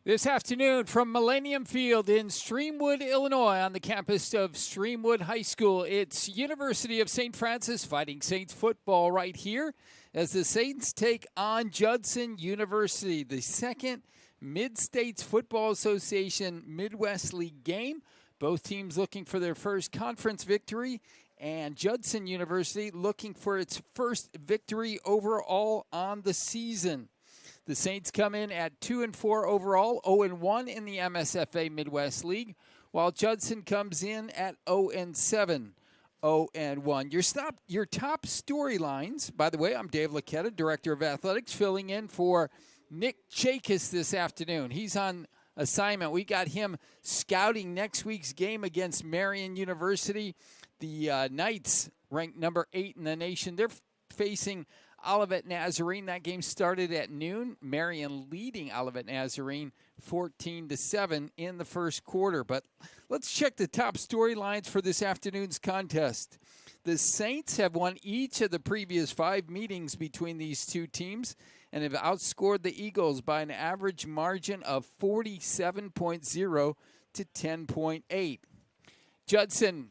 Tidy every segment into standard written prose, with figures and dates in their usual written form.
This afternoon from Millennium Field in Streamwood, Illinois, on the campus of Streamwood High School, it's University of St. Francis Fighting Saints football right here as the Saints take on Judson University, the second Mid-States Football Association Midwest League game. Both teams looking for their first conference victory, and Judson University looking for its first victory overall on the season. The Saints come in at 2-4 overall, 0-1 in the MSFA Midwest League, while Judson comes in at 0-7, 0-1. Your top storylines, by the way, I'm Dave Laquetta, Director of Athletics, filling in for Nick Chakis this afternoon. He's on assignment. We got him scouting next week's game against Marian University. The Knights, ranked number 8 in the nation, they're facing Olivet Nazarene. That game started at noon. Marian leading Olivet Nazarene 14-7 in the first quarter. But let's check the top storylines for this afternoon's contest. The Saints have won each of the previous 5 meetings between these two teams and have outscored the Eagles by an average margin of 47.0 to 10.8. Judson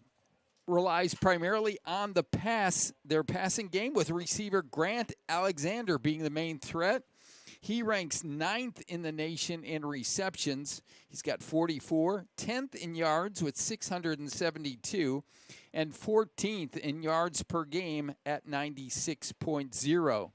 relies primarily on the pass, their passing game, with receiver Grant Alexander being the main threat. He ranks 9th in the nation in receptions. He's got 44, 10th in yards with 672, and 14th in yards per game at 96.0.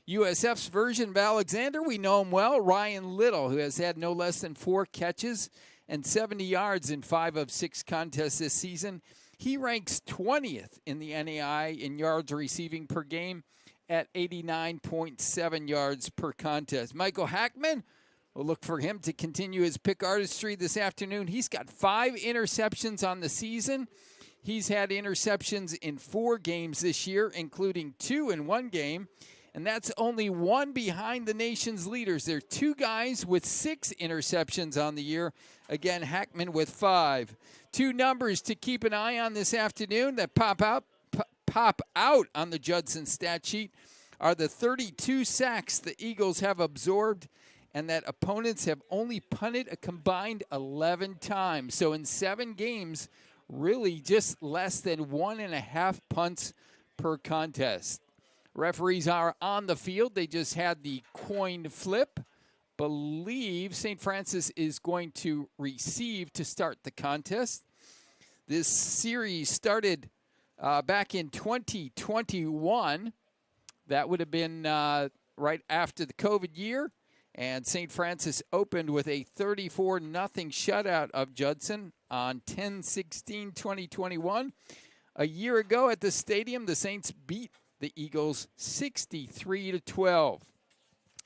USF's version of Alexander, we know him well, Ryan Little, who has had no less than 4 catches and 70 yards in 5 of 6 contests this season. He ranks 20th in the NAI in yards receiving per game at 89.7 yards per contest. Michael Hackman, we'll look for him to continue his pick artistry this afternoon. He's got 5 interceptions on the season. He's had interceptions in 4 games this year, including 2 in 1 game. And that's only 1 behind the nation's leaders. There are 2 guys with 6 interceptions on the year. Again, Hackman with 5. 2 numbers to keep an eye on this afternoon that pop out on the Judson stat sheet are the 32 sacks the Eagles have absorbed, and that opponents have only punted a combined 11 times. So in 7 games, really just less than 1.5 punts per contest. Referees are on the field. They just had the coin flip. Believe St. Francis is going to receive to start the contest. This series started back in 2021. That would have been right after the COVID year. And St. Francis opened with a 34-0 shutout of Judson on 10/16/2021. A year ago at the stadium, the Saints beat the Eagles 63-12.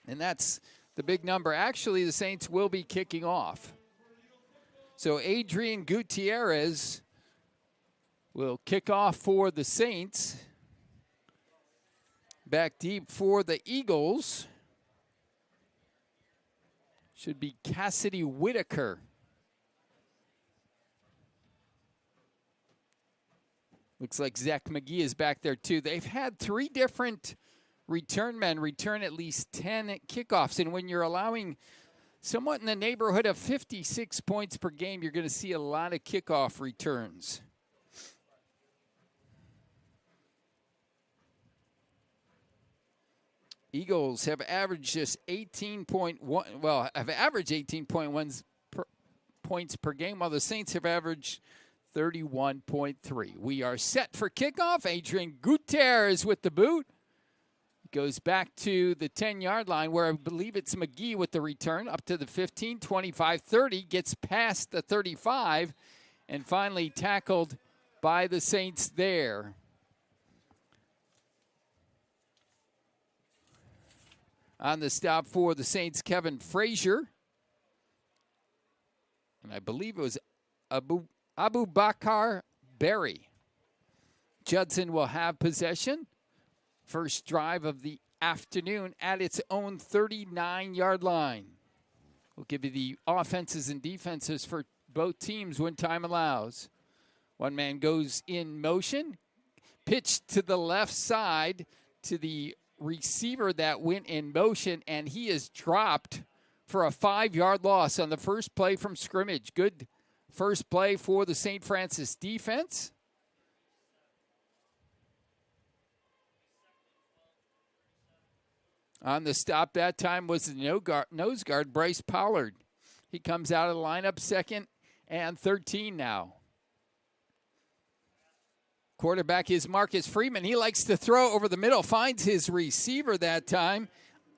And that's the big number. Actually, the Saints will be kicking off. So Adrian Gutierrez will kick off for the Saints. Back deep for the Eagles should be Cassidy Whitaker. Looks like Zach McGee is back there, too. They've had 3 different return men return at least 10 kickoffs. And when you're allowing somewhat in the neighborhood of 56 points per game, you're going to see a lot of kickoff returns. Eagles have averaged just 18.1 points per game, while the Saints have averaged 31.3. We are set for kickoff. Adrian Gutierrez with the boot. Goes back to the 10-yard line where I believe it's McGee with the return up to the 15, 25, 30. Gets past the 35 and finally tackled by the Saints there. On the stop for the Saints, Kevin Frazier. And I believe it was Abu Bakar Berry. Judson will have possession. First drive of the afternoon at its own 39-yard line. We'll give you the offenses and defenses for both teams when time allows. One man goes in motion. Pitch to the left side to the receiver that went in motion, and he is dropped for a 5-yard loss on the first play from scrimmage. Good first play for the St. Francis defense. On the stop that time was the nose guard, Bryce Pollard. He comes out of the lineup, 2nd and 13 now. Quarterback is Marcus Freeman. He likes to throw over the middle, finds his receiver that time,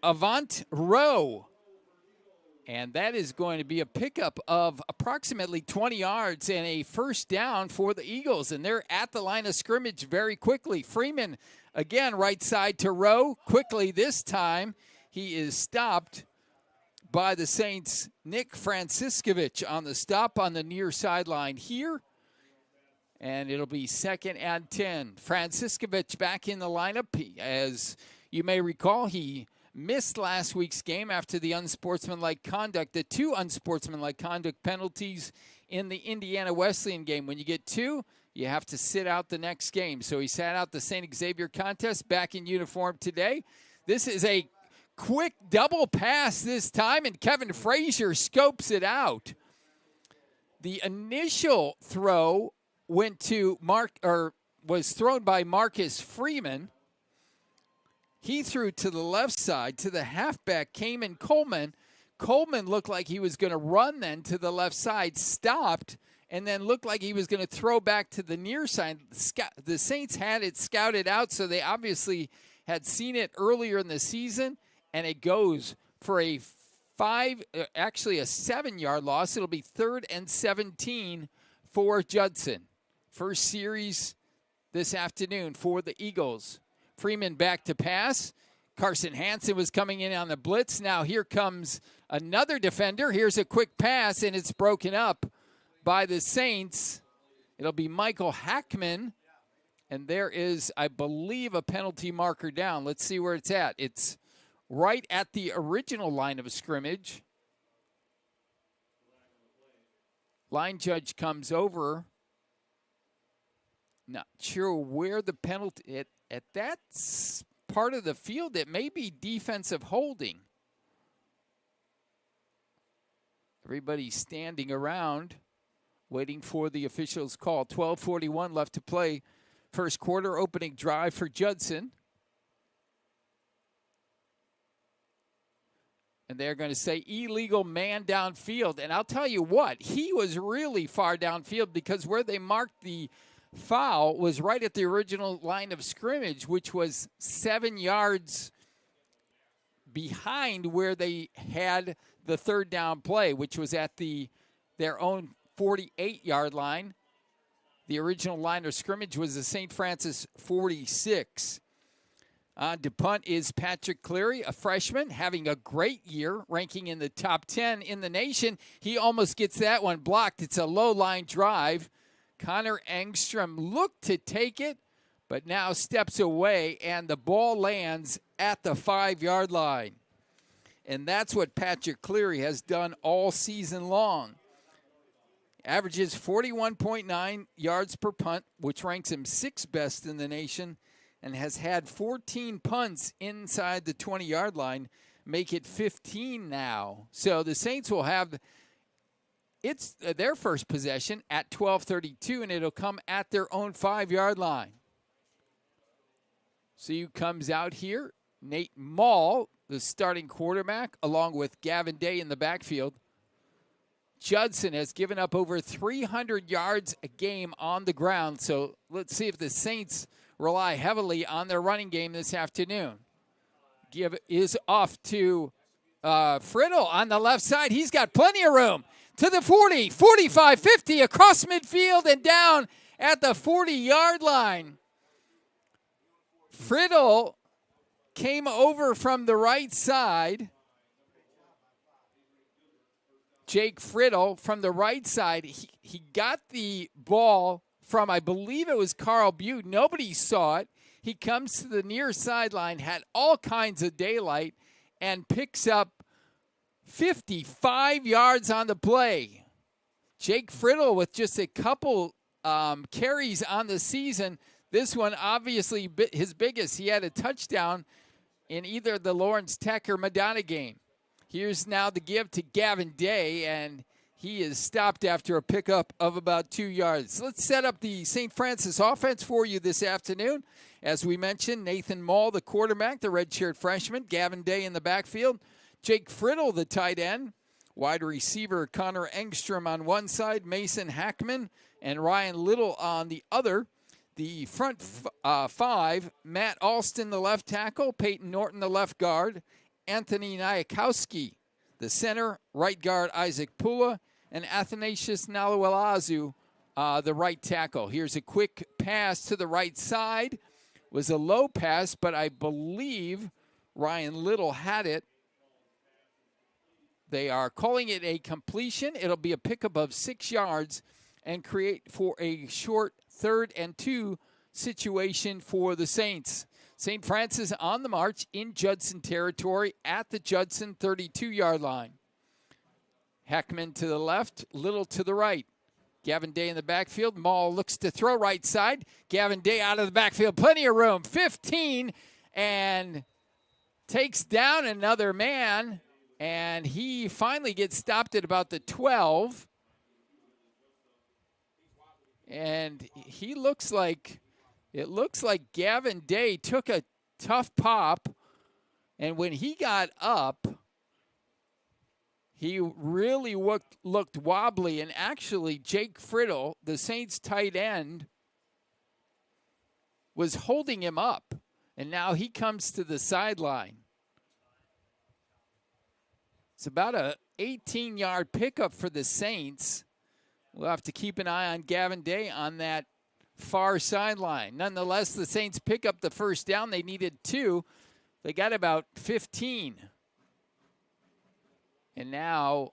Avant Rowe. And that is going to be a pickup of approximately 20 yards and a first down for the Eagles. And they're at the line of scrimmage very quickly. Freeman, again, right side to Rowe. Quickly this time, he is stopped by the Saints' Nick Franciscovich on the stop on the near sideline here. And it'll be 2nd and 10. Franciscovich back in the lineup. As you may recall, he missed last week's game after the unsportsmanlike conduct, the 2 unsportsmanlike conduct penalties in the Indiana Wesleyan game. When you get 2, you have to sit out the next game. So he sat out the St. Xavier contest, back in uniform today. This is a quick double pass this time, and Kevin Frazier scopes it out. The initial throw was thrown by Marcus Freeman. He threw to the left side to the halfback, Cayman Coleman. Coleman looked like he was going to run then to the left side, stopped, and then looked like he was going to throw back to the near side. The Saints had it scouted out, so they obviously had seen it earlier in the season, and it goes for a 7-yard loss. It'll be 3rd and 17 for Judson. First series this afternoon for the Eagles. Freeman back to pass. Carson Hansen was coming in on the blitz. Now here comes another defender. Here's a quick pass, and it's broken up by the Saints. It'll be Michael Hackman. And there is, I believe, a penalty marker down. Let's see where it's at. It's right at the original line of scrimmage. Line judge comes over. Not sure where the penalty, at that part of the field, it may be defensive holding. Everybody's standing around waiting for the official's call. 12:41 left to play. First quarter, opening drive for Judson. And they're going to say illegal man downfield. And I'll tell you what, he was really far downfield, because where they marked the foul was right at the original line of scrimmage, which was 7 yards behind where they had the third down play, which was at their own 48-yard line. The original line of scrimmage was the St. Francis 46. On to punt is Patrick Cleary, a freshman, having a great year, ranking in the top 10 in the nation. He almost gets that one blocked. It's a low-line drive. Connor Engstrom looked to take it, but now steps away, and the ball lands at the 5-yard line. And that's what Patrick Cleary has done all season long. Averages 41.9 yards per punt, which ranks him 6th best in the nation, and has had 14 punts inside the 20-yard line, make it 15 now. So the Saints will have their first possession at 12:32, and it'll come at their own 5-yard line. See who comes out here. Nate Mall, the starting quarterback, along with Gavin Day in the backfield. Judson has given up over 300 yards a game on the ground, so let's see if the Saints rely heavily on their running game this afternoon. Give is off to Friddle on the left side. He's got plenty of room. To the 40, 45, 50, across midfield and down at the 40-yard line. Friddle came over from the right side. Jake Friddle from the right side. He got the ball from, I believe it was Carl Butte. Nobody saw it. He comes to the near sideline, had all kinds of daylight, and picks up 55 yards on the play. Jake Friddle with just a couple carries on the season. This one obviously his biggest. He had a touchdown in either the Lawrence Tech or Madonna game. Here's now the give to Gavin Day, and he is stopped after a pickup of about 2 yards. Let's set up the St. Francis offense for you this afternoon. As we mentioned, Nathan Mall, the quarterback, the redshirt freshman. Gavin Day in the backfield. Jake Friddle, the tight end. Wide receiver Connor Engstrom on one side. Mason Hackman and Ryan Little on the other. The front five, Matt Alston, the left tackle. Peyton Norton, the left guard. Anthony Nyakowski, the center. Right guard Isaac Pula. And Athanasius Naluelazu, the right tackle. Here's a quick pass to the right side. Was a low pass, but I believe Ryan Little had it. They are calling it a completion. It'll be a pickup of 6 yards and create for a short 3rd and 2 situation for the Saints. St. Francis on the march in Judson territory at the Judson 32-yard line. Heckman to the left, Little to the right. Gavin Day in the backfield. Mall looks to throw right side. Gavin Day out of the backfield. Plenty of room. 15 and takes down another man. And he finally gets stopped at about the 12. And it looks like Gavin Day took a tough pop. And when he got up, he really looked wobbly, and actually Jake Friddle, the Saints tight end, was holding him up, and now he comes to the sideline. It's about a 18-yard pickup for the Saints. We'll have to keep an eye on Gavin Day on that far sideline. Nonetheless, the Saints pick up the first down. They needed 2. They got about 15. And now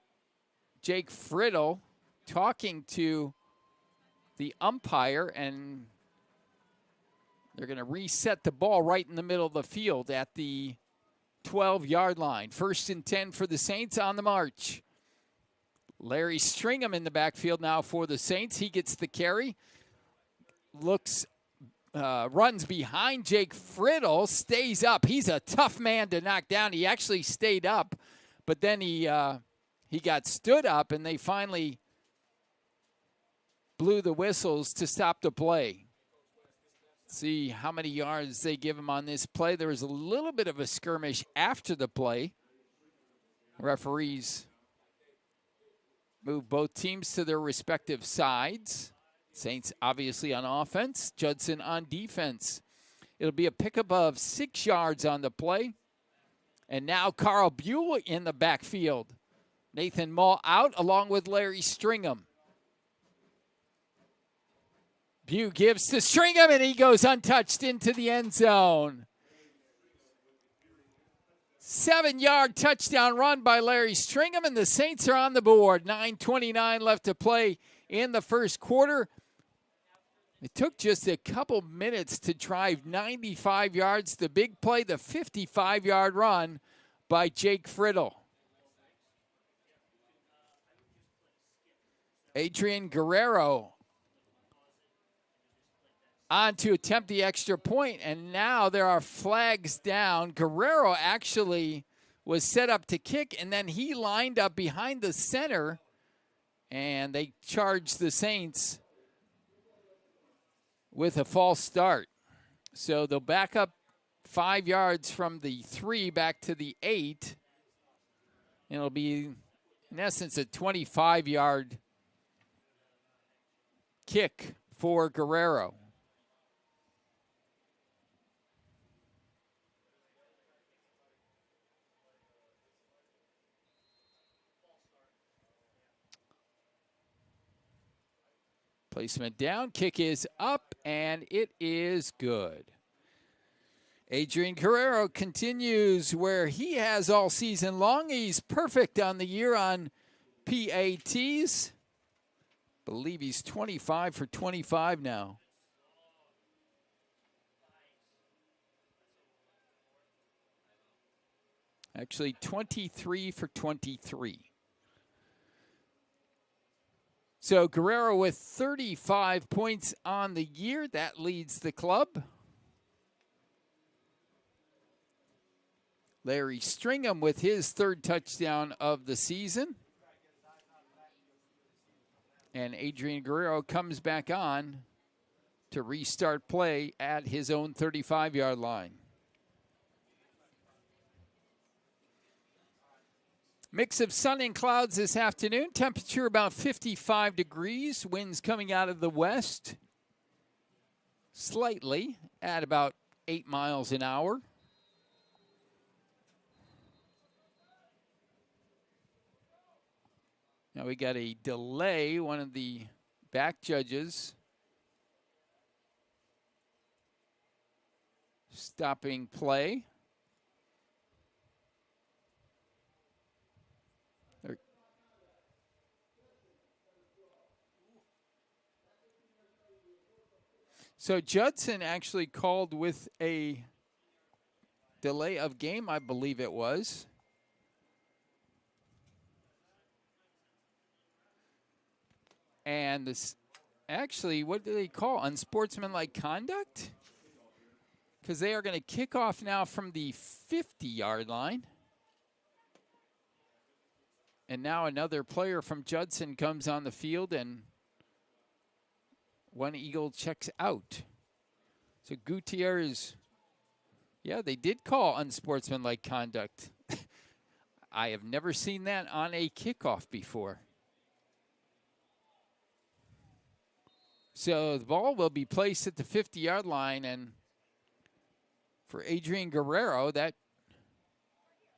Jake Friddle talking to the umpire, and they're going to reset the ball right in the middle of the field at the 12-yard line. 1st and 10 for the Saints on the march. Larry Stringham in the backfield now for the Saints. He gets the carry. Runs behind Jake Friddle, stays up. He's a tough man to knock down. He actually stayed up. But then he got stood up, and they finally blew the whistles to stop the play. See how many yards they give him on this play. There was a little bit of a skirmish after the play. Referees move both teams to their respective sides. Saints obviously on offense, Judson on defense. It'll be a pickup of 6 yards on the play. And now Carl Buell in the backfield. Nathan Mall out along with Larry Stringham. Buell gives to Stringham, and he goes untouched into the end zone. 7-yard touchdown run by Larry Stringham, and the Saints are on the board. 9:29 left to play in the first quarter. It took just a couple minutes to drive 95 yards. The big play, the 55-yard run by Jake Friddle. Adrian Guerrero on to attempt the extra point, and now there are flags down. Guerrero actually was set up to kick, and then he lined up behind the center, and they charged the Saints with a false start. So they'll back up 5 yards from the 3 back to the 8. And it'll be, in essence, a 25-yard kick for Guerrero. Placement down, kick is up, and it is good. Adrian Guerrero continues where he has all season long. He's perfect on the year on PATs. Believe he's 25 for 25 now. Actually, 23 for 23. So Guerrero with 35 points on the year. That leads the club. Larry Stringham with his third touchdown of the season. And Adrian Guerrero comes back on to restart play at his own 35-yard line. Mix of sun and clouds this afternoon. Temperature about 55 degrees. Winds coming out of the west slightly at about 8 miles an hour. Now we got a delay. One of the back judges stopping play. So Judson actually called with a delay of game, I believe it was. And this, actually, what do they call? Unsportsmanlike conduct? Because they are going to kick off now from the 50-yard line. And now another player from Judson comes on the field, and one Eagle checks out. So Gutierrez, yeah, they did call unsportsmanlike conduct. I have never seen that on a kickoff before. So the ball will be placed at the 50-yard line, and for Adrian Guerrero, that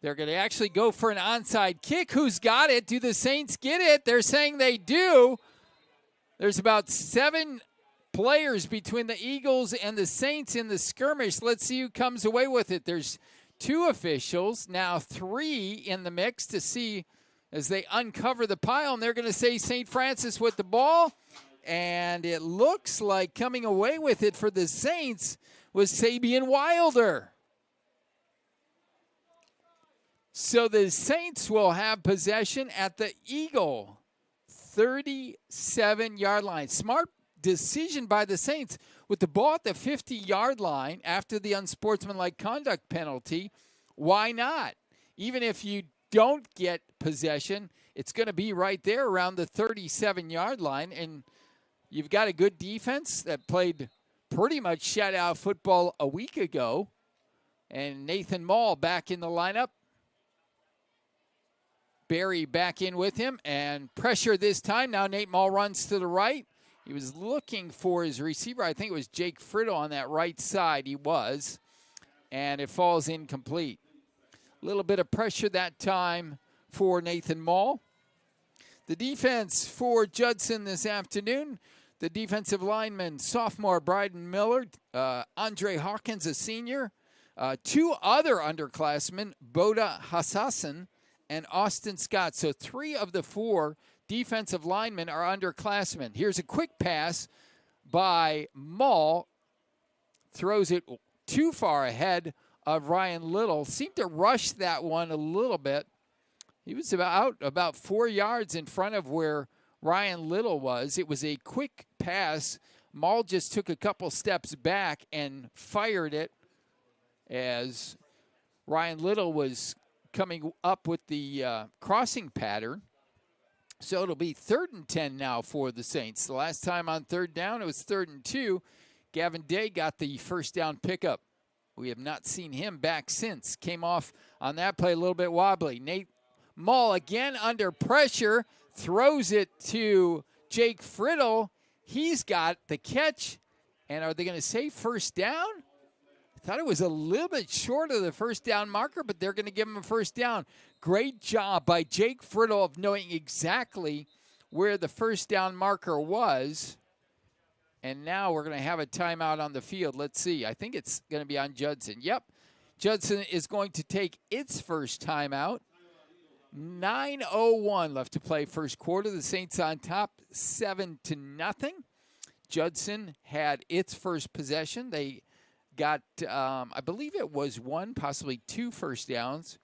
they're going to actually go for an onside kick. Who's got it? Do the Saints get it? They're saying they do. There's about 7 players between the Eagles and the Saints in the skirmish. Let's see who comes away with it. There's 2 officials, now 3 in the mix to see as they uncover the pile, and they're going to say St. Francis with the ball. And it looks like coming away with it for the Saints was Sabian Wilder. So the Saints will have possession at the Eagle 37-yard line. Smart decision by the Saints with the ball at the 50-yard line after the unsportsmanlike conduct penalty. Why not? Even if you don't get possession, it's going to be right there around the 37-yard line, and you've got a good defense that played pretty much shutout football a week ago. And Nathan Mall back in the lineup. Barry back in with him, and pressure this time. Now Nate Mall runs to the right. He was looking for his receiver. I think it was Jake Friddle on that right side. He was. And it falls incomplete. A little bit of pressure that time for Nathan Mall. The defense for Judson this afternoon. The defensive lineman, sophomore Bryden Miller, Andre Hawkins, a senior. 2 other underclassmen, Boda Hassassin and Austin Scott. So 3 of the 4 defensive linemen are underclassmen. Here's a quick pass by Mall. Throws it too far ahead of Ryan Little. Seemed to rush that one a little bit. He was about 4 yards in front of where Ryan Little was. It was a quick pass. Mall just took a couple steps back and fired it as Ryan Little was coming up with the crossing pattern. So it'll be 3rd and 10 now for the Saints. The last time on 3rd down, it was 3rd and 2. Gavin Day got the first down pickup. We have not seen him back since. Came off on that play a little bit wobbly. Nate Mall again under pressure. Throws it to Jake Friddle. He's got the catch. And are they going to say first down? I thought it was a little bit short of the first down marker, but they're going to give him a first down. Great job by Jake Friddle of knowing exactly where the first down marker was. And now we're going to have a timeout on the field. Let's see. I think it's going to be on Judson. Yep. Judson is going to take its first timeout. 9:01 left to play first quarter. The Saints on top 7-0. Judson had its first possession. They got, I believe it was 1, possibly 2 first downs.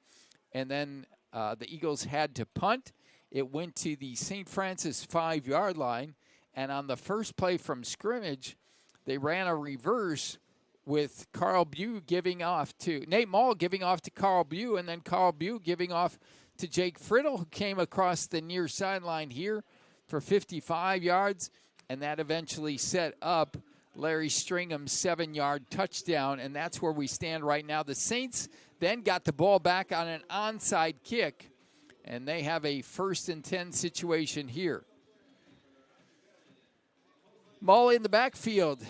And then the Eagles had to punt. It went to the St. Francis 5-yard line. And on the first play from scrimmage, they ran a reverse with Carl Bew giving off to Nate Mall, giving off to Carl Bew, and then Carl Bew giving off to Jake Friddle, who came across the near sideline here for 55 yards, and that eventually set up Larry Stringham's 7-yard touchdown, and that's where we stand right now. The Saints then got the ball back on an onside kick, and they have a 1st and 10 situation here. Mall in the backfield,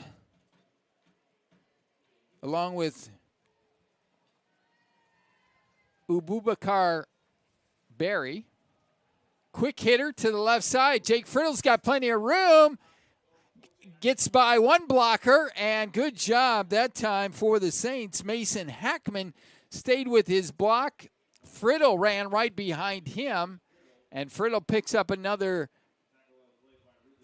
along with Ububakar Berry. Quick hitter to the left side. Jake Friddle's got plenty of room. Gets by one blocker, and good job that time for the Saints. Mason Hackman stayed with his block. Friddle ran right behind him, and Friddle picks up another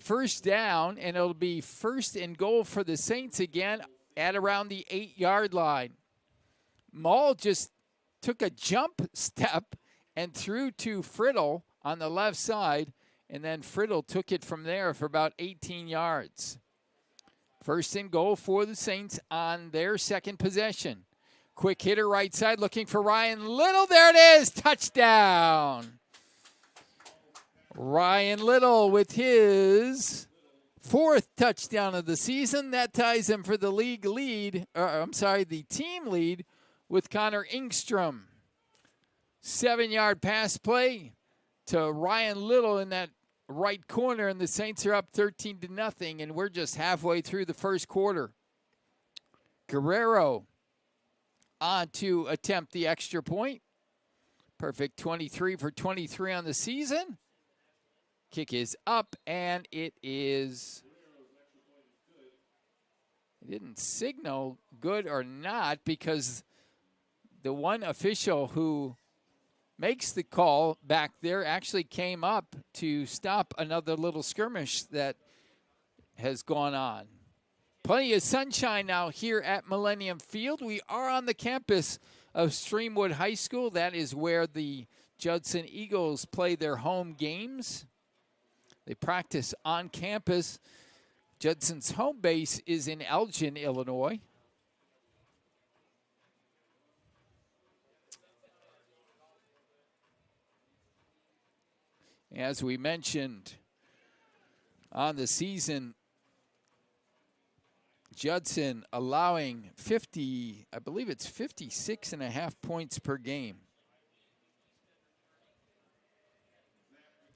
1st down, and it'll be 1st and goal for the Saints again at around the 8-yard line. Mall just took a jump step and threw to Friddle on the left side, and then Friddle took it from there for about 18 yards. 1st and goal for the Saints on their 2nd possession. Quick hitter right side looking for Ryan Little. There it is. Touchdown. Ryan Little with his 4th touchdown of the season. That ties him for the the team lead with Connor Ingstrom. 7-yard pass play to Ryan Little in that right corner, and the Saints are up 13-0, and we're just halfway through the 1st quarter. Guerrero on to attempt the extra point. Perfect 23 for 23 on the season. Kick is up, and it didn't signal good or not, because the one official who makes the call back there actually came up to stop another little skirmish that has gone on. Plenty of sunshine now here at Millennium Field. We are on the campus of Streamwood High School. That is where the Judson Eagles play their home games. They practice on campus. Judson's home base is in Elgin, Illinois. As we mentioned on the season, Judson allowing 56.5 points per game.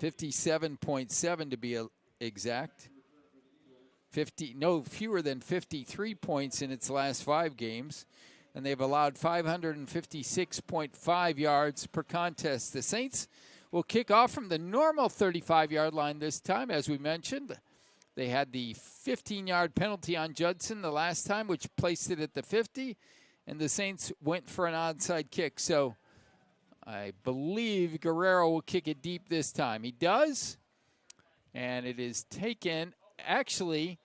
57.7 to be exact. No fewer than 53 points in its last 5 games. And they've allowed 556.5 yards per contest. The Saints will kick off from the normal 35-yard line this time. As we mentioned, they had the 15-yard penalty on Judson the last time, which placed it at the 50, and the Saints went for an onside kick. So I believe Guerrero will kick it deep this time. He does, and it is taken. Actually,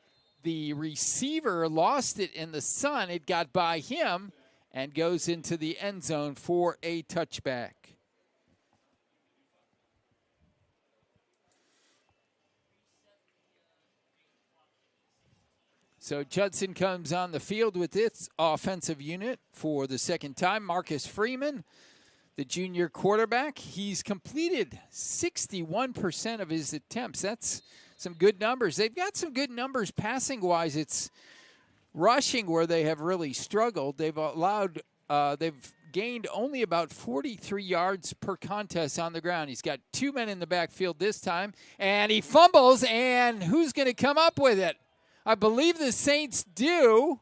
the receiver lost it in the sun. It got by him and goes into the end zone for a touchback. So Judson comes on the field with its offensive unit for the 2nd time. Marcus Freeman, the junior quarterback, he's completed 61% of his attempts. That's some good numbers. They've got some good numbers passing-wise. It's rushing where they have really struggled. They've gained only about 43 yards per contest on the ground. He's got 2 men in the backfield this time, and he fumbles, and who's going to come up with it? I believe the Saints do.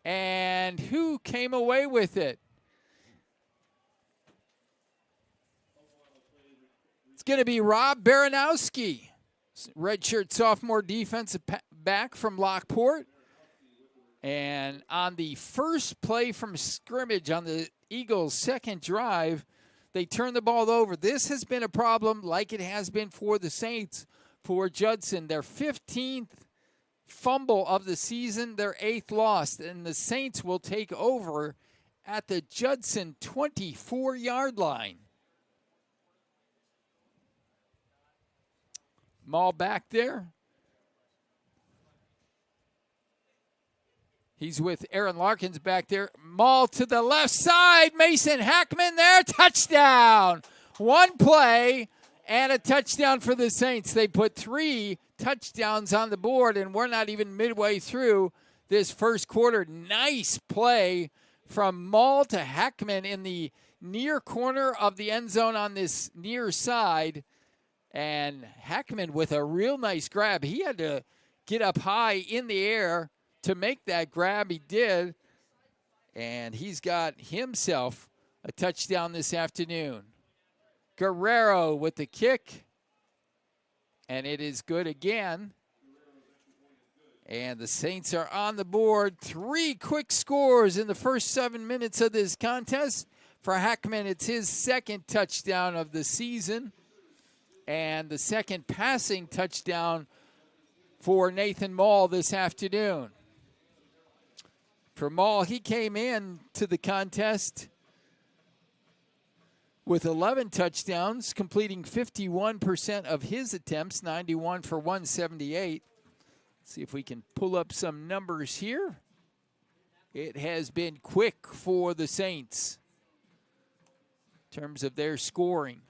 And who came away with it? It's going to be Rob Baranowski, redshirt sophomore defensive back from Lockport. And on the first play from scrimmage on the Eagles' 2nd drive, they turned the ball over. This has been a problem like it has been for the Saints, for Judson. Their 15th fumble of the season, their 8th loss, and the Saints will take over at the Judson 24-yard line. Mall back there. He's with Aaron Larkins back there. Maul to the left side. Mason Hackman there. Touchdown. One play and a touchdown for the Saints. They put 3 touchdowns on the board, and we're not even midway through this first quarter. Nice play from Maul to Hackman in the near corner of the end zone on this near side. And Hackman with a real nice grab. He had to get up high in the air to make that grab. He did. And he's got himself a touchdown this afternoon. Guerrero with the kick. And it is good again. And the Saints are on the board. 3 quick scores in the first 7 minutes of this contest. For Hackman, it's his second touchdown of the season. And the second passing touchdown for Nathan Maul this afternoon. For Maul, he came in to the contest with 11 touchdowns, completing 51% of his attempts, 91 for 178. Let's see if we can pull up some numbers here. It has been quick for the Saints in terms of their scoring.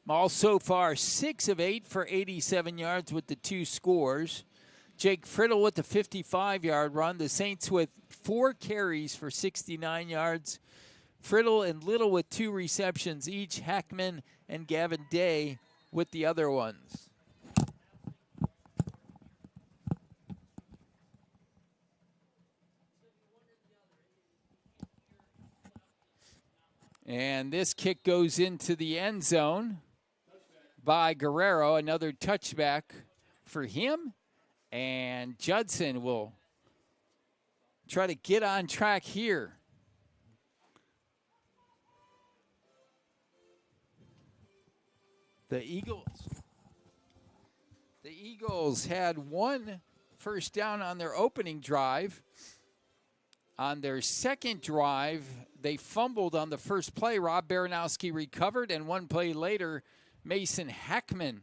Maul so far 6 of 8 for 87 yards with the 2 scores. Jake Friddle with the 55-yard run. The Saints with 4 carries for 69 yards. Friddle and Little with 2 receptions each. Hackman and Gavin Day with the other ones. And this kick goes into the end zone by Guerrero. Another touchback for him. And Judson will try to get on track here. The Eagles had 1 first down on their opening drive. On their second drive, they fumbled on the first play. Rob Baranowski recovered, and 1 play later, Mason Hackman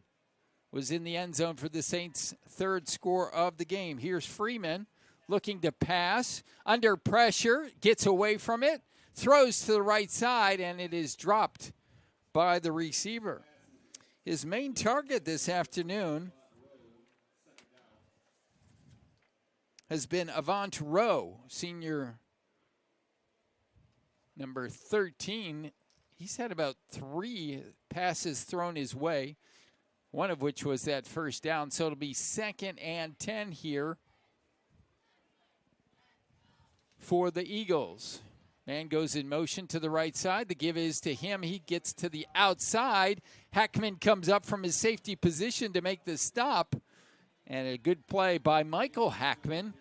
was in the end zone for the Saints' 3rd score of the game. Here's Freeman looking to pass. Under pressure, gets away from it, throws to the right side, and it is dropped by the receiver. His main target this afternoon has been Avant Rowe, senior number 13. He's had about 3 passes thrown his way, one of which was that first down. So it'll be 2nd and 10 here for the Eagles. Man goes in motion to the right side. The give is to him. He gets to the outside. Hackman comes up from his safety position to make the stop. And a good play by Michael Hackman.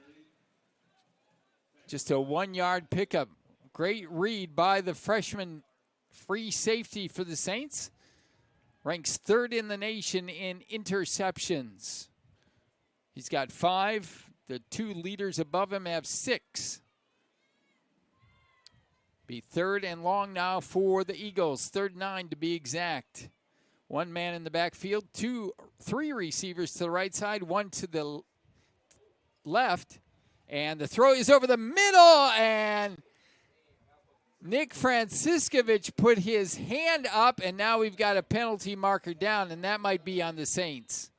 Just a 1-yard pickup. Great read by the freshman free safety for the Saints. Ranks 3rd in the nation in interceptions. He's got 5. The 2 leaders above him have 6. Be 3rd and long now for the Eagles. 3rd and 9 to be exact. 1 man in the backfield. 3 receivers to the right side. 1 to the left. And the throw is over the middle. And Nick Franciscovich put his hand up. And now we've got a penalty marker down. And that might be on the Saints.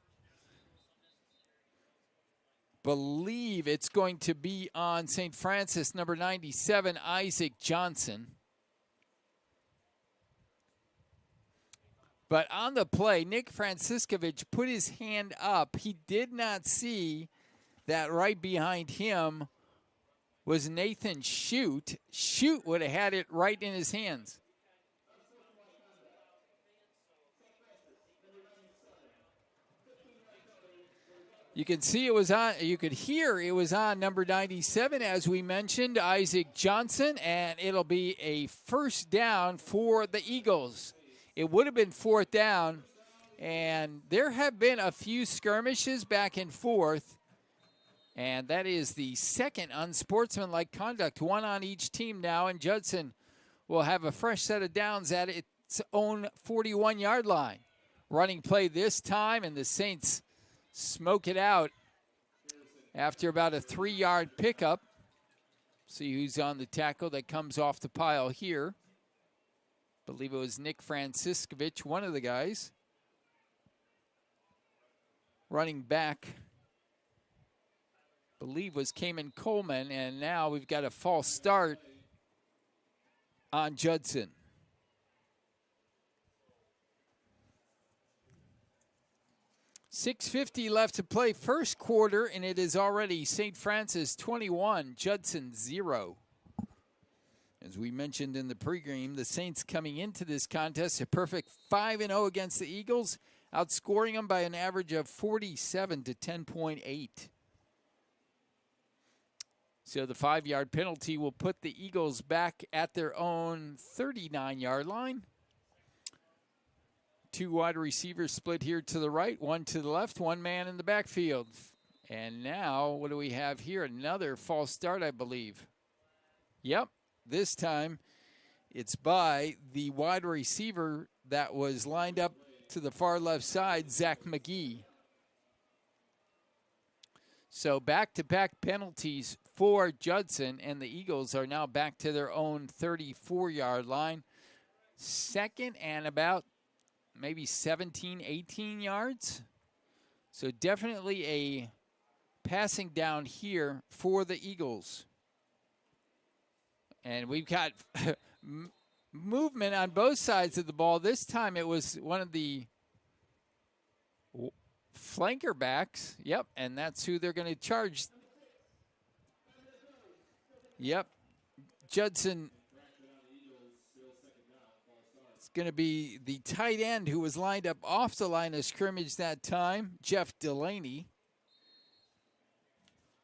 Believe it's going to be on St. Francis, number 97, Isaac Johnson. But on the play, Nick Franciscovich put his hand up. He did not see that right behind him was Nathan Shute. Shute would have had it right in his hands. You can see it was on, you could hear it was on number 97, as we mentioned, Isaac Johnson, and it'll be a first down for the Eagles. It would have been 4th down, and there have been a few skirmishes back and forth, and that is the 2nd unsportsmanlike conduct, 1 on each team now, and Judson will have a fresh set of downs at its own 41-yard line. Running play this time, and the Saints smoke it out after about a 3-yard pickup. See who's on the tackle that comes off the pile here. I believe it was Nick Franciscovich, one of the guys. Running back, I believe, was Cayman Coleman, and now we've got a false start on Judson. .650 left to play first quarter, and it is already St. Francis 21, Judson 0. As we mentioned in the pregame, the Saints coming into this contest a perfect 5-0 against the Eagles, outscoring them by an average of 47 to 10.8. So the 5-yard penalty will put the Eagles back at their own 39-yard line. 2 wide receivers split here to the right, 1 to the left, 1 man in the backfield. And now, what do we have here? Another false start, I believe. Yep, this time it's by the wide receiver that was lined up to the far left side, Zach McGee. So back-to-back penalties for Judson, and the Eagles are now back to their own 34-yard line. Second and about maybe 17, 18 yards. So definitely a passing down here for the Eagles. And we've got movement on both sides of the ball. This time it was one of the flanker backs. Yep, and that's who they're going to charge. Yep, Judson. It's going to be the tight end who was lined up off the line of scrimmage that time, Jeff Delaney,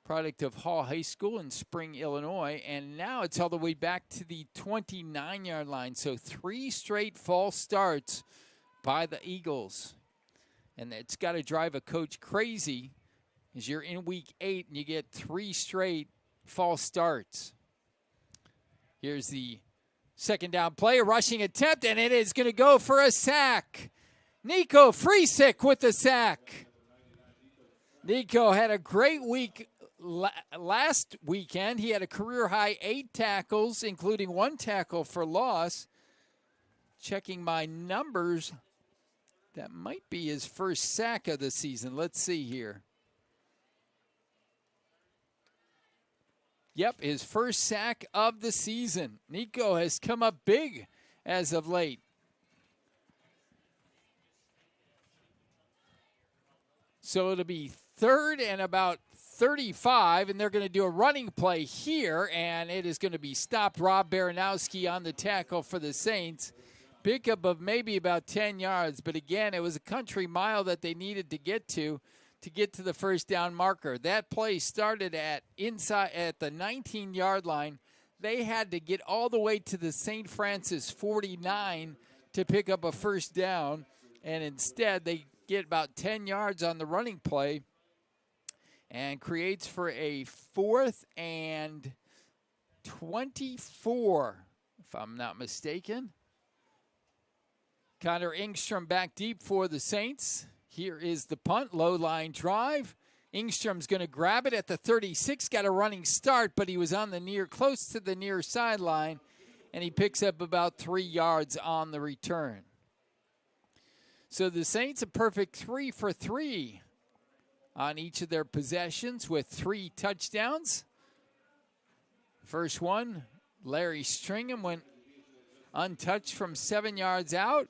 product of Hall High School in Spring, Illinois. And now it's all the way back to the 29-yard line. So 3 straight false starts by the Eagles. And it's got to drive a coach crazy as you're in week 8 and you get 3 straight false starts. Here's the second down play, a rushing attempt, and it is going to go for a sack. Nico Friesick with the sack. Nico had a great week last weekend. He had a career-high 8 tackles, including 1 tackle for loss. Checking my numbers, that might be his first sack of the season. Let's see here. Yep, his first sack of the season. Nico has come up big as of late. So it'll be 3rd and about 35, and they're going to do a running play here, and it is going to be stopped. Rob Baranowski on the tackle for the Saints. Pickup of maybe about 10 yards, but again, it was a country mile that they needed to get to the first down marker. That play started at the 19-yard line. They had to get all the way to the St. Francis 49 to pick up a first down, and instead they get about 10 yards on the running play and creates for a 4th and 24, if I'm not mistaken. Connor Ingstrom back deep for the Saints. Here is the punt, low line drive. Ingstrom's going to grab it at the 36, got a running start, but he was on the close to the near sideline, and he picks up about 3 yards on the return. So the Saints a perfect 3 for 3 on each of their possessions with 3 touchdowns. First one, Larry Stringham went untouched from 7 yards out.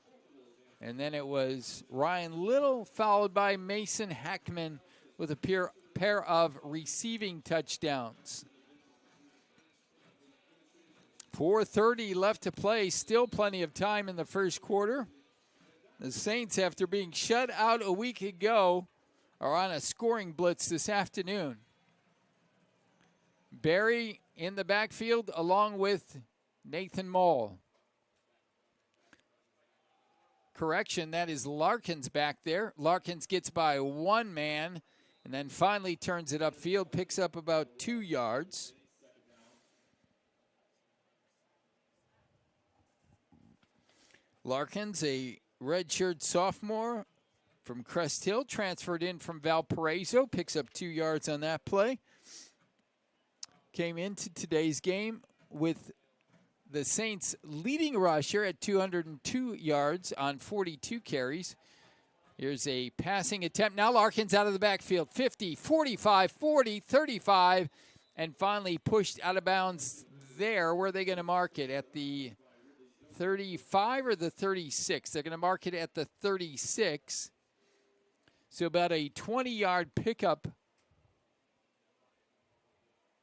And then it was Ryan Little, followed by Mason Hackman with a pair of receiving touchdowns. 4:30 left to play, still plenty of time in the first quarter. The Saints, after being shut out a week ago, are on a scoring blitz this afternoon. Barry in the backfield along with Nathan Moll. Correction, that is Larkins back there. Larkins gets by 1 man and then finally turns it upfield, picks up about 2 yards. Larkins, a redshirt sophomore from Crest Hill, transferred in from Valparaiso, picks up 2 yards on that play. Came into today's game with the Saints' leading rusher at 202 yards on 42 carries. Here's a passing attempt. Now Larkins out of the backfield. 50, 45, 40, 35, and finally pushed out of bounds there. Where are they going to mark it? At the 35 or the 36? They're going to mark it at the 36. So about a 20-yard pickup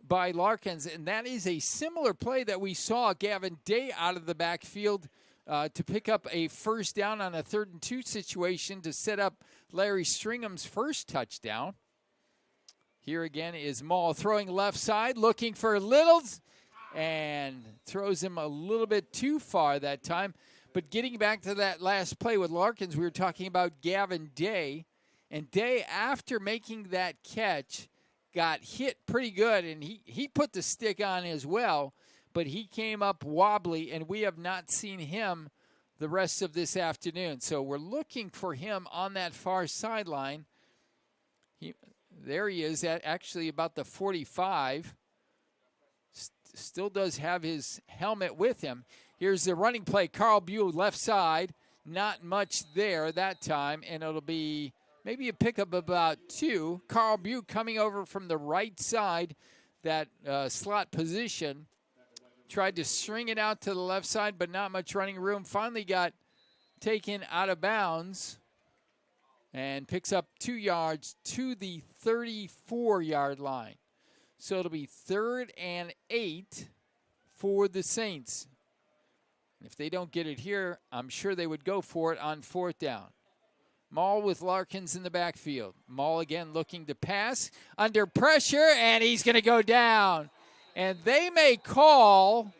by Larkins, and that is a similar play that we saw Gavin Day out of the backfield to pick up a first down on a 3rd and 2 situation to set up Larry Stringham's first touchdown. Here again is Maul throwing left side, looking for Littles, and throws him a little bit too far that time. But getting back to that last play with Larkins, we were talking about Gavin Day, and Day, after making that catch, got hit pretty good, and he put the stick on as well, but he came up wobbly, and we have not seen him the rest of this afternoon. So we're looking for him on that far sideline. There he is at actually about the 45. Still does have his helmet with him. Here's the running play. Carl Buell left side. Not much there that time, and it'll be maybe a pickup about 2. Carl Buell coming over from the right side, that slot position. Tried to string it out to the left side, but not much running room. Finally got taken out of bounds and picks up 2 yards to the 34-yard line. So it'll be 3rd and 8 for the Saints. If they don't get it here, I'm sure they would go for it on 4th down. Maul with Larkins in the backfield. Maul again looking to pass. Under pressure, and he's going to go down. And they may call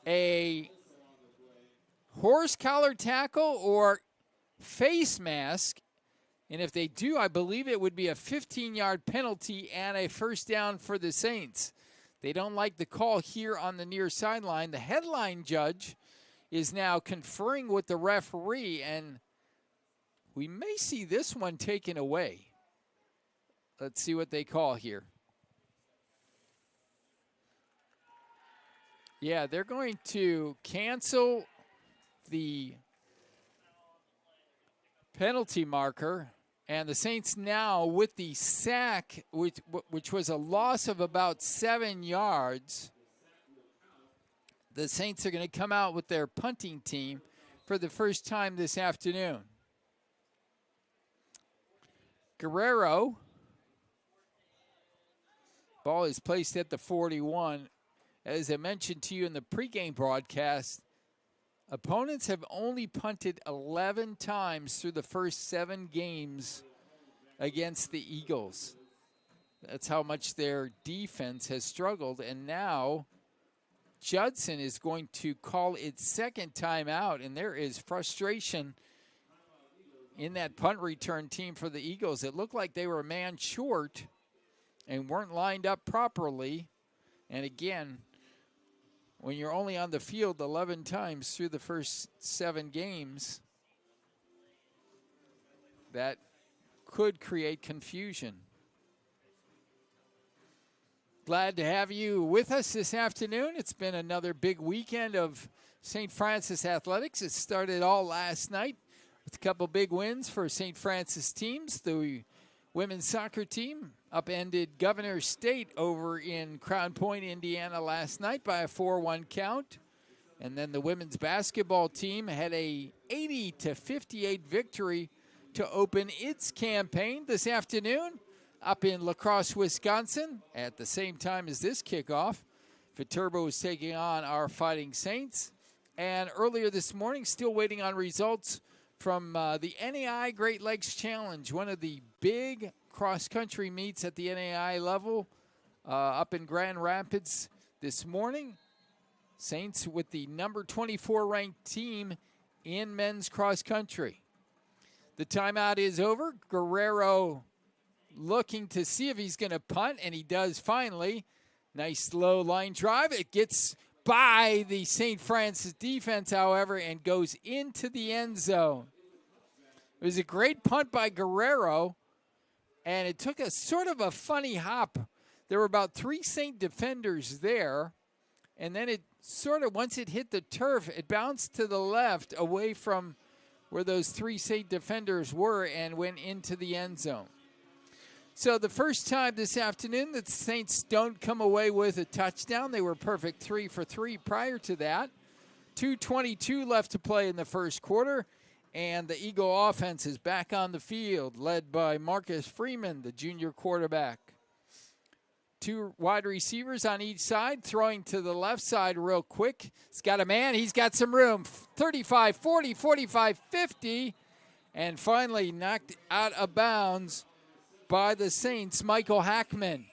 a horse collar tackle or face mask. And if they do, I believe it would be a 15-yard penalty and a first down for the Saints. They don't like the call here on the near sideline. The headline judge is now conferring with the referee, and we may see this one taken away. Let's see what they call here. Yeah, they're going to cancel the penalty marker, and the Saints now with the sack, which was a loss of about 7 yards. The Saints are going to come out with their punting team for the first time this afternoon. Guerrero. Ball is placed at the 41. As I mentioned to you in the pregame broadcast, opponents have only punted 11 times through the first 7 games against the Eagles. That's how much their defense has struggled. And now Judson is going to call its second timeout, and there is frustration in that punt return team for the Eagles. It looked like they were a man short and weren't lined up properly. And again, when you're only on the field 11 times through the first 7 games, that could create confusion. Glad to have you with us this afternoon. It's been another big weekend of St. Francis athletics. It started all last night with a couple big wins for St. Francis teams. The women's soccer team upended Governor State over in Crown Point, Indiana last night by a 4-1 count. And then the women's basketball team had a 80-58 victory to open its campaign this afternoon up in La Crosse, Wisconsin. At the same time as this kickoff, Viterbo is taking on our Fighting Saints. And earlier this morning, still waiting on results from the NAI Great Lakes Challenge, one of the big cross-country meets at the NAI level up in Grand Rapids this morning. Saints with the number 24 ranked team in men's cross-country. The timeout is over. Guerrero looking to see if he's going to punt, and he does finally. Nice low line drive. It gets by the St. Francis defense, however, and goes into the end zone. It was a great punt by Guerrero, and it took a sort of a funny hop. There were about 3 Saint defenders there, and then it sort of, once it hit the turf, it bounced to the left away from where those 3 Saint defenders were and went into the end zone. So the first time this afternoon that the Saints don't come away with a touchdown. They were perfect 3 for 3 prior to that. 2:22 left to play in the first quarter, and the Eagle offense is back on the field, led by Marcus Freeman, the junior quarterback. 2 wide receivers on each side, throwing to the left side real quick. He's got a man. He's got some room. 35, 40, 45, 50, and finally knocked out of bounds by the Saints, Michael Hackman.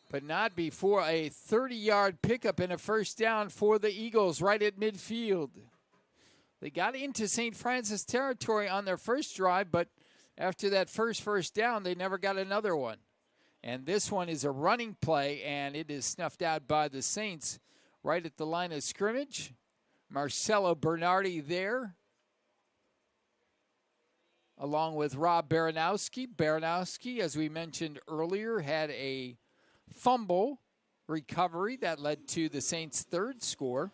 But not before a 30-yard pickup and a first down for the Eagles right at midfield. They got into St. Francis territory on their first drive, but after that first down, they never got another one. And this one is a running play, and it is snuffed out by the Saints right at the line of scrimmage. Marcelo Bernardi there, along with Rob Baranowski. Baranowski, as we mentioned earlier, had a fumble recovery that led to the Saints' 3rd score.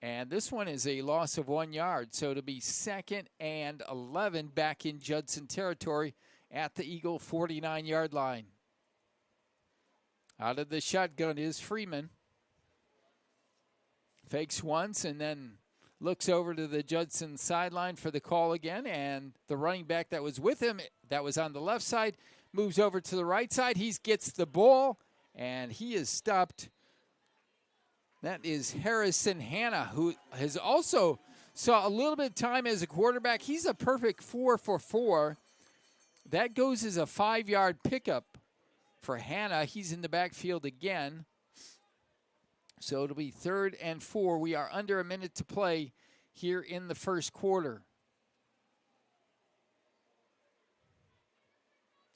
And this one is a loss of 1 yard. So it'll be 2nd and 11 back in Judson territory at the Eagle 49-yard line. Out of the shotgun is Freeman. Fakes once and then looks over to the Judson sideline for the call again, and the running back that was with him, that was on the left side, moves over to the right side. He gets the ball, and he is stopped. That is Harrison Hanna, who has also saw a little bit of time as a quarterback. He's a perfect 4 for 4. That goes as a 5-yard pickup for Hanna. He's in the backfield again. So it'll be 3rd and 4. We are under a minute to play here in the first quarter.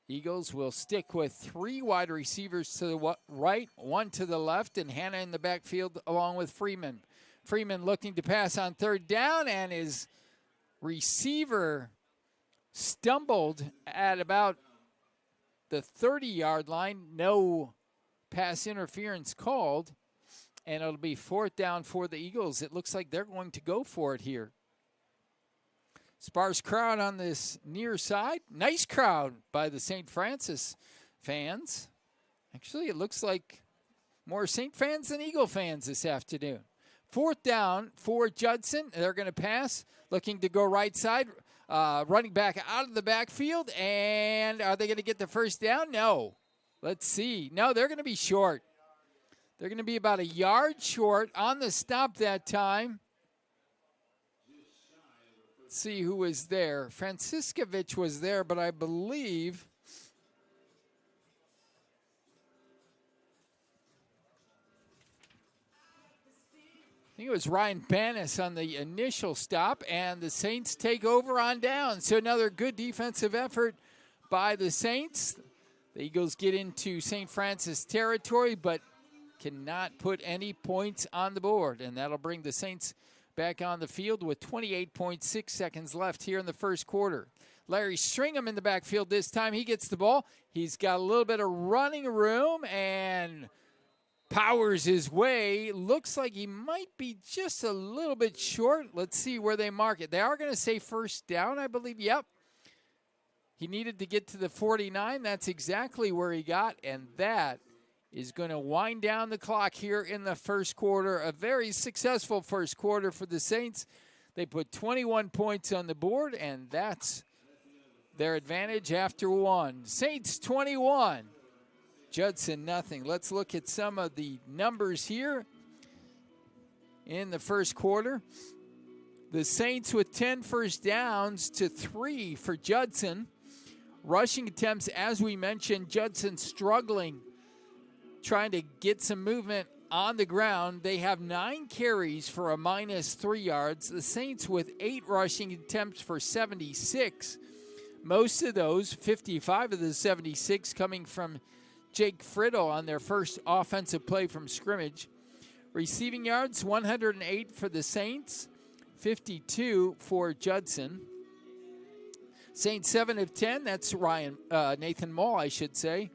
Eagles will stick with 3 wide receivers to the right, 1 to the left, and Hanna in the backfield along with Freeman. Freeman looking to pass on 3rd down, and his receiver stumbled at about the 30-yard line. No pass interference called. And it'll be 4th down for the Eagles. It looks like they're going to go for it here. Sparse crowd on this near side. Nice crowd by the St. Francis fans. Actually, it looks like more St. fans than Eagle fans this afternoon. 4th down for Judson. They're going to pass, looking to go right side. Running back out of the backfield. And are they going to get the first down? No. Let's see. No, they're going to be short. They're going to be about a yard short on the stop that time. Let's see who was there. Franciscovich was there, but I believe it was Ryan Bannis on the initial stop, and the Saints take over on down. So another good defensive effort by the Saints. The Eagles get into St. Francis territory, but cannot put any points on the board, and that'll bring the Saints back on the field with 28.6 seconds left here in the first quarter. Larry Stringham in the backfield this time. He gets the ball. He's got a little bit of running room and powers his way. Looks like he might be just a little bit short. Let's see where they mark it. They are going to say first down, I believe. Yep. He needed to get to the 49. That's exactly where he got, and that is going to wind down the clock here in the first quarter. A very successful first quarter for the Saints. They put 21 points on the board, and that's their advantage after 1. Saints 21, Judson nothing. Let's look at some of the numbers here in the first quarter. The Saints with 10 first downs to 3 for Judson. Rushing attempts, as we mentioned, Judson struggling, trying to get some movement on the ground. They have 9 carries for a -3 yards. The Saints with 8 rushing attempts for 76. Most of those, 55 of the 76, coming from Jake Friddle on their first offensive play from scrimmage. Receiving yards, 108 for the Saints, 52 for Judson. Saints 7 of 10, that's Nathan Mall, I should say.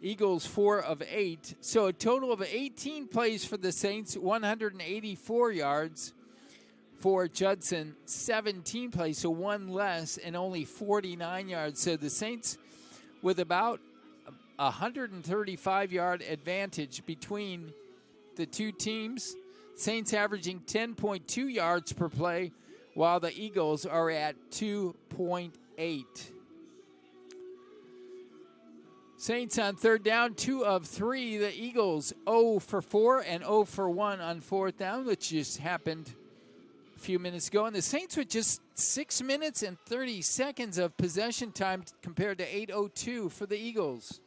Eagles 4 of 8. So a total of 18 plays for the Saints, 184 yards. For Judson, 17 plays, so one less and only 49 yards. So the Saints with about 135-yard advantage between the two teams. Saints averaging 10.2 yards per play, while the Eagles are at 2.8. Saints on third down, 2 of 3. The Eagles 0 for 4 and 0 for 1 on fourth down, which just happened a few minutes ago. And the Saints with just 6 minutes and 30 seconds of possession time compared to 8:02 for the Eagles.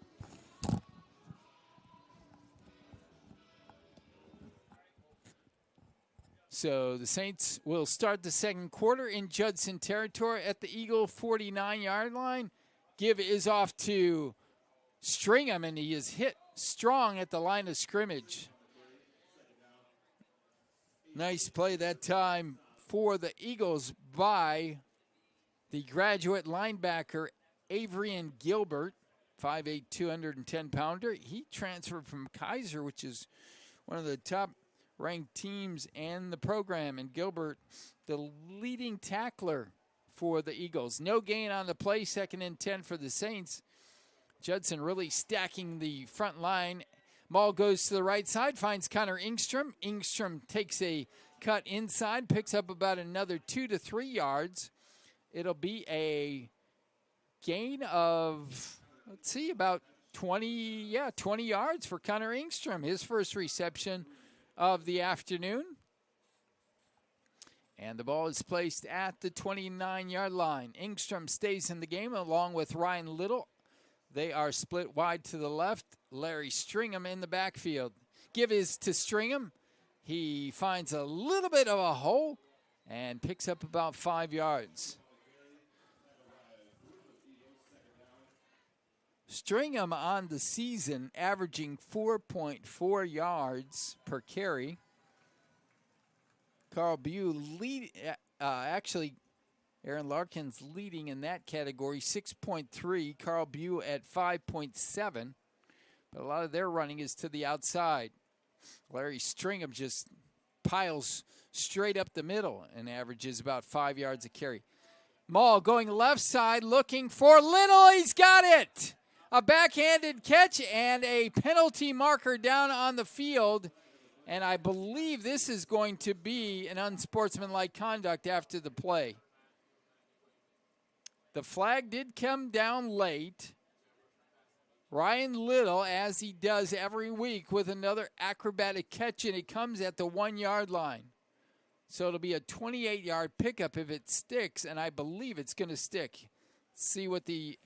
So the Saints will start the second quarter in Judson territory at the Eagle 49-yard line. Give is off to Stringham, and he is hit strong at the line of scrimmage. Nice play that time for the Eagles by the graduate linebacker Avrian Gilbert, 5'8", 210-pounder. He transferred from Kaiser, which is one of the top-ranked teams in the program. And Gilbert, the leading tackler for the Eagles. No gain on the play, 2nd and 10 for the Saints. Judson really stacking the front line. Maul goes to the right side, finds Connor Ingstrom. Ingstrom takes a cut inside, picks up about another 2 to 3 yards. It'll be a gain of, let's see, about 20 yards for Connor Ingstrom, his first reception of the afternoon. And the ball is placed at the 29-yard line. Ingstrom stays in the game along with Ryan Little. They are split wide to the left. Larry Stringham in the backfield. Give is to Stringham. He finds a little bit of a hole and picks up about 5 yards. Stringham on the season averaging 4.4 yards per carry. Carl Bew Aaron Larkin's leading in that category, 6.3. Carl Bew at 5.7. But a lot of their running is to the outside. Larry Stringham just piles straight up the middle and averages about 5 yards a carry. Maul going left side, looking for Little. He's got it! A backhanded catch and a penalty marker down on the field. And I believe this is going to be an unsportsmanlike conduct after the play. The flag did come down late. Ryan Little, as he does every week, with another acrobatic catch, and it comes at the 1-yard line. So it'll be a 28-yard pickup if it sticks, and I believe it's going to stick. See what the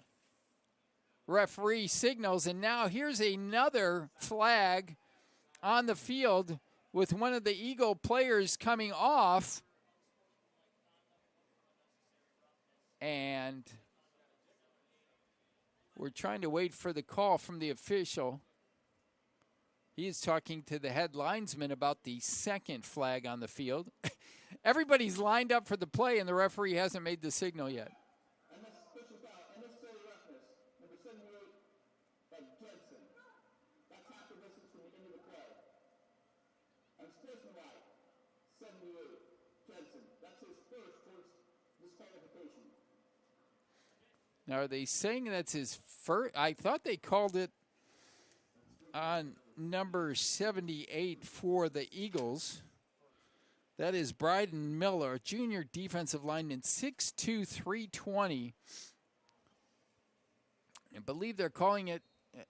referee signals. And now here's another flag on the field with one of the Eagle players coming off. And we're trying to wait for the call from the official. He is talking to the head linesman about the second flag on the field. Everybody's lined up for the play, and the referee hasn't made the signal yet. Unnecessary roughness, number 78 by Judson. That's half the distance from the end of the play. Unsportsmanlike, 78, Judson. That's his first disqualification. Now, are they saying that's his first? I thought they called it on number 78 for the Eagles. That is Bryden Miller, junior defensive lineman, 6'2", 320. I believe they're calling it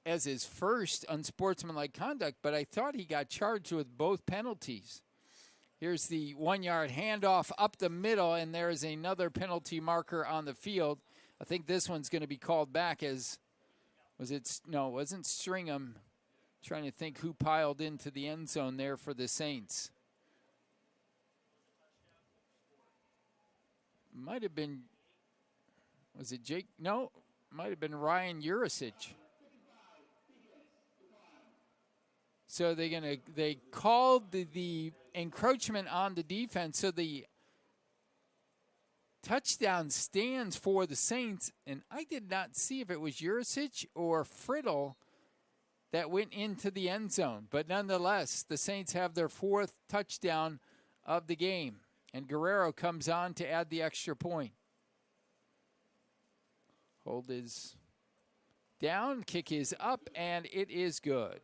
as his first unsportsmanlike conduct, but I thought he got charged with both penalties. Here's the 1-yard handoff up the middle, and there is another penalty marker on the field. I think this one's going to be called back as, it wasn't Stringham. Trying to think who piled into the end zone there for the Saints. Might have been, was it Jake? No, might have been Ryan Urisic. So they called the encroachment on the defense. So the touchdown stands for the Saints, and I did not see if it was Juricic or Friddle that went into the end zone. But nonetheless, the Saints have their 4th touchdown of the game, and Guerrero comes on to add the extra point. Hold is down, kick is up, and it is good.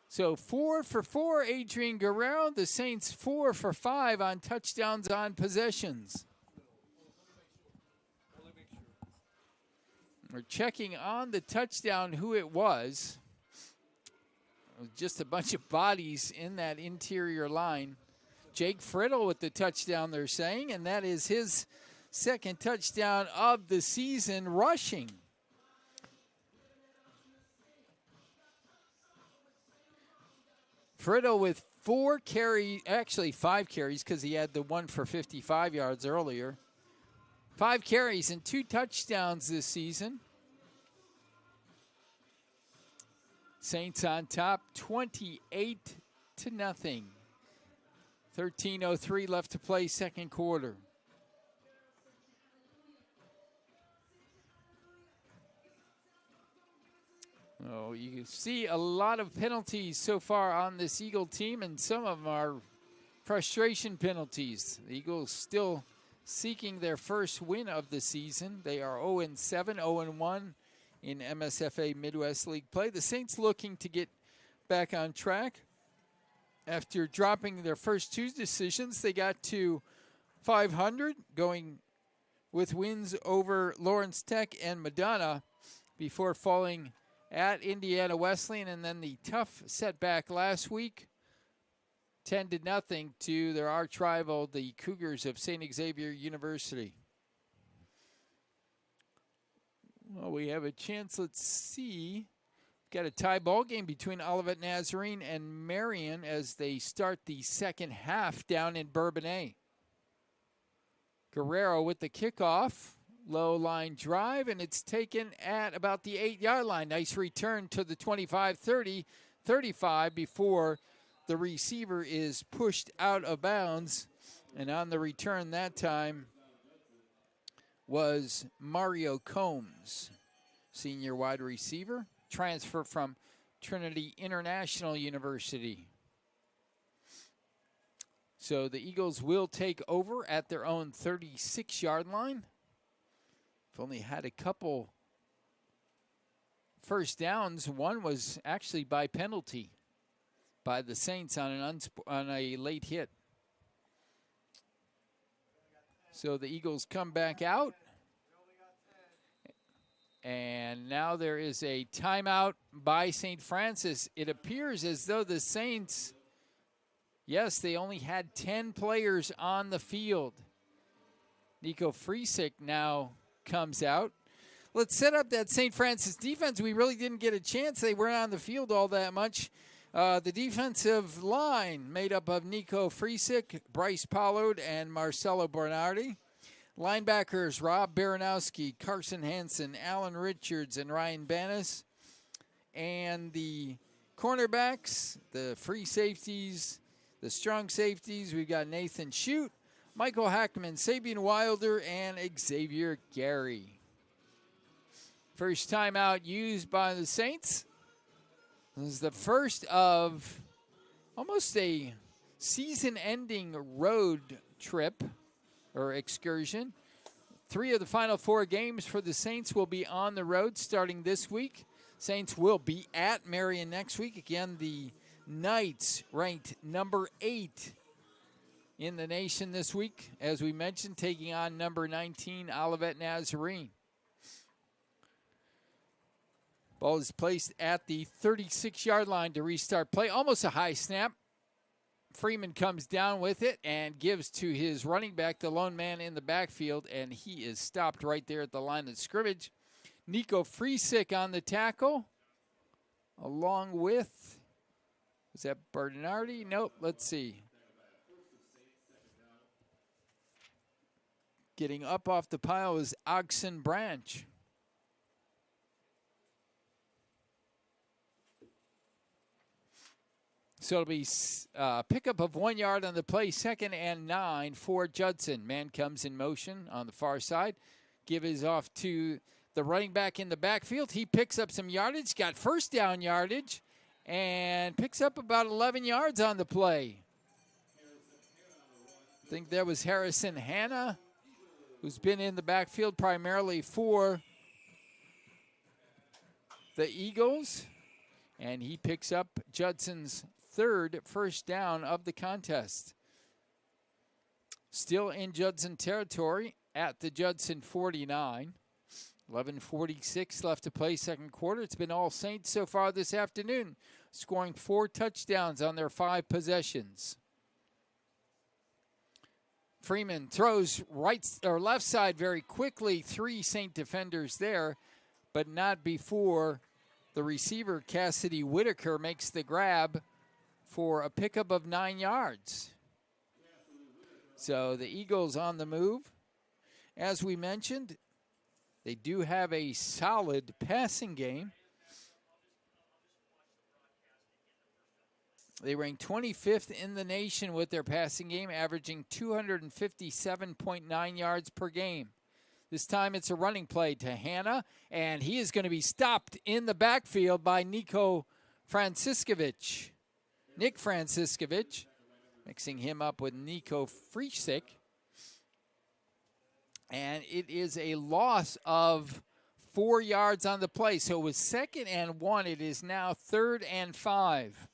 So 4 for 4, Adrian Guerrero. The Saints 4 for 5 on touchdowns on possessions. We're checking on the touchdown who it was. It was just a bunch of bodies in that interior line. Jake Friddle with the touchdown, they're saying, and that is his 2nd touchdown of the season rushing. Friddle with 5 carries because he had the one for 55 yards earlier. 5 carries and 2 touchdowns this season. Saints on top, 28-0. 13:03 left to play, 2nd quarter. Oh, you see a lot of penalties so far on this Eagle team, and some of them are frustration penalties. The Eagles still seeking their first win of the season. They are 0-7, 0-1 in MSFA Midwest League play. The Saints looking to get back on track. After dropping their first 2 decisions, they got to 500, going with wins over Lawrence Tech and Madonna before falling at Indiana Wesleyan, and then the tough setback last week, 10-0 to their arch rival, the Cougars of St. Xavier University. Well, we have a chance. Let's see. Got a tie ball game between Olivet Nazarene and Marion as they start the 2nd half down in Bourbonnais. Guerrero with the kickoff. Low line drive, and it's taken at about the 8-yard line. Nice return to the 25, 30, 35 before the receiver is pushed out of bounds. And on the return that time was Mario Combs, senior wide receiver, transfer from Trinity International University. So the Eagles will take over at their own 36-yard line. I've only had a couple first downs. One was actually by penalty by the Saints on a late hit. So the Eagles come back out. And now there is a timeout by St. Francis. It appears as though the Saints, yes, they only had 10 players on the field. Nico Friesick now comes out. Let's set up that St. Francis defense. We really didn't get a chance. They weren't on the field all that much. The defensive line made up of Nico Friesick, Bryce Pollard, and Marcelo Bernardi. Linebackers, Rob Baranowski, Carson Hansen, Alan Richards, and Ryan Banis. And the cornerbacks, the free safeties, the strong safeties, we've got Nathan Shute, Michael Hackman, Sabian Wilder, and Xavier Gary. First timeout used by the Saints. This is the first of almost a season-ending road trip or excursion. 3 of the final 4 games for the Saints will be on the road starting this week. Saints will be at Marion next week. Again, the Knights ranked number 8 in the nation this week, as we mentioned, taking on number 19, Olivet Nazarene. Ball is placed at the 36-yard line to restart play. Almost a high snap. Freeman comes down with it and gives to his running back, the lone man in the backfield, and he is stopped right there at the line of scrimmage. Nico Friesick on the tackle, along with, is that Bernardi? Nope, let's see. Getting up off the pile is Oxen Branch. So it'll be pickup of 1 yard on the play, 2nd and 9 for Judson. Man comes in motion on the far side. Give is off to the running back in the backfield. He picks up some yardage, got first down yardage, and picks up about 11 yards on the play. I think that was Harrison Hanna, who's been in the backfield primarily for the Eagles. And he picks up Judson's 3rd first down of the contest. Still in Judson territory at the Judson 49. 11:46 left to play, second quarter. It's been all Saints so far this afternoon, scoring 4 touchdowns on their 5 possessions. Freeman throws right or left side very quickly. 3 Saint defenders there, but not before the receiver, Cassidy Whitaker, makes the grab for a pickup of 9 yards. So the Eagles on the move. As we mentioned, they do have a solid passing game. They rank 25th in the nation with their passing game, averaging 257.9 yards per game. This time it's a running play to Hanna, and he is going to be stopped in the backfield by Nick Franciscovich, mixing him up with Nico Friesick. And it is a loss of 4 yards on the play. So it was 2nd and 1. It is now 3rd and 5.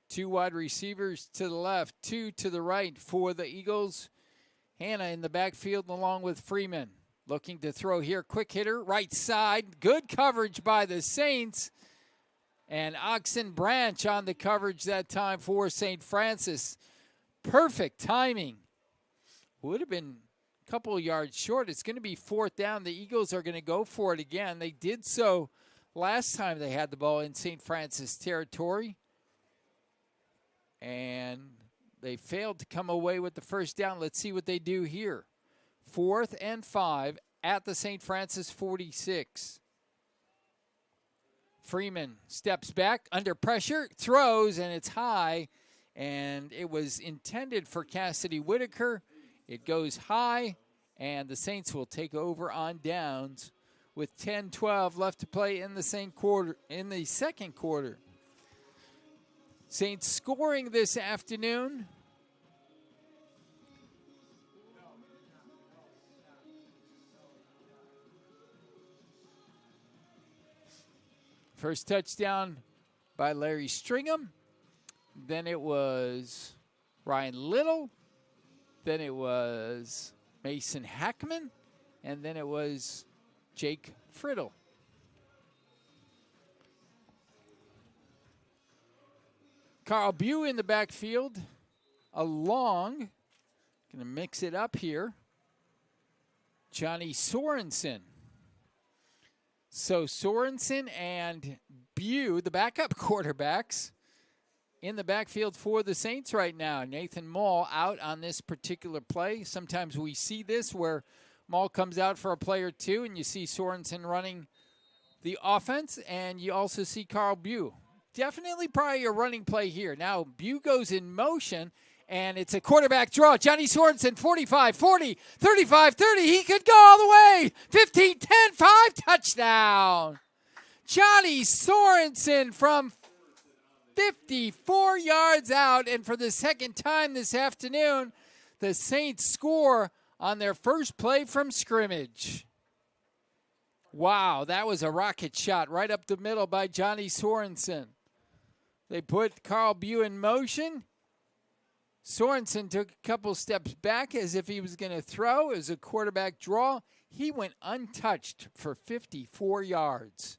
Two wide receivers to the left, 2 to the right for the Eagles. Hanna in the backfield along with Freeman. Looking to throw here, quick hitter, right side. Good coverage by the Saints. And Oxen Branch on the coverage that time for St. Francis. Perfect timing. Would have been a couple of yards short. It's going to be 4th down. The Eagles are going to go for it again. They did so last time they had the ball in St. Francis territory. And they failed to come away with the first down. Let's see what they do here. 4th and 5 at the St. Francis 46. Freeman steps back under pressure, throws, and it's high. And it was intended for Cassidy Whitaker. It goes high, and the Saints will take over on downs with 10-12 left to play in the second quarter. Saints scoring this afternoon. First touchdown by Larry Stringham. Then it was Ryan Little. Then it was Mason Hackman. And then it was Jake Friddle. Carl Bew in the backfield along, going to mix it up here, Johnny Sorensen. So Sorensen and Bew, the backup quarterbacks, in the backfield for the Saints right now. Nathan Mall out on this particular play. Sometimes we see this where Mall comes out for a play or two, and you see Sorensen running the offense, and you also see Carl Bew. Definitely probably a running play here. Now, Bew goes in motion, and it's a quarterback draw. Johnny Sorensen, 45, 40, 35, 30. He could go all the way. 15, 10, 5, touchdown. Johnny Sorensen from 54 yards out, and for the second time this afternoon, the Saints score on their first play from scrimmage. Wow, that was a rocket shot right up the middle by Johnny Sorensen. They put Carl Bew in motion. Sorensen took a couple steps back as if he was going to throw. It was a quarterback draw. He went untouched for 54 yards.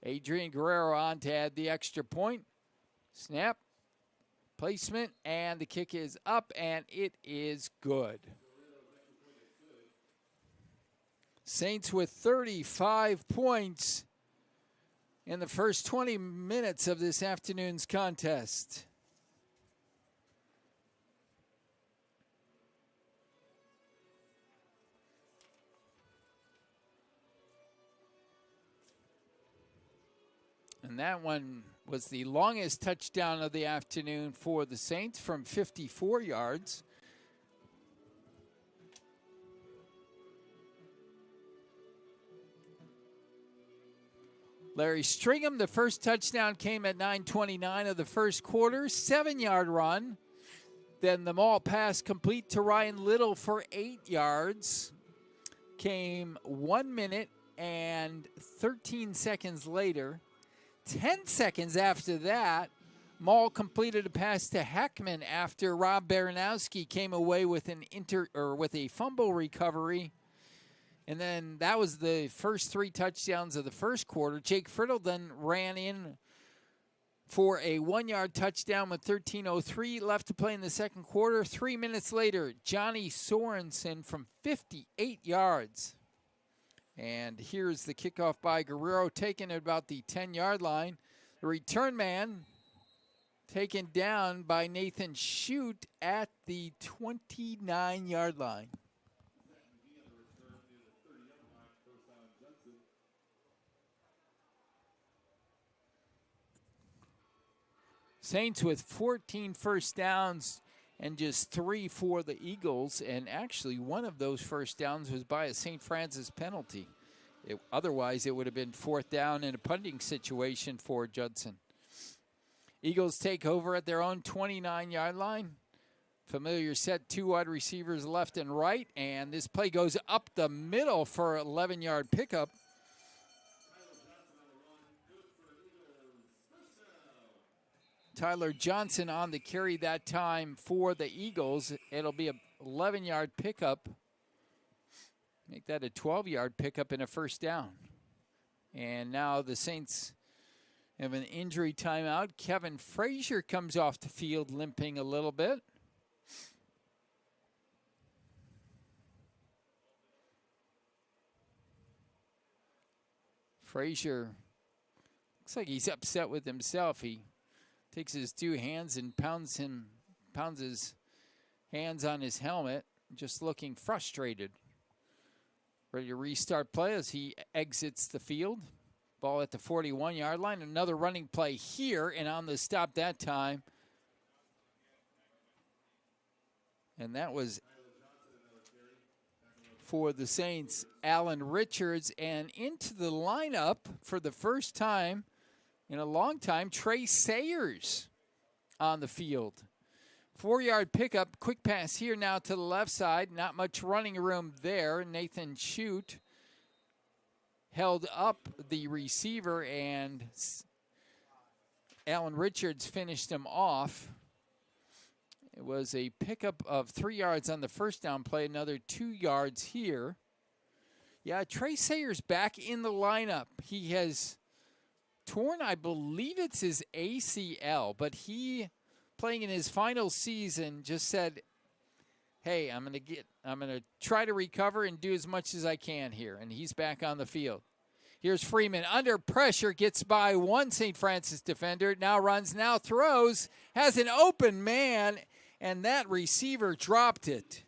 Adrian Guerrero on to add the extra point. Snap, placement, and the kick is up, and it is good. Saints with 35 points in the first 20 minutes of this afternoon's contest. And that one was the longest touchdown of the afternoon for the Saints from 54 yards. Larry Stringham, the first touchdown came at 9:29 of the first quarter, 7-yard run. Then the Maul pass complete to Ryan Little for 8 yards. Came 1 minute and 13 seconds later. 10 seconds after that, Maul completed a pass to Heckman after Rob Baranowski came away with with a fumble recovery. And then that was the first 3 touchdowns of the first quarter. Jake Friddle then ran in for a 1-yard touchdown with 13:03 left to play in the second quarter. 3 minutes later, Johnny Sorensen from 58 yards. And here's the kickoff by Guerrero, taken at about the 10-yard line. The return man taken down by Nathan Shute at the 29-yard line. Saints with 14 first downs and just 3 for the Eagles. And actually, one of those first downs was by a St. Francis penalty. Otherwise, it would have been 4th down in a punting situation for Judson. Eagles take over at their own 29-yard line. Familiar set, 2 wide receivers left and right. And this play goes up the middle for an 11-yard pickup. Tyler Johnson on the carry that time for the Eagles. It'll be an 11-yard pickup. Make that a 12-yard pickup and a first down. And now the Saints have an injury timeout. Kevin Frazier comes off the field limping a little bit. Frazier looks like he's upset with himself. He takes his 2 hands and pounds his hands on his helmet, just looking frustrated. Ready to restart play as he exits the field. Ball at the 41-yard line. Another running play here, and on the stop that time. And that was for the Saints, Alan Richards, and into the lineup for the first time in a long time, Trey Sayers on the field. 4-yard pickup, quick pass here now to the left side. Not much running room there. Nathan Shute held up the receiver, and Alan Richards finished him off. It was a pickup of 3 yards on the first down play, another 2 yards here. Yeah, Trey Sayers back in the lineup. He has torn, I believe it's his ACL, but he, playing in his final season, just said, hey, I'm going to try to recover and do as much as I can here. And he's back on the field. Here's Freeman under pressure, gets by one St. Francis defender, now runs, now throws, has an open man, and that receiver dropped it.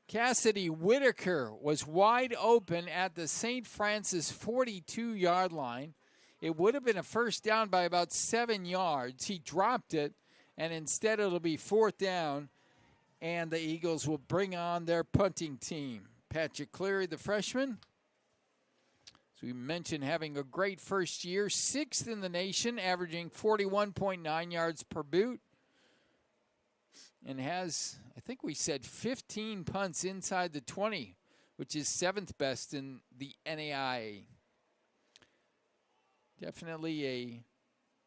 Cassidy Whitaker was wide open at the St. Francis 42-yard line. It would have been a first down by about 7 yards. He dropped it, and instead it'll be 4th down, and the Eagles will bring on their punting team. Patrick Cleary, the freshman, as we mentioned, having a great first year, 6th in the nation, averaging 41.9 yards per boot, and has, I think we said, 15 punts inside the 20, which is 7th best in the NAIA. Definitely a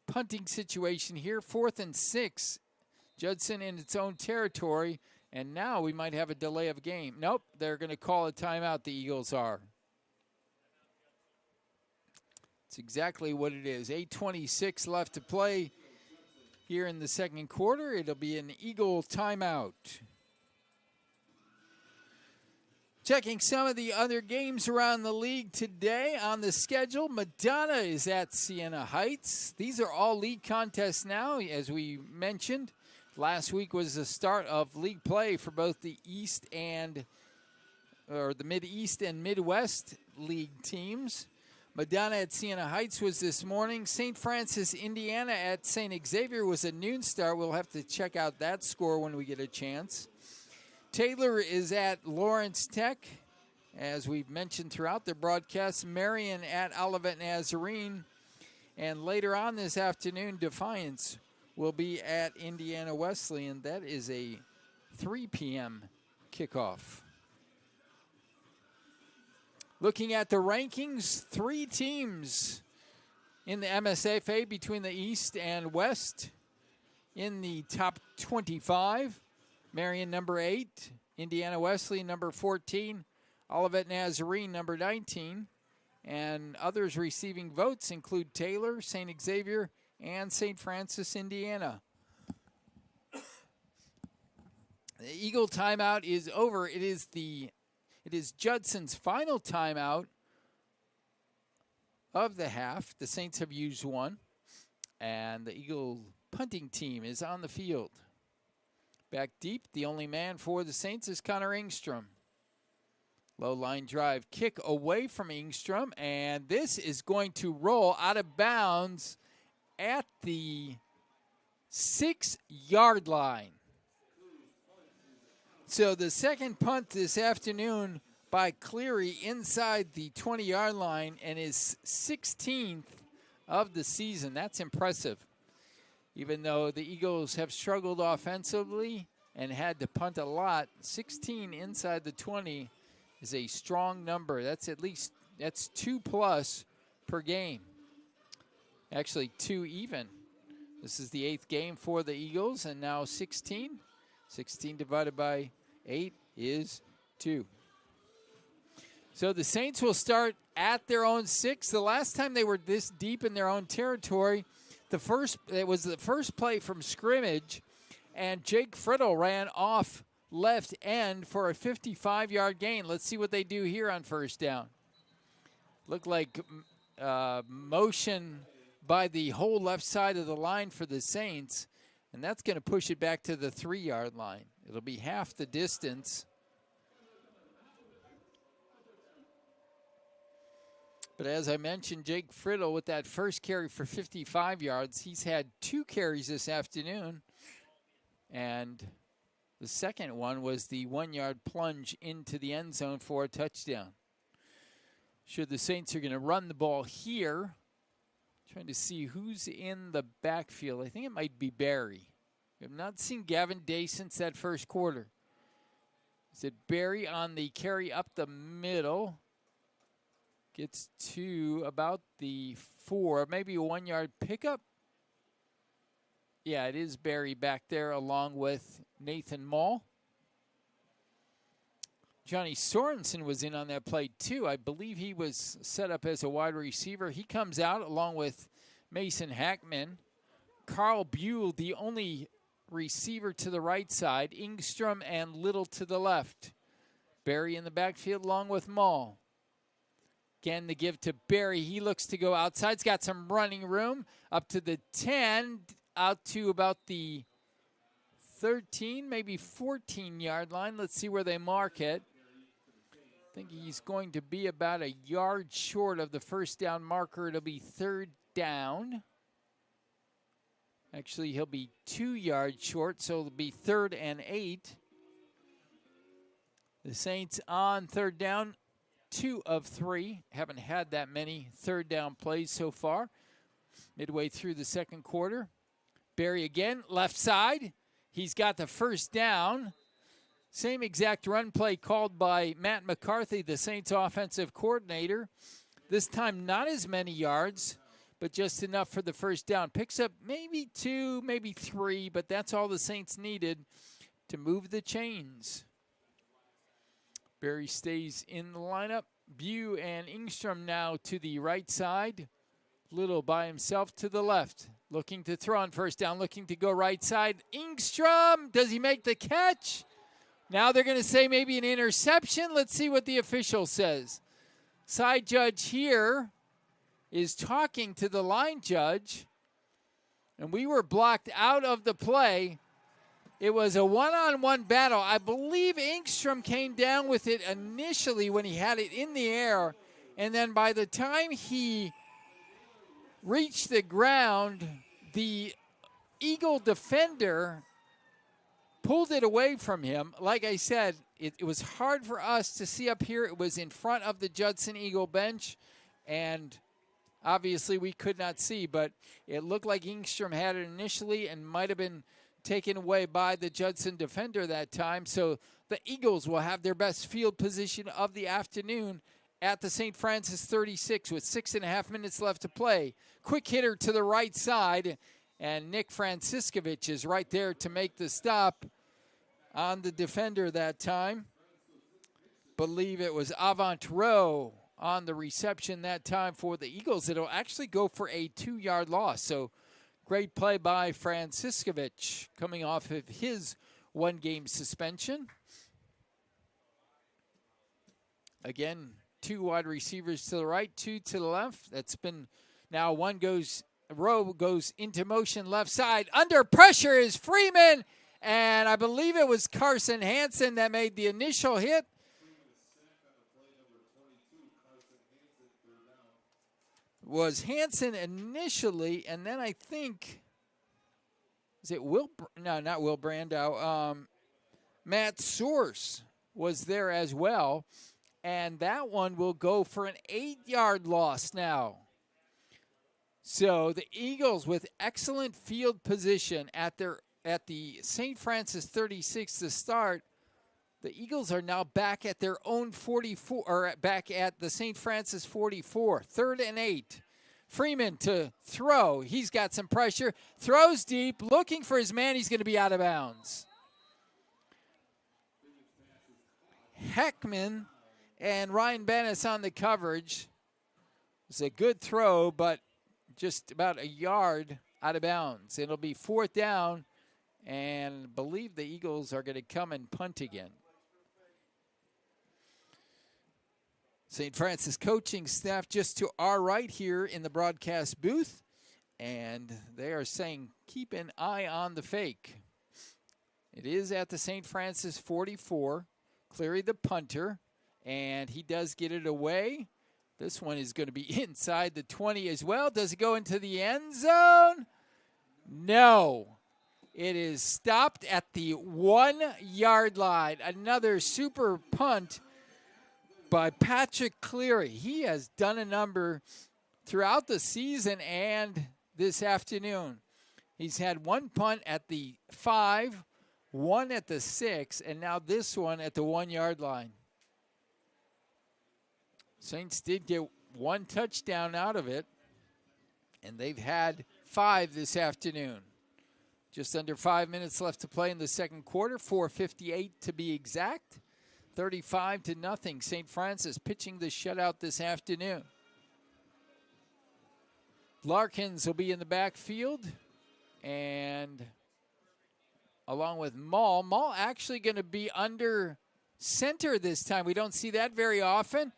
punting situation here. 4th and 6. Judson in its own territory, and now we might have a delay of game. Nope, they're going to call a timeout, the Eagles are. It's exactly what it is. 8:26 left to play here in the second quarter. It'll be an Eagle timeout. Checking some of the other games around the league today on the schedule. Madonna is at Siena Heights. These are all league contests now, as we mentioned. Last week was the start of league play for both the the Mid-East and Midwest league teams. Madonna at Siena Heights was this morning. St. Francis, Indiana at St. Xavier was a noon start. We'll have to check out that score when we get a chance. Taylor is at Lawrence Tech. As we've mentioned throughout the broadcast, Marion at Olivet Nazarene. And later on this afternoon, Defiance will be at Indiana Wesleyan. That is a 3 p.m. kickoff. Looking at the rankings, 3 teams in the MSFA between the East and West in the top 25. Marion, number 8. Indiana Wesleyan, number 14. Olivet Nazarene, number 19. And others receiving votes include Taylor, St. Xavier, and St. Francis, Indiana. The Eagle timeout is over. It is Judson's final timeout of the half. The Saints have used one. And the Eagle punting team is on the field. Back deep, the only man for the Saints is Connor Engstrom. Low line drive kick away from Engstrom, and this is going to roll out of bounds at the 6-yard line. So the second punt this afternoon by Cleary inside the 20-yard line and his 16th of the season. That's impressive. Even though the Eagles have struggled offensively and had to punt a lot, 16 inside the 20 is a strong number. That's 2+ per game. Actually, 2 even. This is the 8th game for the Eagles, and now 16. 16 divided by 8 is 2. So the Saints will start at their own 6. The last time they were this deep in their own territory, it was the first play from scrimmage, and Jake Friddle ran off left end for a 55-yard gain. Let's see what they do here on first down. Looked like motion by the whole left side of the line for the Saints, and that's going to push it back to the 3-yard line. It'll be half the distance. But as I mentioned, Jake Friddle with that first carry for 55 yards. He's had 2 carries this afternoon, and the second one was the 1-yard plunge into the end zone for a touchdown. Sure, the Saints are going to run the ball here. Trying to see who's in the backfield. I think it might be Barry. We have not seen Gavin Day since that first quarter. Is it Barry on the carry up the middle? Gets to about the 4, maybe a 1-yard pickup. Yeah, it is Barry back there along with Nathan Mall. Johnny Sorensen was in on that play too. I believe he was set up as a wide receiver. He comes out along with Mason Hackman. Carl Buell, the only receiver to the right side. Engstrom and Little to the left. Barry in the backfield along with Mall. Again, the give to Barry. He looks to go outside. He's got some running room up to the 10, out to about the 13, maybe 14-yard line. Let's see where they mark it. I think he's going to be about a yard short of the first down marker. It'll be 3rd down. Actually, he'll be 2 yards short, so it'll be 3rd and 8. The Saints on 3rd down. 2 of 3. Haven't had that many 3rd down plays so far. Midway through the second quarter. Barry again, left side. He's got the first down. Same exact run play called by Matt McCarthy, the Saints offensive coordinator. This time not as many yards, but just enough for the first down. Picks up maybe 2, maybe 3, but that's all the Saints needed to move the chains. Barry stays in the lineup. Bew and Engstrom now to the right side. Little by himself to the left. Looking to throw on first down. Looking to go right side. Engstrom, does he make the catch? Now they're going to say maybe an interception. Let's see what the official says. Side judge here is talking to the line judge. And we were blocked out of the play. It was a one-on-one battle. I believe Engstrom came down with it initially when he had it in the air, And then by the time he reached the ground, the Eagle defender pulled it away from him. Like I said, it was hard for us to see up here. It was in front of the Judson Eagle bench, and obviously we could not see, but it looked like Ingstrom had it initially and might have been taken away by the Judson defender that time. So the Eagles will have their best field position of the afternoon at the St. Francis 36 with 6.5 minutes left to play. Quick hitter to the right side, and Nick Franciscovich is right there to make the stop on the defender that time. Believe it was Avant Rowe on the reception that time for the Eagles. It'll actually go for a 2-yard loss. So great play by Franciscovich coming off of his 1-game suspension. Again, 2 wide receivers to the right, 2 to the left. That's been now Rowe goes into motion left side. Under pressure is Freeman, and I believe it was Carson Hansen that made the initial hit. Was Hansen initially, and then I think, is it not Will Brandow, Matt Source was there as well, and that one will go for an 8-yard loss now. So the Eagles with excellent field position at the St. Francis 36 to start. The Eagles are now back at their own 44, or back at the St. Francis 44, 3rd and 8. Freeman to throw. He's got some pressure. Throws deep, looking for his man. He's going to be out of bounds. Heckman and Ryan Bennis on the coverage. It's a good throw, but just about a yard out of bounds. It'll be 4th down, and I believe the Eagles are going to come and punt again. St. Francis coaching staff just to our right here in the broadcast booth, and they are saying keep an eye on the fake. It is at the St. Francis 44. Cleary the punter, and he does get it away. This one is going to be inside the 20 as well. Does it go into the end zone? No. It is stopped at the 1-yard line. Another super punt by Patrick Cleary. He has done a number throughout the season and this afternoon. He's had 1 punt at the 5, 1 at the 6, and now this one at the 1-yard line. Saints did get 1 touchdown out of it, and they've had 5 this afternoon. Just under 5 minutes left to play in the second quarter, 4:58 to be exact. 35-0. St. Francis pitching the shutout this afternoon. Larkins will be in the backfield, and along with Maul. Maul actually going to be under center this time. We don't see that very often.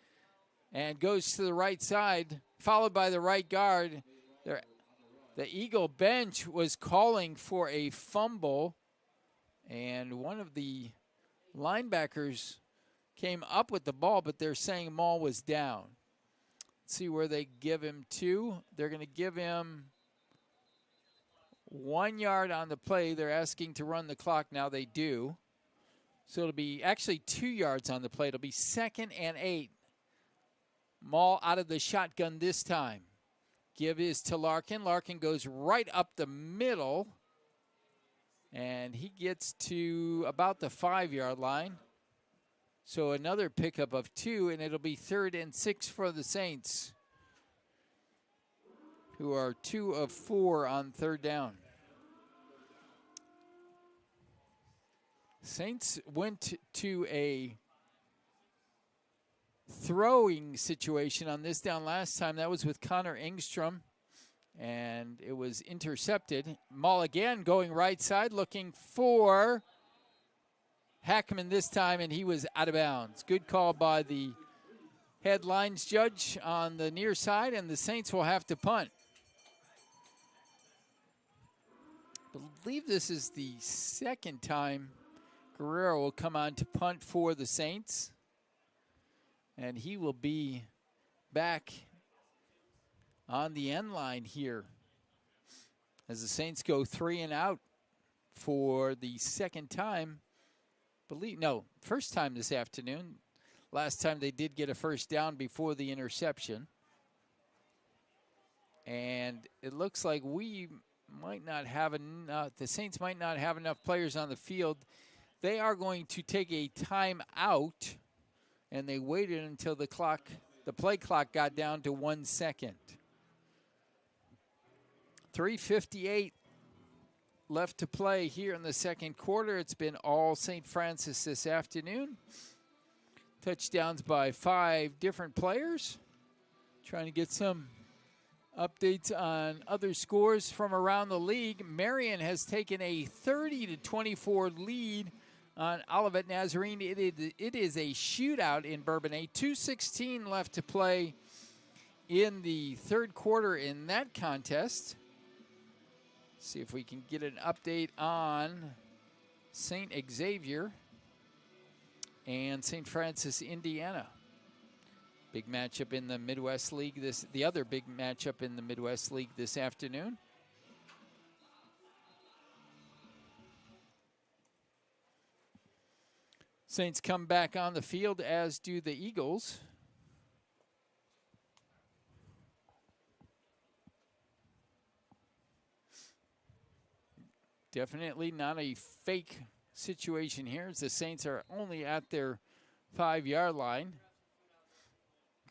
And goes to the right side, followed by the right guard. The Eagle bench was calling for a fumble, and one of the linebackers came up with the ball, but they're saying Maul was down. Let's see where they give him to. They're going to give him 1 yard on the play. They're asking to run the clock. Now they do. So it'll be actually 2 yards on the play. It'll be 2nd and 8. Maul out of the shotgun this time. Give is to Larkin. Larkin goes right up the middle, and he gets to about the 5-yard line. So another pickup of 2, and it'll be 3rd and 6 for the Saints, who are 2 of 4 on 3rd down. Saints went to a throwing situation on this down last time. That was with Connor Engstrom, and it was intercepted. Maul again going right side, looking for Hackman this time, and he was out of bounds. Good call by the headlines judge on the near side, and the Saints will have to punt. I believe this is the second time Guerrero will come on to punt for the Saints. And he will be back on the end line here as the Saints go 3 and out for the second time. First time this afternoon. Last time they did get a first down before the interception. And it looks like we might not have enough, the Saints might not have enough players on the field. They are going to take a timeout, and they waited until the play clock got down to 1 second. 3:58 left to play here in the second quarter. It's been all St. Francis this afternoon. Touchdowns by 5 different players. Trying to get some updates on other scores from around the league. Marion has taken a 30-24 lead on Olivet Nazarene. It is a shootout in Bourbonnais. 2:16 left to play in the third quarter in that contest. See if we can get an update on St. Xavier and St. Francis, Indiana. Big matchup in the Midwest League. The other big matchup in the Midwest League this afternoon. Saints come back on the field, as do the Eagles. Definitely not a fake situation here, as the Saints are only at their 5-yard line.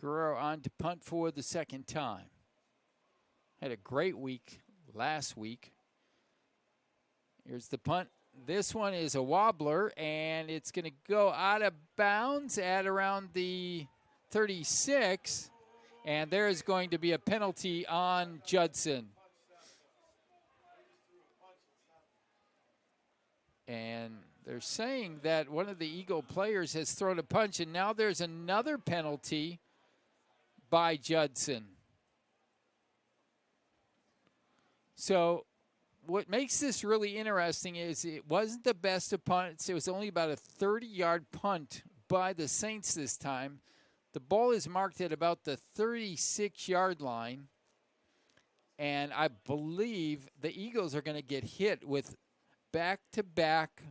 Guerrero on to punt for the second time. Had a great week last week. Here's the punt. This one is a wobbler, and it's going to go out of bounds at around the 36, and there is going to be a penalty on Judson. And they're saying that one of the Eagle players has thrown a punch, and now there's another penalty by Judson. So what makes this really interesting is it wasn't the best of punts. It was only about a 30-yard punt by the Saints this time. The ball is marked at about the 36-yard line, and I believe the Eagles are going to get hit with back-to-back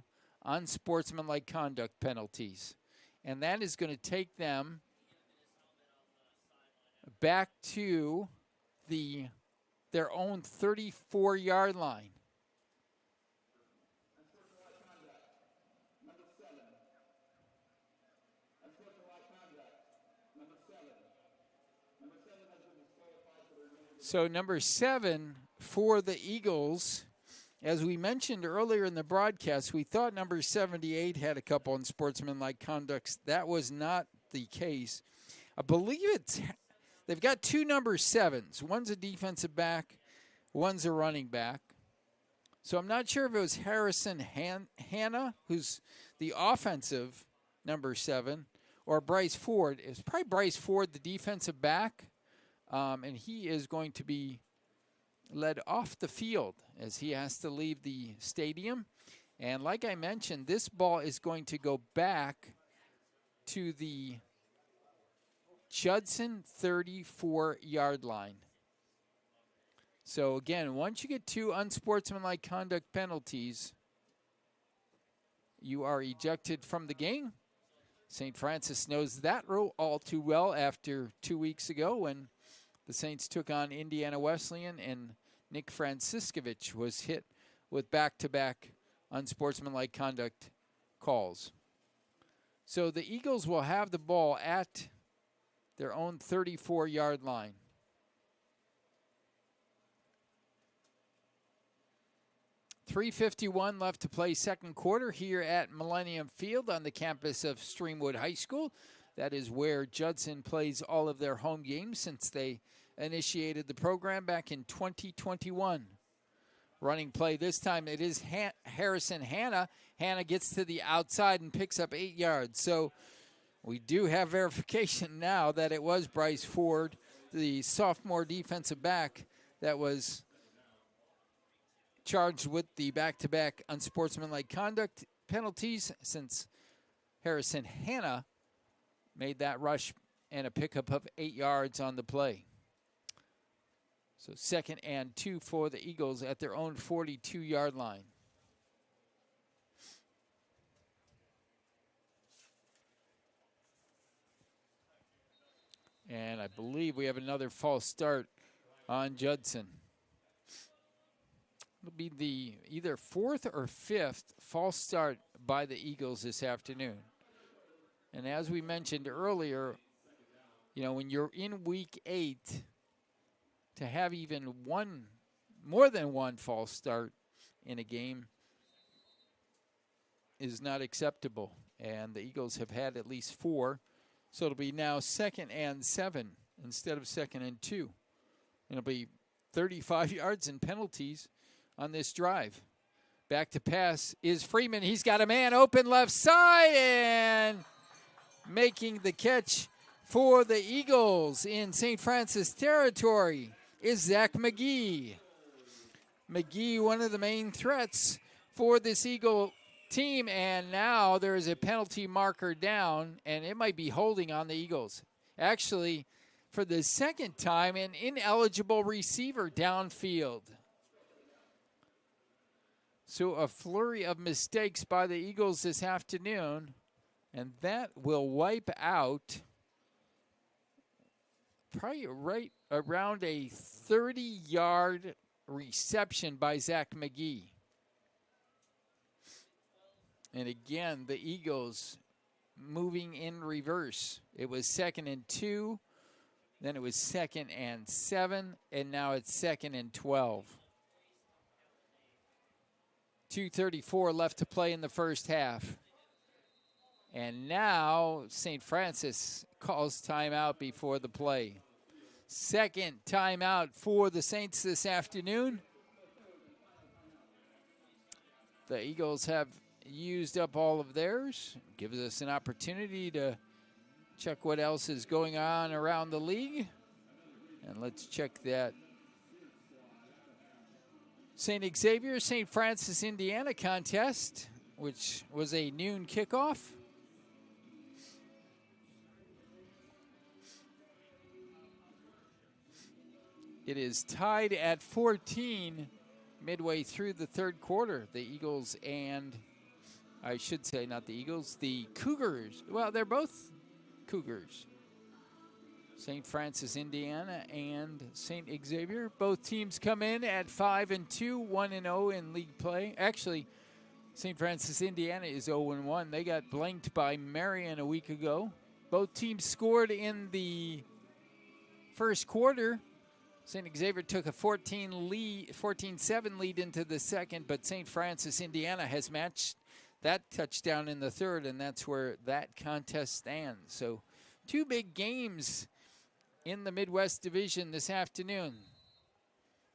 unsportsmanlike conduct penalties. And that is going to take them back to their own 34-yard line. So number 7 for the Eagles. As we mentioned earlier in the broadcast, we thought number 78 had a couple unsportsmanlike conducts. That was not the case. I believe they've got 2 number 7s. One's a defensive back, one's a running back. So I'm not sure if it was Harrison Hanna, who's the offensive number 7, or Bryce Ford. It's probably Bryce Ford, the defensive back, and he is going to be led off the field as he has to leave the stadium. And like I mentioned, this ball is going to go back to the Judson 34-yard line. So again, once you get 2 unsportsmanlike conduct penalties, you are ejected from the game. St. Francis knows that rule all too well after 2 weeks ago when the Saints took on Indiana Wesleyan, and Nick Franciscovich was hit with back-to-back unsportsmanlike conduct calls. So the Eagles will have the ball at their own 34-yard line. .351 left to play second quarter here at Millennium Field on the campus of Streamwood High School. That is where Judson plays all of their home games since they initiated the program back in 2021. Running play this time, it is Harrison Hanna. Hanna gets to the outside and picks up 8 yards. So we do have verification now that it was Bryce Ford, the sophomore defensive back, that was charged with the back-to-back unsportsmanlike conduct penalties, since Harrison Hanna made that rush and a pickup of 8 yards on the play. So 2nd and 2 for the Eagles at their own 42-yard line. And I believe we have another false start on Judson. It'll be the either 4th or 5th false start by the Eagles this afternoon. And as we mentioned earlier, you know, when you're in week 8, to have even more than one false start in a game is not acceptable. And the Eagles have had at least 4. So it'll be now 2nd and 7 instead of 2nd and 2. It'll be 35 yards and penalties on this drive. Back to pass is Freeman. He's got a man open left side, and making the catch for the Eagles in St. Francis territory is Zach McGee. McGee, one of the main threats for this Eagle team, and now there is a penalty marker down, and it might be holding on the Eagles. Actually, for the 2nd time, an ineligible receiver downfield. So a flurry of mistakes by the Eagles this afternoon, and that will wipe out probably right around a 30-yard reception by Zach McGee. And again, the Eagles moving in reverse. It was 2nd and 2, then it was 2nd and 7, and now it's 2nd and 12. 2:34 left to play in the first half. And now St. Francis calls timeout before the play. 2nd timeout for the Saints this afternoon. The Eagles have used up all of theirs. Gives us an opportunity to check what else is going on around the league. And let's check that St. Xavier, St. Francis, Indiana contest, which was a noon kickoff. It is tied at 14 midway through the 3rd quarter. The Eagles and, I should say not the Eagles, the Cougars. Well, they're both Cougars. St. Francis, Indiana, and St. Xavier. Both teams come in at 5-2, 1-0 in league play. Actually, St. Francis, Indiana is 0-1. They got blanked by Marion a week ago. Both teams scored in the first quarter. St. Xavier took a 14-7 lead into the second, but St. Francis, Indiana has matched that touchdown in the third, and that's where that contest stands. So 2 big games in the Midwest Division this afternoon.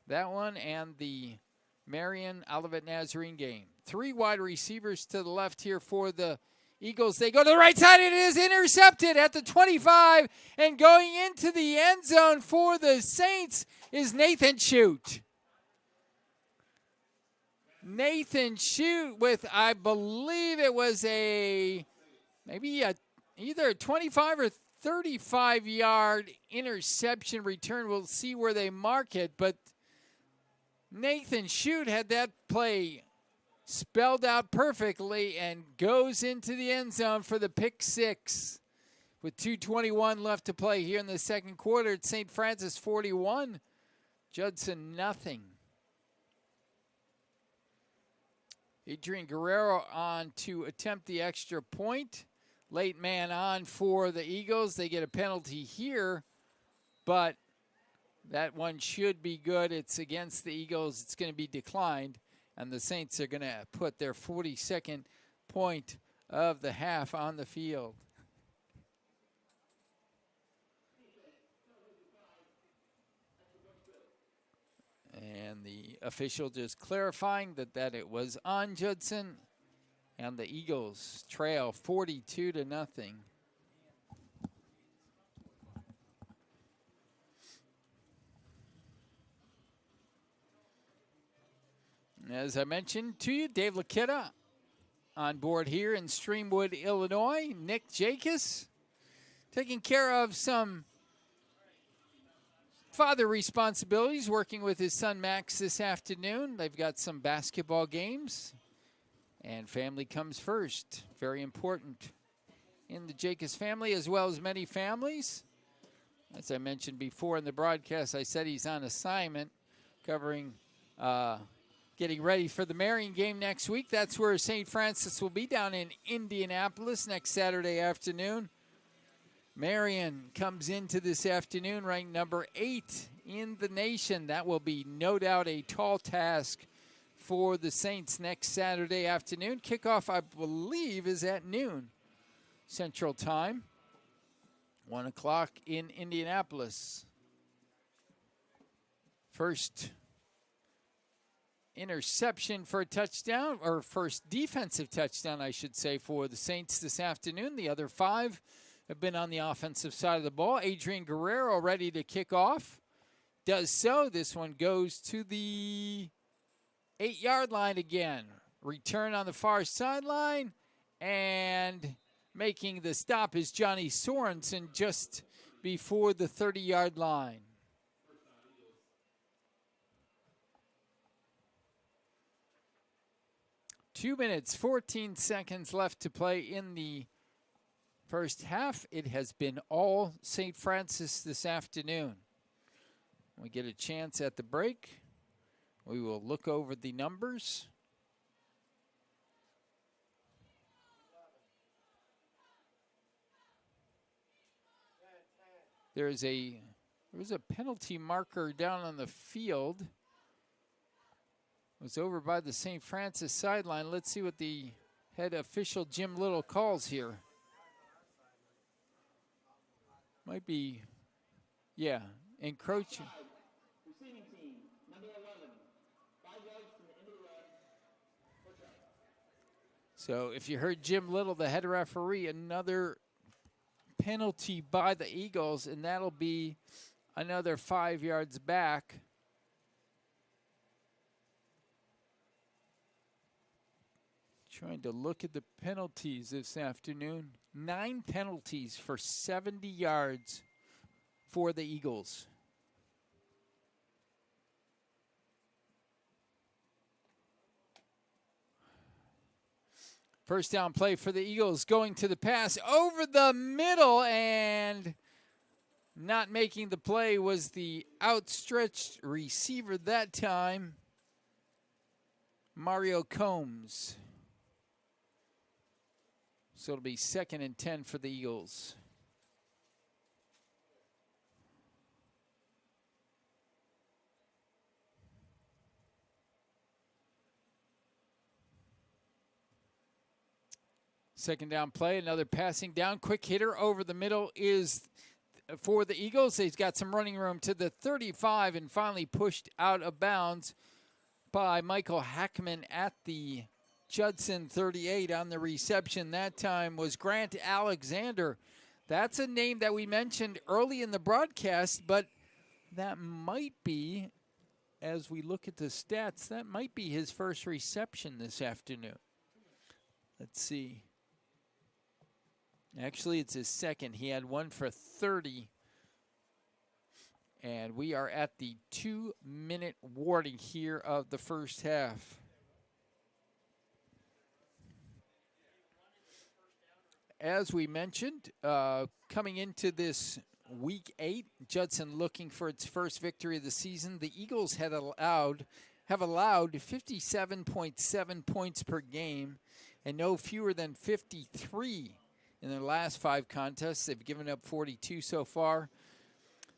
That one and the Marion Olivet Nazarene game. 3 wide receivers to the left here for the Eagles. They go to the right side. It is intercepted at the 25. And going into the end zone for the Saints is Nathan Shute. Nathan Shute with, I believe it was either a 25 or 35-yard interception return. We'll see where they mark it, but Nathan Shute had that play spelled out perfectly and goes into the end zone for the pick 6 with 2:21 left to play here in the second quarter. It's St. Francis 41, Judson nothing. Adrian Guerrero on to attempt the extra point. Late man on for the Eagles. They get a penalty here, but that one should be good. It's against the Eagles. It's going to be declined, and the Saints are going to put their 42nd point of the half on the field. And the official just clarifying that it was on Judson. And the Eagles trail 42-0. As I mentioned to you, Dave Laquetta on board here in Streamwood, Illinois. Nick Jacobs taking care of some father responsibilities, working with his son Max this afternoon. They've got some basketball games, and family comes first. Very important in the Jacobs family, as well as many families. As I mentioned before in the broadcast, I said he's on assignment covering getting ready for the Marion game next week. That's where St. Francis will be, down in Indianapolis next Saturday afternoon. Marion comes into this afternoon ranked number 8 in the nation. That will be no doubt a tall task for the Saints next Saturday afternoon. Kickoff, I believe, is at noon Central Time. 1 o'clock in Indianapolis. First interception for a touchdown, or first defensive touchdown, I should say, for the Saints this afternoon. The other 5 have been on the offensive side of the ball. Adrian Guerrero ready to kick off. Does so. This one goes to the 8-yard line again. Return on the far sideline, and making the stop is Johnny Sorensen just before the 30-yard line. Two minutes, 14 seconds left to play in the first half. It has been all St. Francis this afternoon. We get a chance at the break. We will look over the numbers. There's a penalty marker down on the field. It was over by the St. Francis sideline. Let's see what the head official, Jim Little, calls here. Might be, yeah, encroaching. Receiving team, number 11, 5 yards from the end of the red. So if you heard Jim Little, the head referee, another penalty by the Eagles, and that'll be another 5 yards back. Trying to look at the penalties this afternoon. 9 penalties for 70 yards for the Eagles. First down play for the Eagles, going to the pass over the middle, and not making the play was the outstretched receiver that time, Mario Combs. So it'll be 2nd and 10 for the Eagles. Second down play, another passing down. Quick hitter over the middle is for the Eagles. He's got some running room to the 35 and finally pushed out of bounds by Michael Hackman at the Judson 38 on the reception. That time was Grant Alexander. That's a name that we mentioned early in the broadcast, but that might be, as we look at the stats, that might be his first reception this afternoon. Let's see. Actually, it's his second. He had one for 30. And we are at the 2-minute warning here of the first half. As we mentioned, coming into this Week 8, Judson looking for its first victory of the season. The Eagles have allowed 57.7 points per game and no fewer than 53 in their last 5 contests. They've given up 42 so far.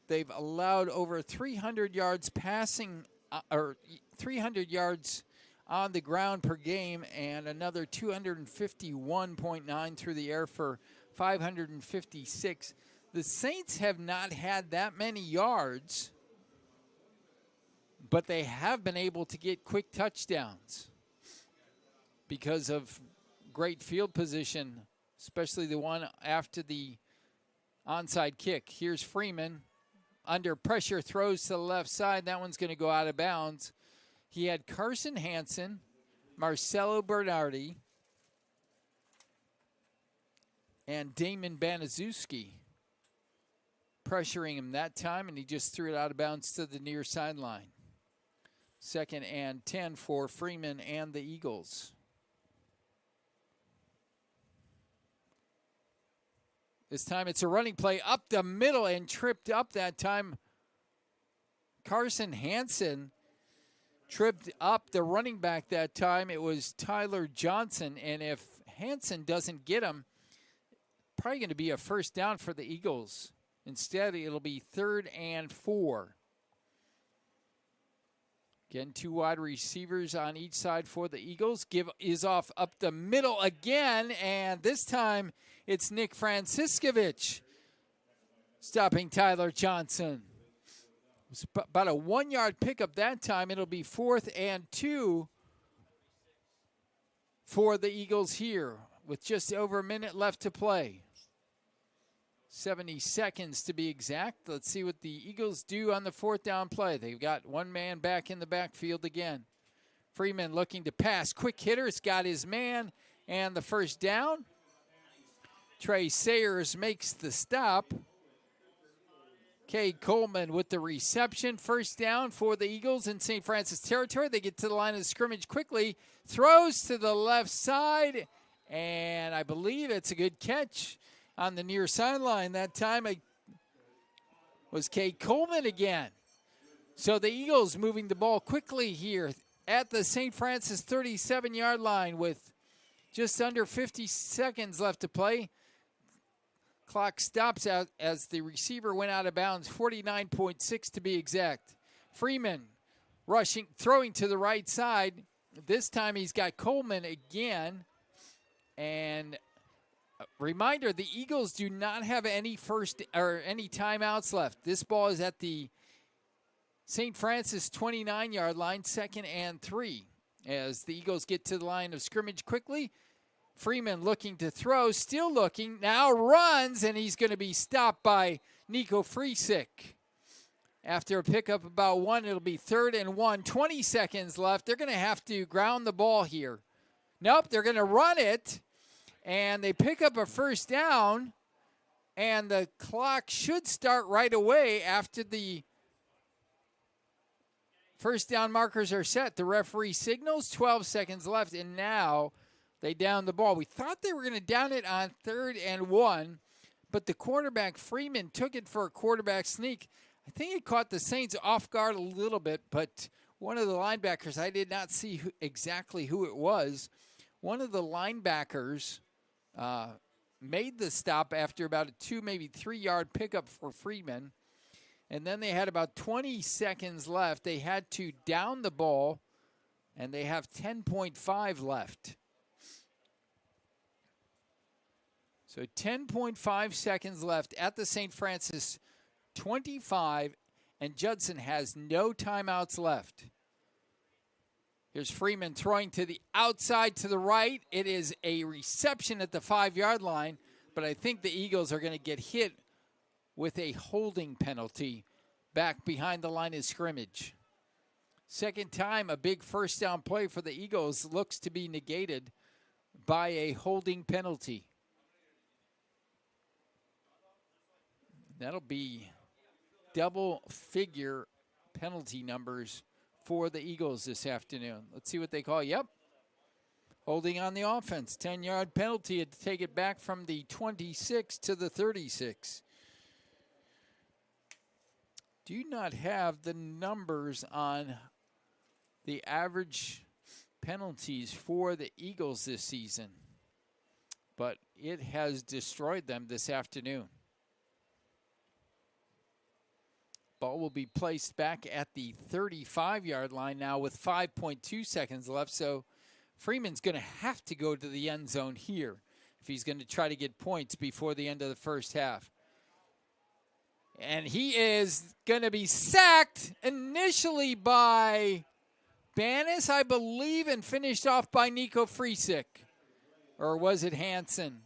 They've allowed over 300 yards passing, or 300 yards on the ground per game, and another 251.9 through the air for 556. The Saints have not had that many yards, but they have been able to get quick touchdowns because of great field position, especially the one after the onside kick. Here's Freeman. Under pressure, throws to the left side. That one's going to go out of bounds. He had Carson Hansen, Marcelo Bernardi, and Damon Baniszewski pressuring him that time, and he just threw it out of bounds to the near sideline. 2nd and 10 for Freeman and the Eagles. This time it's a running play up the middle and tripped up that time. Carson Hansen tripped up the running back that time. It was Tyler Johnson, and if Hansen doesn't get him, probably going to be a first down for the Eagles. Instead, it'll be 3rd and 4. Again, 2 wide receivers on each side for the Eagles. Give is off up the middle again, and this time it's Nick Franciscovich stopping Tyler Johnson. It was about a 1-yard pickup that time. It'll be 4th and 2 for the Eagles here with just over a minute left to play. 70 seconds to be exact. Let's see what the Eagles do on the 4th down play. They've got one man back in the backfield again. Freeman looking to pass. Quick hitter. It's got his man and the first down. Trey Sayers makes the stop. Cade Coleman with the reception. First down for the Eagles in St. Francis territory. They get to the line of scrimmage quickly. Throws to the left side, and I believe it's a good catch on the near sideline. That time it was Cade Coleman again. So the Eagles moving the ball quickly here at the St. Francis 37-yard line with just under 50 seconds left to play. Clock stops out as the receiver went out of bounds, 49.6 to be exact. Freeman rushing, throwing to the right side. This time he's got Coleman again. And reminder, the Eagles do not have any timeouts left. This ball is at the St. Francis 29-yard line, 2nd and 3. As the Eagles get to the line of scrimmage quickly. Freeman looking to throw, still looking, now runs, and he's going to be stopped by Nico Friesick. After a pickup about 1, it'll be 3rd and 1, 20 seconds left. They're going to have to ground the ball here. Nope, they're going to run it, and they pick up a first down, and the clock should start right away after the first down markers are set. The referee signals 12 seconds left, and now they down the ball. We thought they were going to down it on 3rd and 1, but the quarterback, Freeman, took it for a quarterback sneak. I think it caught the Saints off guard a little bit, but one of the linebackers, I did not see exactly who it was. One of the linebackers made the stop after about a 2, maybe 3-yard pickup for Freeman. And then they had about 20 seconds left. They had to down the ball, and they have 10.5 left. So 10.5 seconds left at the St. Francis 25, and Judson has no timeouts left. Here's Freeman throwing to the outside to the right. It is a reception at the 5-yard line, but I think the Eagles are going to get hit with a holding penalty back behind the line of scrimmage. Second time a big first down play for the Eagles looks to be negated by a holding penalty. That'll be double-figure penalty numbers for the Eagles this afternoon. Let's see what they call. Yep. Holding on the offense. 10-yard penalty to take it back from the 26 to the 36. Do not have the numbers on the average penalties for the Eagles this season, but it has destroyed them this afternoon. Ball will be placed back at the 35-yard line now with 5.2 seconds left. So Freeman's going to have to go to the end zone here if he's going to try to get points before the end of the first half. And he is going to be sacked initially by Banis, I believe, and finished off by Nico Friesick. Or was it Hansen?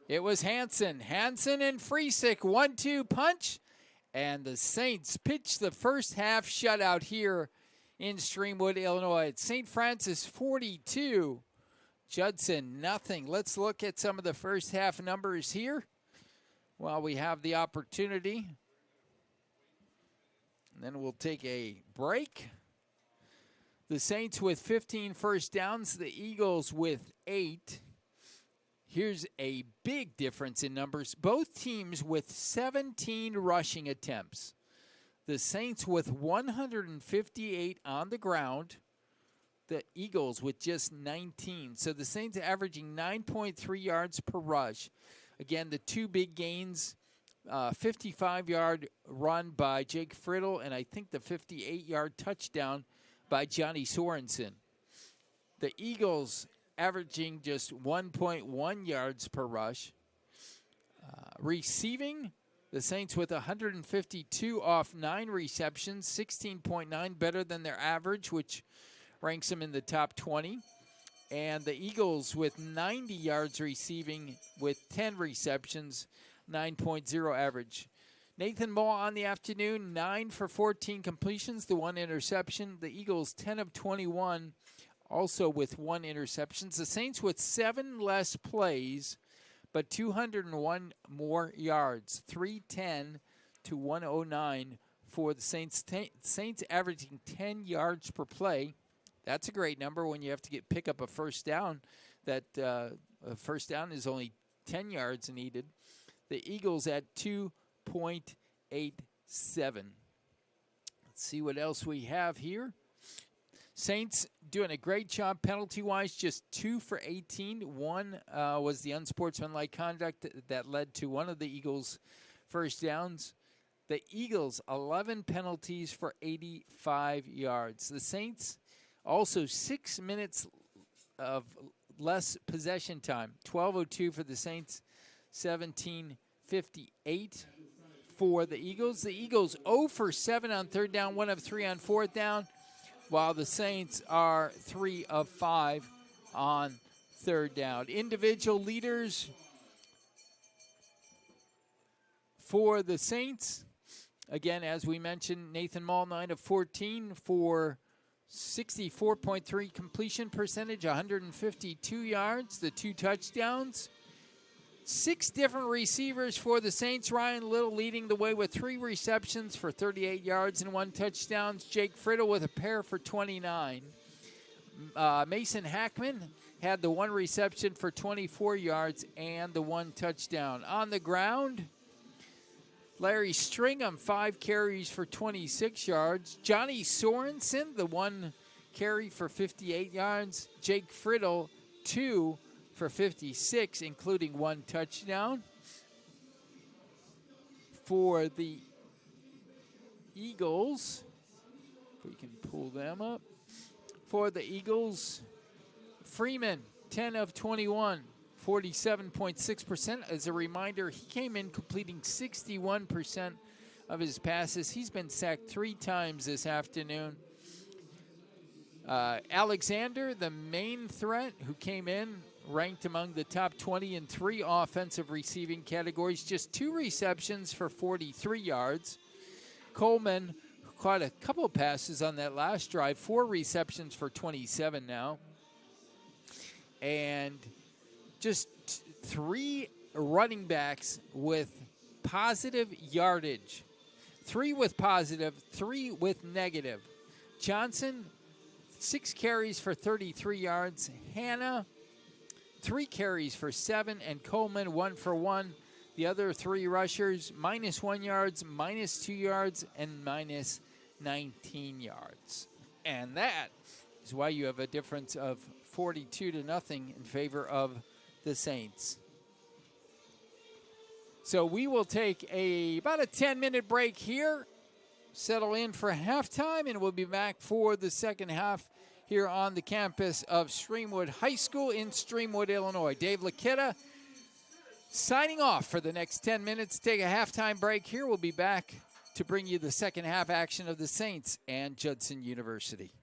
It was Hansen. Hansen and Friesick, 1-2 punch. And the Saints pitch the first half shutout here in Streamwood, Illinois. It's St. Francis 42, Judson nothing. Let's look at some of the first half numbers here. while we have the opportunity. And then we'll take a break. The Saints with 15 first downs, the Eagles with 8. Here's a big difference in numbers. Both teams with 17 rushing attempts. The Saints with 158 on the ground. The Eagles with just 19. So the Saints averaging 9.3 yards per rush. Again, the two big gains, 55-yard run by Jake Friddle, and I think the 58-yard touchdown by Johnny Sorensen. The Eagles averaging just 1.1 yards per rush. Receiving, the Saints with 152 off 9 receptions, 16.9 better than their average, which ranks them in the top 20. And the Eagles with 90 yards receiving with 10 receptions, 9.0 average. Nathan Mull on the afternoon, 9 for 14 completions, the 1 interception. The Eagles 10 of 21, also with 1 interception. The Saints with 7 less plays, but 201 more yards, 310 to 109 for the Saints. Saints averaging 10 yards per play. That's a great number when you have to pick up a first down. That a first down is only 10 yards needed. The Eagles at 2.87. Let's see what else we have here. Saints doing a great job penalty-wise, just 2 for 18. One was the unsportsmanlike conduct that led to one of the Eagles' first downs. The Eagles, 11 penalties for 85 yards. The Saints also 6 minutes of less possession time. 12:02 for the Saints, 17:58 for the Eagles. The Eagles 0 for 7 on third down, 1 of 3 on fourth down, while the Saints are 3 of 5 on third down. Individual leaders for the Saints. Again, as we mentioned, Nathan Mull, 9 of 14 for 64.3 completion percentage, 152 yards, the 2 touchdowns. 6 different receivers for the Saints. Ryan Little leading the way with 3 receptions for 38 yards and 1 touchdown. Jake Friddle with a pair for 29. Mason Hackman had the 1 reception for 24 yards and the 1 touchdown. On the ground, Larry Stringham, 5 carries for 26 yards. Johnny Sorensen, the 1 carry for 58 yards. Jake Friddle, 2 for 56, including 1 touchdown. For the Eagles, if we can pull them up. For the Eagles, Freeman, 10 of 21. 47.6%. As a reminder, he came in completing 61% of his passes. He's been sacked 3 times this afternoon. Alexander, the main threat, who came in, ranked among the top 20 in 3 offensive receiving categories. Just 2 receptions for 43 yards. Coleman, who caught a couple of passes on that last drive, 4 receptions for 27 now. And just 3 running backs with positive yardage. 3 with positive, 3 with negative. Johnson, 6 carries for 33 yards. Hannah, 3 carries for 7. And Coleman, 1 for 1. The other 3 rushers, -1 yards, -2 yards, and -19 yards. And that is why you have a difference of 42-0 in favor of the Saints. So we will take about a 10-minute break here, settle in for halftime, and we'll be back for the second half here on the campus of Streamwood High School in Streamwood, Illinois. Dave Laquetta signing off for the next 10 minutes. Take a halftime break here. We'll be back to bring you the second half action of the Saints and Judson University.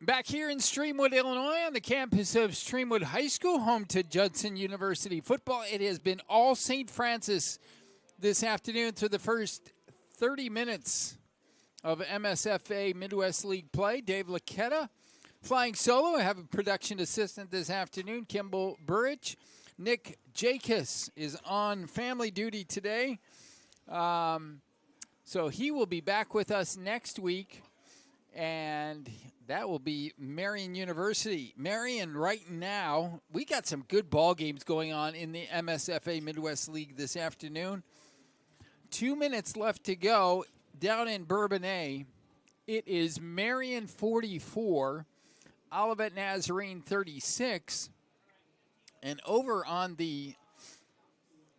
Back here in Streamwood, Illinois, on the campus of Streamwood High School, home to Judson University football. It has been all St. Francis this afternoon through the first 30 minutes of MSFA Midwest League play. Dave Laquetta flying solo. I have a production assistant this afternoon, Kimball Burrich. Nick Jacobs is on family duty today. So he will be back with us next week, and that will be Marian University. Marian, right now, we got some good ball games going on in the MSFA Midwest League this afternoon. 2 minutes left to go down in Bourbonnais. It is Marian 44, Olivet Nazarene 36. And over on the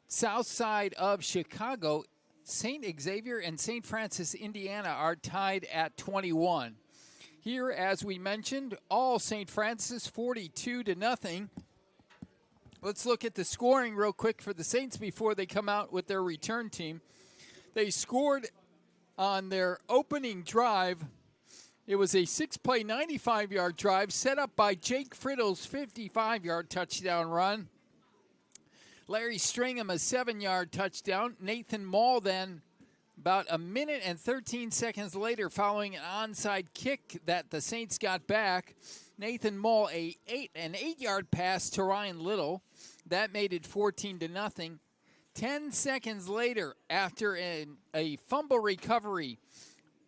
south side of Chicago, St. Xavier and St. Francis, Indiana are tied at 21. Here, as we mentioned, all St. Francis 42-0. Let's look at the scoring real quick for the Saints before they come out with their return team. They scored on their opening drive. It was a 6-play, 95-yard drive set up by Jake Friddle's 55-yard touchdown run. Larry Stringham, a 7-yard touchdown. Nathan Mall then, about a minute and 13 seconds later, following an onside kick that the Saints got back. Nathan Mall, an 8-yard pass to Ryan Little. That made it 14-0. 10 seconds later, after a fumble recovery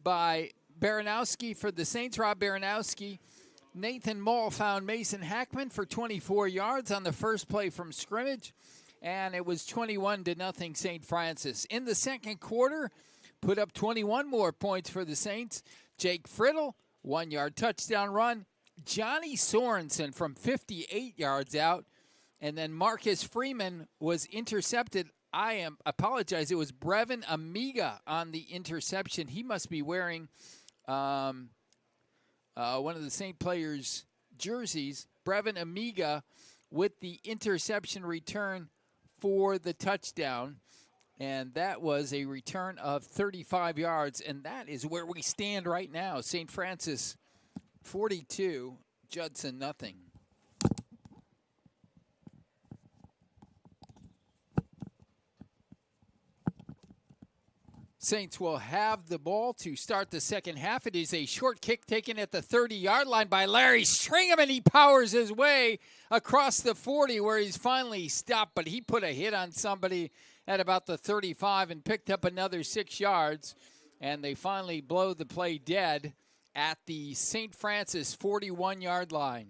by Baranowski for the Saints, Rob Baranowski, Nathan Mall found Mason Hackman for 24 yards on the first play from scrimmage, and it was 21-0 St. Francis. In the second quarter, put up 21 more points for the Saints. Jake Friddle, 1-yard touchdown run. Johnny Sorensen from 58 yards out. And then Marcus Freeman was intercepted. I apologize. It was Brevin Amiga on the interception. He must be wearing one of the Saint players' jerseys. Brevin Amiga with the interception return for the touchdown. And that was a return of 35 yards. And that is where we stand right now. St. Francis 42, Judson nothing. Saints will have the ball to start the second half. It is a short kick taken at the 30-yard line by Larry Stringham, and he powers his way across the 40 where he's finally stopped, but he put a hit on somebody at about the 35 and picked up another 6 yards, and they finally blow the play dead at the St. Francis 41-yard line.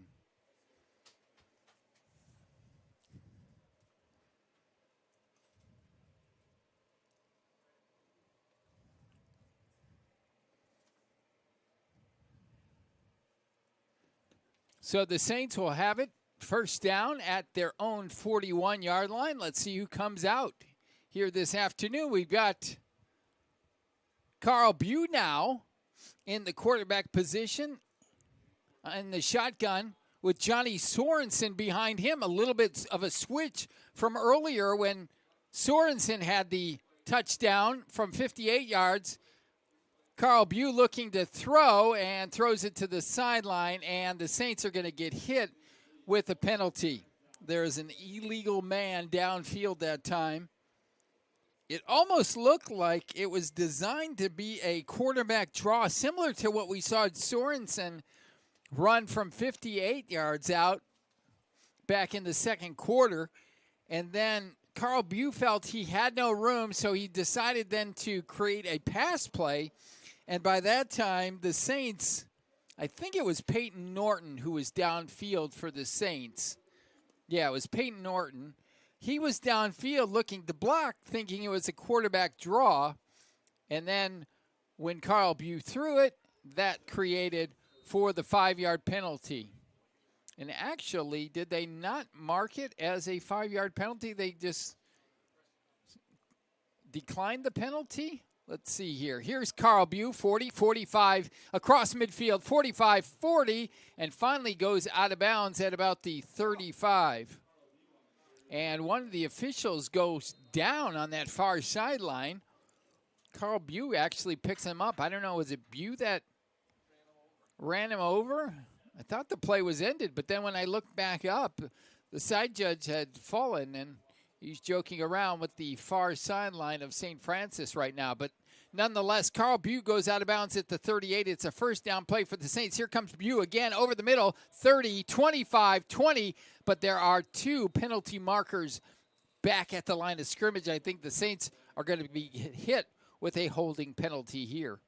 So the Saints will have it first down at their own 41-yard line. Let's see who comes out here this afternoon. We've got Carl Bew now in the quarterback position in the shotgun with Johnny Sorensen behind him. A little bit of a switch from earlier when Sorensen had the touchdown from 58 yards. Carl Bew looking to throw and throws it to the sideline, and the Saints are going to get hit with a penalty. There is an illegal man downfield that time. It almost looked like it was designed to be a quarterback draw, similar to what we saw Sorensen run from 58 yards out back in the second quarter. And then Carl Bew felt he had no room, so he decided then to create a pass play. And by that time, the Saints, I think it was Peyton Norton who was downfield for the Saints. Yeah, it was Peyton Norton. He was downfield looking to block, thinking it was a quarterback draw. And then when Carl Bew threw it, that created for the 5-yard penalty. And actually, did they not mark it as a 5-yard penalty? They just declined the penalty? Let's see here. Here's Carl Bew, 40, 45, across midfield, 45, 40, and finally goes out of bounds at about the 35. And one of the officials goes down on that far sideline. Carl Bew actually picks him up. I don't know, was it Bew that ran him over? I thought the play was ended, but then when I looked back up, the side judge had fallen, and he's joking around with the far sideline of St. Francis right now. But nonetheless, Carl Bew goes out of bounds at the 38. It's a first down play for the Saints. Here comes Bew again over the middle, 30, 25, 20. But there are 2 penalty markers back at the line of scrimmage. I think the Saints are going to be hit with a holding penalty here.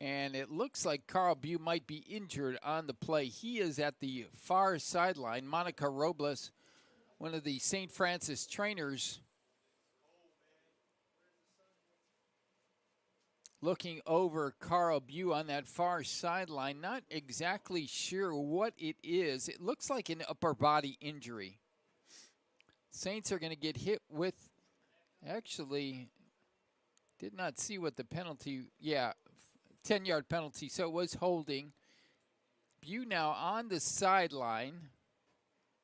And it looks like Carl Bew might be injured on the play. He is at the far sideline. Monica Robles, one of the St. Francis trainers, looking over Carl Bew on that far sideline. Not exactly sure what it is. It looks like an upper body injury. Saints are going to get hit with, actually, did not see what the penalty, 10-yard penalty, so it was holding. Bew now on the sideline,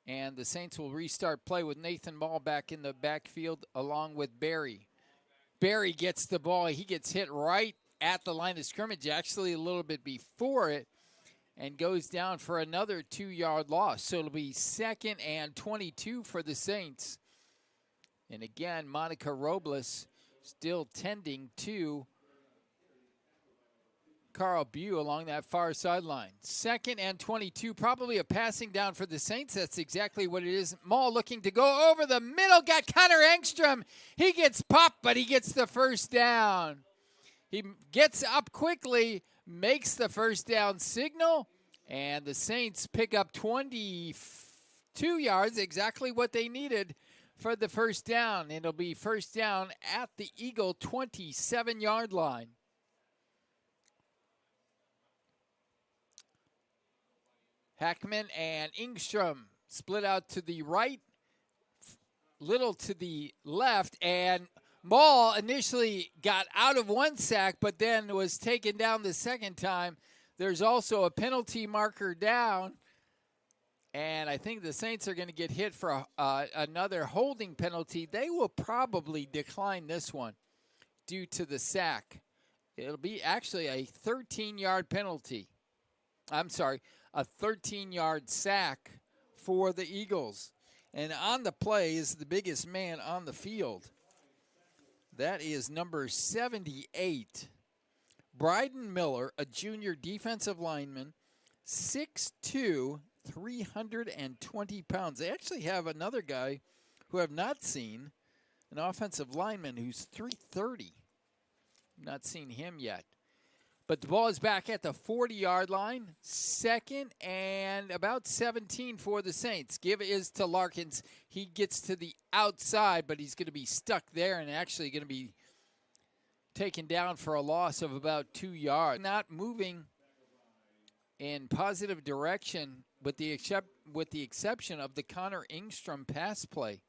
and the Saints will restart play with Nathan Mall back in the backfield along with Barry. Barry gets the ball. He gets hit right at the line of scrimmage, actually a little bit before it, and goes down for another 2-yard loss. So it'll be 2nd and 22 for the Saints. And again, Monica Robles still tending to Carl Bew along that far sideline. 2nd and 22, probably a passing down for the Saints. That's exactly what it is. Mall looking to go over the middle. Got Connor Engstrom. He gets popped, but he gets the first down. He gets up quickly, makes the first down signal, and the Saints pick up 22 yards, exactly what they needed for the first down. It'll be first down at the Eagle 27-yard line. Hackman and Engstrom split out to the right, Little to the left, and Mall initially got out of one sack, but then was taken down the second time. There's also a penalty marker down, and I think the Saints are going to get hit for another holding penalty. They will probably decline this one due to the sack. It'll be actually a 13-yard penalty. I'm sorry, a 13-yard sack for the Eagles. And on the play is the biggest man on the field. That is number 78, Bryden Miller, a junior defensive lineman, 6'2", 320 pounds. They actually have another guy who I've not seen, an offensive lineman who's 330. Not seen him yet. But the ball is back at the 40-yard line. 2nd and about 17 for the Saints. Give is to Larkins. He gets to the outside, but he's going to be stuck there and actually going to be taken down for a loss of about 2 yards. Not moving in positive direction with the exception of the Connor Engstrom pass play.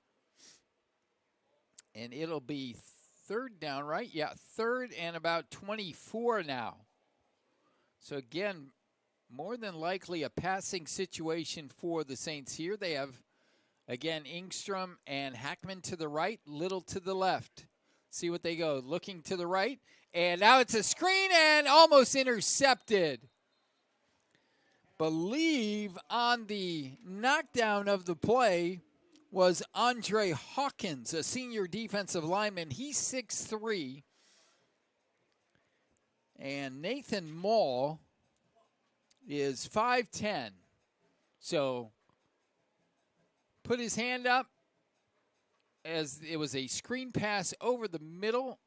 And it'll be 3rd down, right? Yeah, 3rd and about 24 now. So again, more than likely a passing situation for the Saints here. They have, again, Engstrom and Hackman to the right, Little to the left. See what they go. Looking to the right. And now it's a screen and almost intercepted. Believe on the knockdown of the play was Andre Hawkins, a senior defensive lineman. He's 6'3". And Nathan Mall is 5'10". So put his hand up as it was a screen pass over the middle.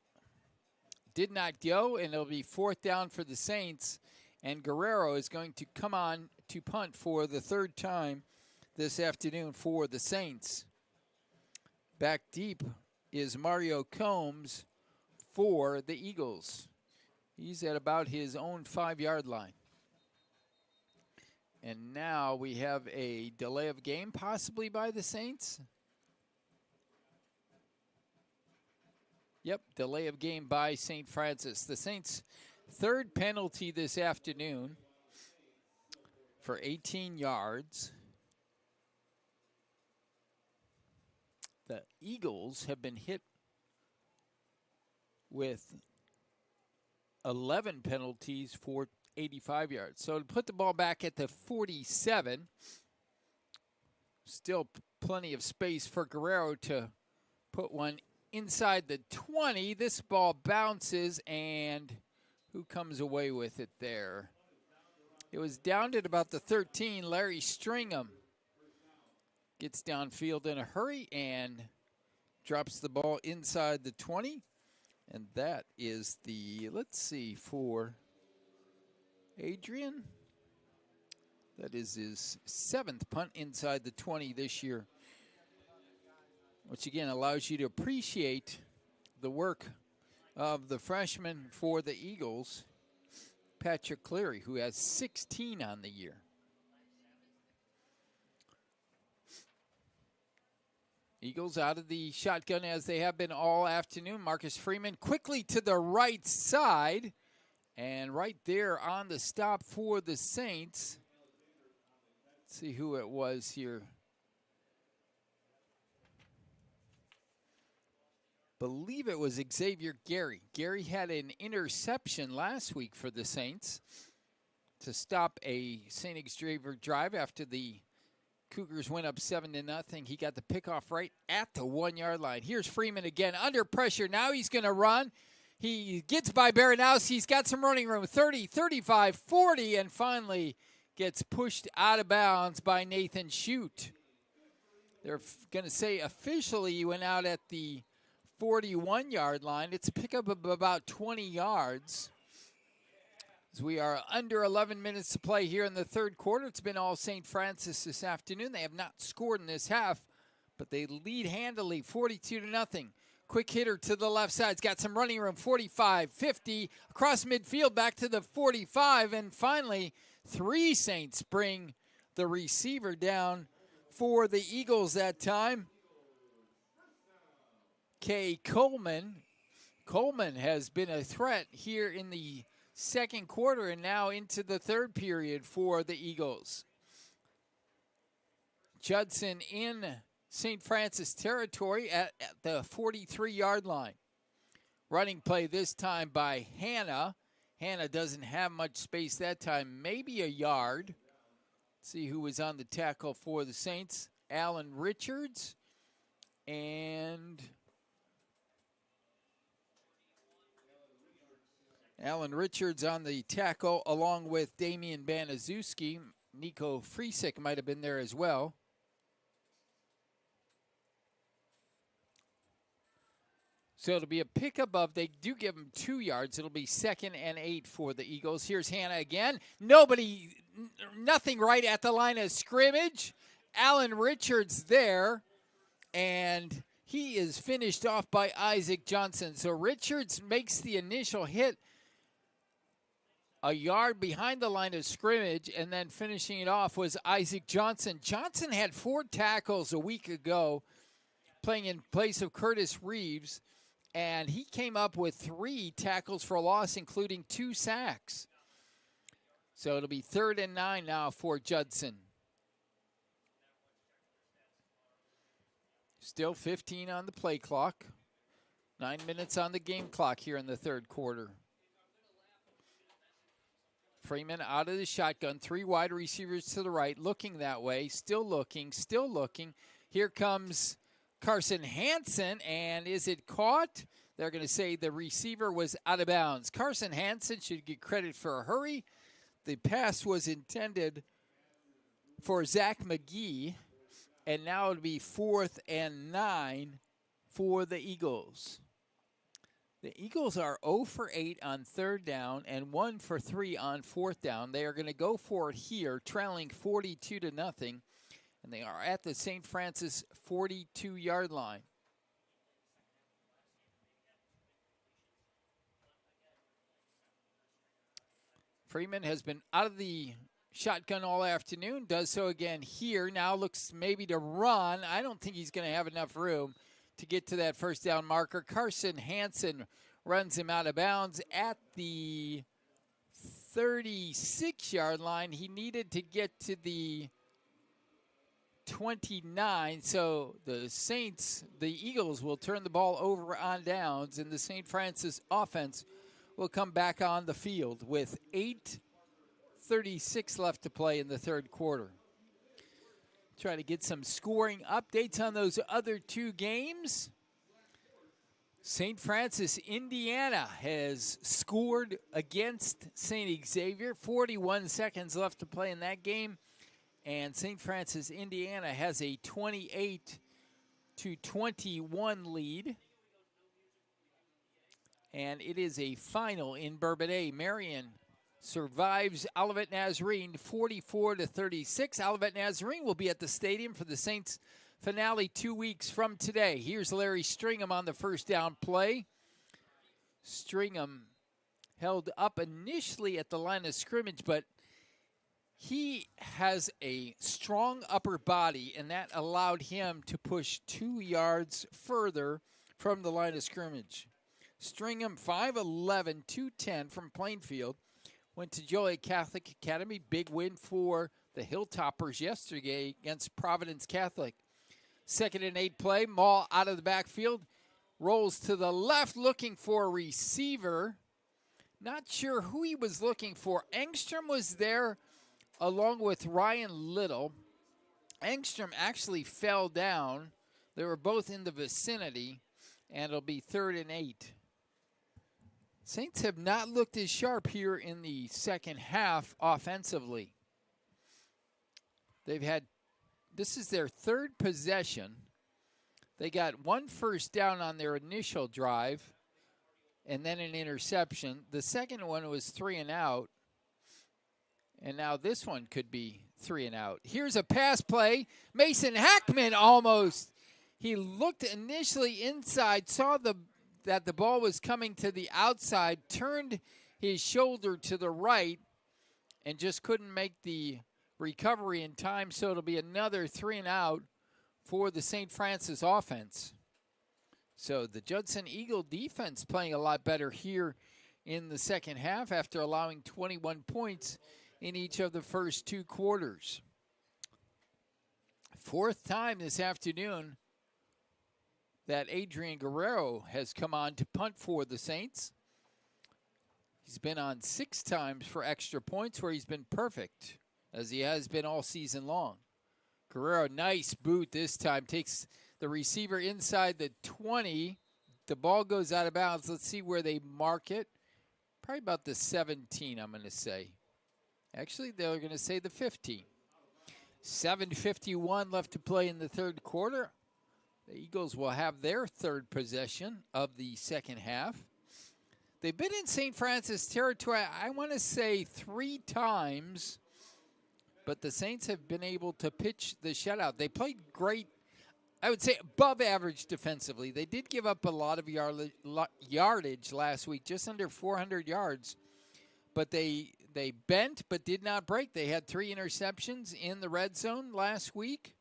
Did not go, and it'll be 4th down for the Saints. And Guerrero is going to come on to punt for the 3rd time this afternoon for the Saints. Back deep is Mario Combs for the Eagles. He's at about his own 5-yard line. And now we have a delay of game possibly by the Saints. Yep, delay of game by St. Francis. The Saints' 3rd penalty this afternoon for 18 yards. The Eagles have been hit with 11 penalties for 85 yards. So to put the ball back at the 47, still plenty of space for Guerrero to put one inside the 20. This ball bounces, and who comes away with it there? It was downed at about the 13. Larry Stringham gets downfield in a hurry and drops the ball inside the 20. And that is the, let's see, for Adrian, that is his 7th punt inside the 20 this year, which again allows you to appreciate the work of the freshman for the Eagles, Patrick Cleary, who has 16 on the year. Eagles out of the shotgun as they have been all afternoon. Marcus Freeman quickly to the right side. And right there on the stop for the Saints. Let's see who it was here. Believe it was Xavier Gary. Gary had an interception last week for the Saints to stop a St. Xavier drive after the Cougars went up 7-0. He got the pickoff right at the 1-yard line. Here's Freeman again under pressure. Now he's going to run. He gets by Baranowski. He's got some running room. 30, 35, 40, and finally gets pushed out of bounds by Nathan Shute. They're going to say officially he went out at the 41-yard line. It's a pickup of about 20 yards. As we are under 11 minutes to play here in the third quarter. It's been all St. Francis this afternoon. They have not scored in this half, but they lead handily, 42-0. Quick hitter to the left side. It's got some running room, 45, 50, across midfield, back to the 45, and finally 3 Saints bring the receiver down for the Eagles that time. Kay Coleman. Coleman has been a threat here in the second quarter and now into the third period for the Eagles. Judson in St. Francis territory at the 43-yard line. Running play this time by Hannah. Hannah doesn't have much space that time, maybe a yard. Let's see who was on the tackle for the Saints. Alan Richards and Alan Richards on the tackle, along with Damian Banazuski. Nico Friesick might have been there as well. So it'll be a pickup of, they do give him 2 yards. It'll be 2nd and 8 for the Eagles. Here's Hannah again. Nothing right at the line of scrimmage. Alan Richards there, and he is finished off by Isaac Johnson. So Richards makes the initial hit a yard behind the line of scrimmage, and then finishing it off was Isaac Johnson. Johnson had 4 tackles a week ago, playing in place of Curtis Reeves, and he came up with 3 tackles for loss, including 2 sacks. So it'll be 3rd and 9 now for Judson. Still 15 on the play clock. 9 minutes on the game clock here in the third quarter. Freeman out of the shotgun. 3 wide receivers to the right, looking that way. Still looking, still looking. Here comes Carson Hansen, and is it caught? They're going to say the receiver was out of bounds. Carson Hansen should get credit for a hurry. The pass was intended for Zach McGee, and now it'll be 4th and 9 for the Eagles. The Eagles are 0 for 8 on 3rd down and 1 for 3 on 4th down. They are going to go for it here, trailing 42-0, and they are at the St. Francis 42-yard line. Freeman has been out of the shotgun all afternoon, does so again here. Now looks maybe to run. I don't think he's going to have enough room to get to that first down marker. Carson Hansen runs him out of bounds at the 36-yard line. He needed to get to the 29, so the Saints, the Eagles, will turn the ball over on downs, and the St. Francis offense will come back on the field with 8:36 left to play in the third quarter. Try to get some scoring updates on those other two games. St. Francis, Indiana has scored against St. Xavier. 41 seconds left to play in that game. And St. Francis, Indiana has a 28-21 lead. And it is a final in Bourbonnais. Marion survives Olivet Nazarene 44-36. Olivet Nazarene will be at the stadium for the Saints finale 2 weeks from today. Here's Larry Stringham on the first down play. Stringham held up initially at the line of scrimmage, but he has a strong upper body, and that allowed him to push 2 yards further from the line of scrimmage. Stringham, 5'11", 210 from Plainfield, went to Joliet Catholic Academy. Big win for the Hilltoppers yesterday against Providence Catholic. 2nd and 8 play. Maul out of the backfield. Rolls to the left looking for a receiver. Not sure who he was looking for. Engstrom was there along with Ryan Little. Engstrom actually fell down. They were both in the vicinity, and it'll be 3rd and 8. Saints have not looked as sharp here in the second half offensively. This is their third possession. They got 1 first down on their initial drive and then an interception. The second one was 3 and out. And now this one could be 3 and out. Here's a pass play. Mason Hackman almost. He looked initially inside, saw that the ball was coming to the outside, turned his shoulder to the right, and just couldn't make the recovery in time, so it'll be another 3 and out for the St. Francis offense. So the Judson Eagle defense playing a lot better here in the second half after allowing 21 points in each of the first 2 quarters. 4th time this afternoon that Adrian Guerrero has come on to punt for the Saints. He's been on 6 times for extra points where he's been perfect, as he has been all season long. Guerrero, nice boot this time. Takes the receiver inside the 20. The ball goes out of bounds. Let's see where they mark it. Probably about the 17, I'm going to say. Actually, they're going to say the 15. 7:51 left to play in the third quarter. The Eagles will have their third possession of the second half. They've been in St. Francis territory, I want to say 3 times, but the Saints have been able to pitch the shutout. They played great, I would say above average defensively. They did give up a lot of yardage last week, just under 400 yards, but they bent but did not break. They had 3 interceptions in the red zone last week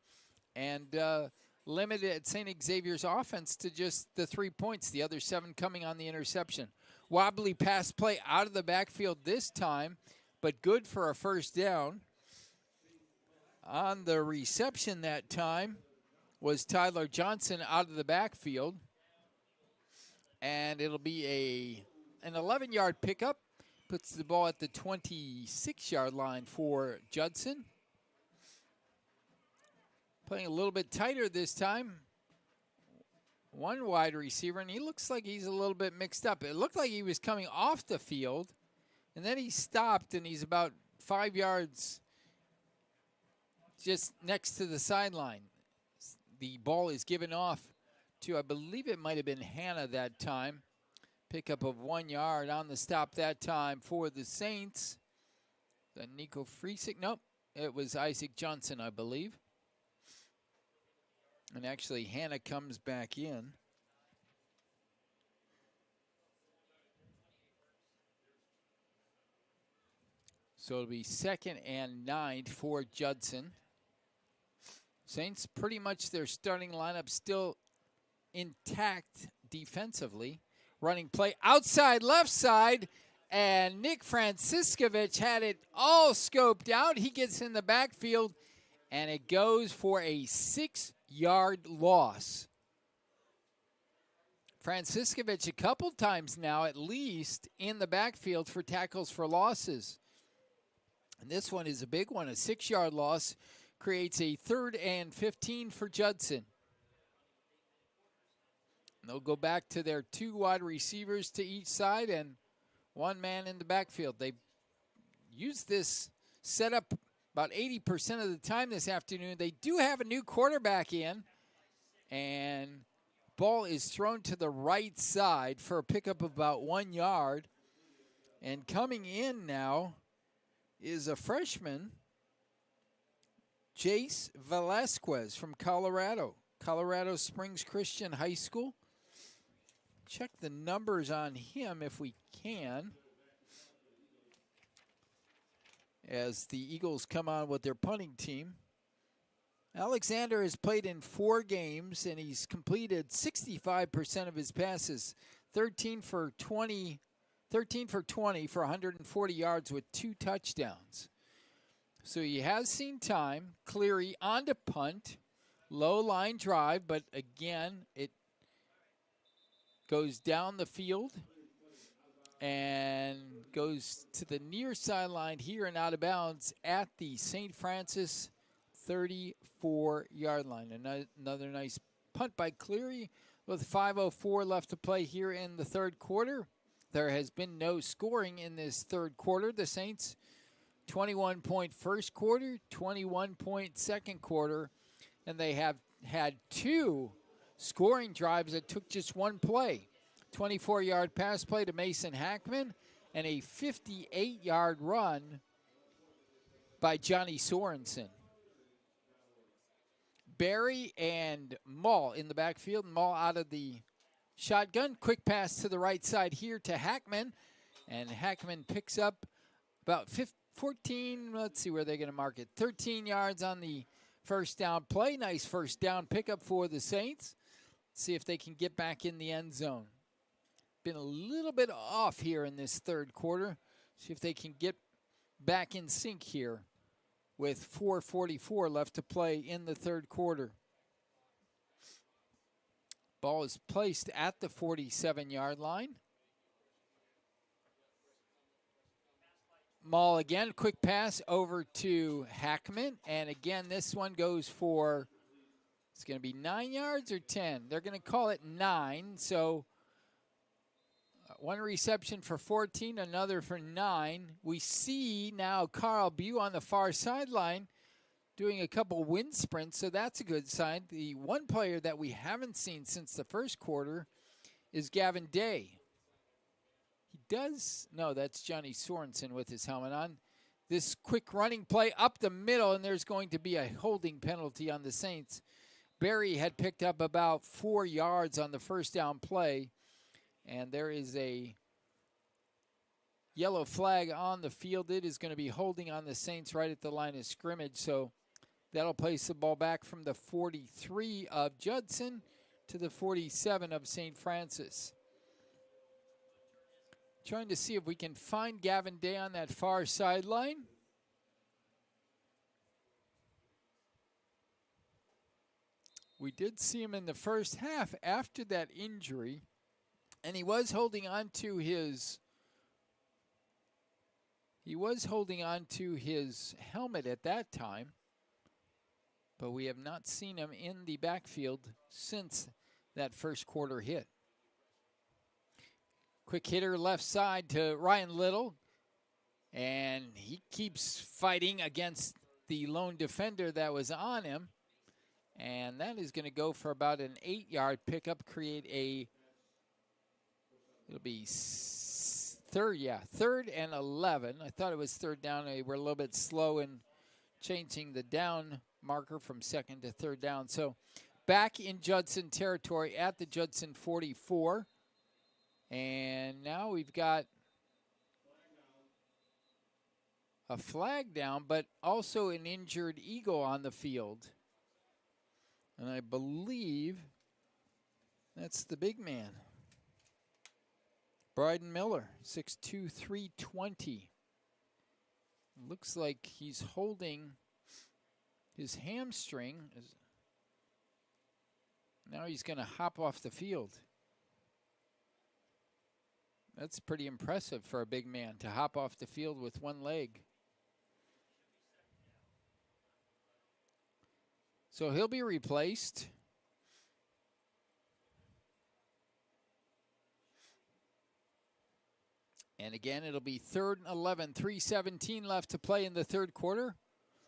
and limited St. Xavier's offense to just the 3 points, the other 7 coming on the interception. Wobbly pass play out of the backfield this time, but good for a first down. On the reception that time was Tyler Johnson out of the backfield. And it'll be an 11-yard pickup. Puts the ball at the 26-yard line for Judson. Playing a little bit tighter this time. 1 wide receiver, and he looks like he's a little bit mixed up. It looked like he was coming off the field, and then he stopped, and he's about 5 yards just next to the sideline. The ball is given off to, I believe it might have been Hannah that time. Pickup of 1 yard on the stop that time for the Saints. The Nico Friesick, nope, it was Isaac Johnson, I believe. And actually, Hannah comes back in. So it'll be 2nd and 9 for Judson. Saints, pretty much their starting lineup still intact defensively. Running play outside, left side, and Nick Franciscovich had it all scoped out. He gets in the backfield, and it goes for a 6-yard loss. Franciscovich a couple times now, at least, in the backfield for tackles for losses. And this one is a big one. A 6-yard loss creates a 3rd and 15 for Judson. And they'll go back to their 2 wide receivers to each side and 1 man in the backfield. They used this setup about 80% of the time this afternoon. They do have a new quarterback in, and ball is thrown to the right side for a pickup of about 1 yard. And coming in now is a freshman, Jace Velasquez from Colorado Springs Christian High School. Check the numbers on him if we can, as the Eagles come on with their punting team. Alexander has played in 4 games, and he's completed 65% of his passes, 13 for 20 for 140 yards with 2 touchdowns. So he has seen time. Cleary on to punt, low line drive, but again, it goes down the field and goes to the near sideline here and out of bounds at the St. Francis 34-yard line. Another nice punt by Cleary with 5:04 left to play here in the 3rd quarter. There has been no scoring in this 3rd quarter. The Saints 21-point first quarter, 21-point second quarter, and they have had 2 scoring drives that took just 1 play. 24-yard pass play to Mason Hackman and a 58-yard run by Johnny Sorensen. Barry and Mull in the backfield. Mull out of the shotgun. Quick pass to the right side here to Hackman. And Hackman picks up about 14, let's see where they're going to mark it, 13 yards on the first down play. Nice first down pickup for the Saints. See if they can get back in the end zone. Been a little bit off here in this 3rd quarter. See if they can get back in sync here with 4:44 left to play in the 3rd quarter. Ball is placed at the 47-yard line. Mull again, quick pass over to Hackman. And again, this one goes for, it's going to be 9 yards or 10. They're going to call it 9. So 1 reception for 14, another for 9. We see now Carl Bew on the far sideline doing a couple wind sprints, so that's a good sign. The one player that we haven't seen since the 1st quarter is Gavin Day. No, that's Johnny Sorensen with his helmet on. This quick running play up the middle, and there's going to be a holding penalty on the Saints. Barry had picked up about 4 yards on the first down play, and there is a yellow flag on the field. It is going to be holding on the Saints right at the line of scrimmage, so that'll place the ball back from the 43 of Judson to the 47 of St. Francis. Trying to see if we can find Gavin Day on that far sideline. We did see him in the first half after that injury, and he was holding on to his helmet at that time, but we have not seen him in the backfield since that 1st quarter hit. Quick hitter left side to Ryan Little, and he keeps fighting against the lone defender that was on him, and that is going to go for about an 8-yard pickup, create it'll be 3rd and 11. I thought it was 3rd down. They were a little bit slow in changing the down marker from 2nd to 3rd down. So back in Judson territory at the Judson 44. And now we've got a flag down, but also an injured Eagle on the field. And I believe that's the big man, Bryden Miller, 6'2", 320. Looks like he's holding his hamstring. Now he's going to hop off the field. That's pretty impressive for a big man to hop off the field with one leg. So he'll be replaced. And again, it'll be 3rd and 11, 3:17 left to play in the third quarter.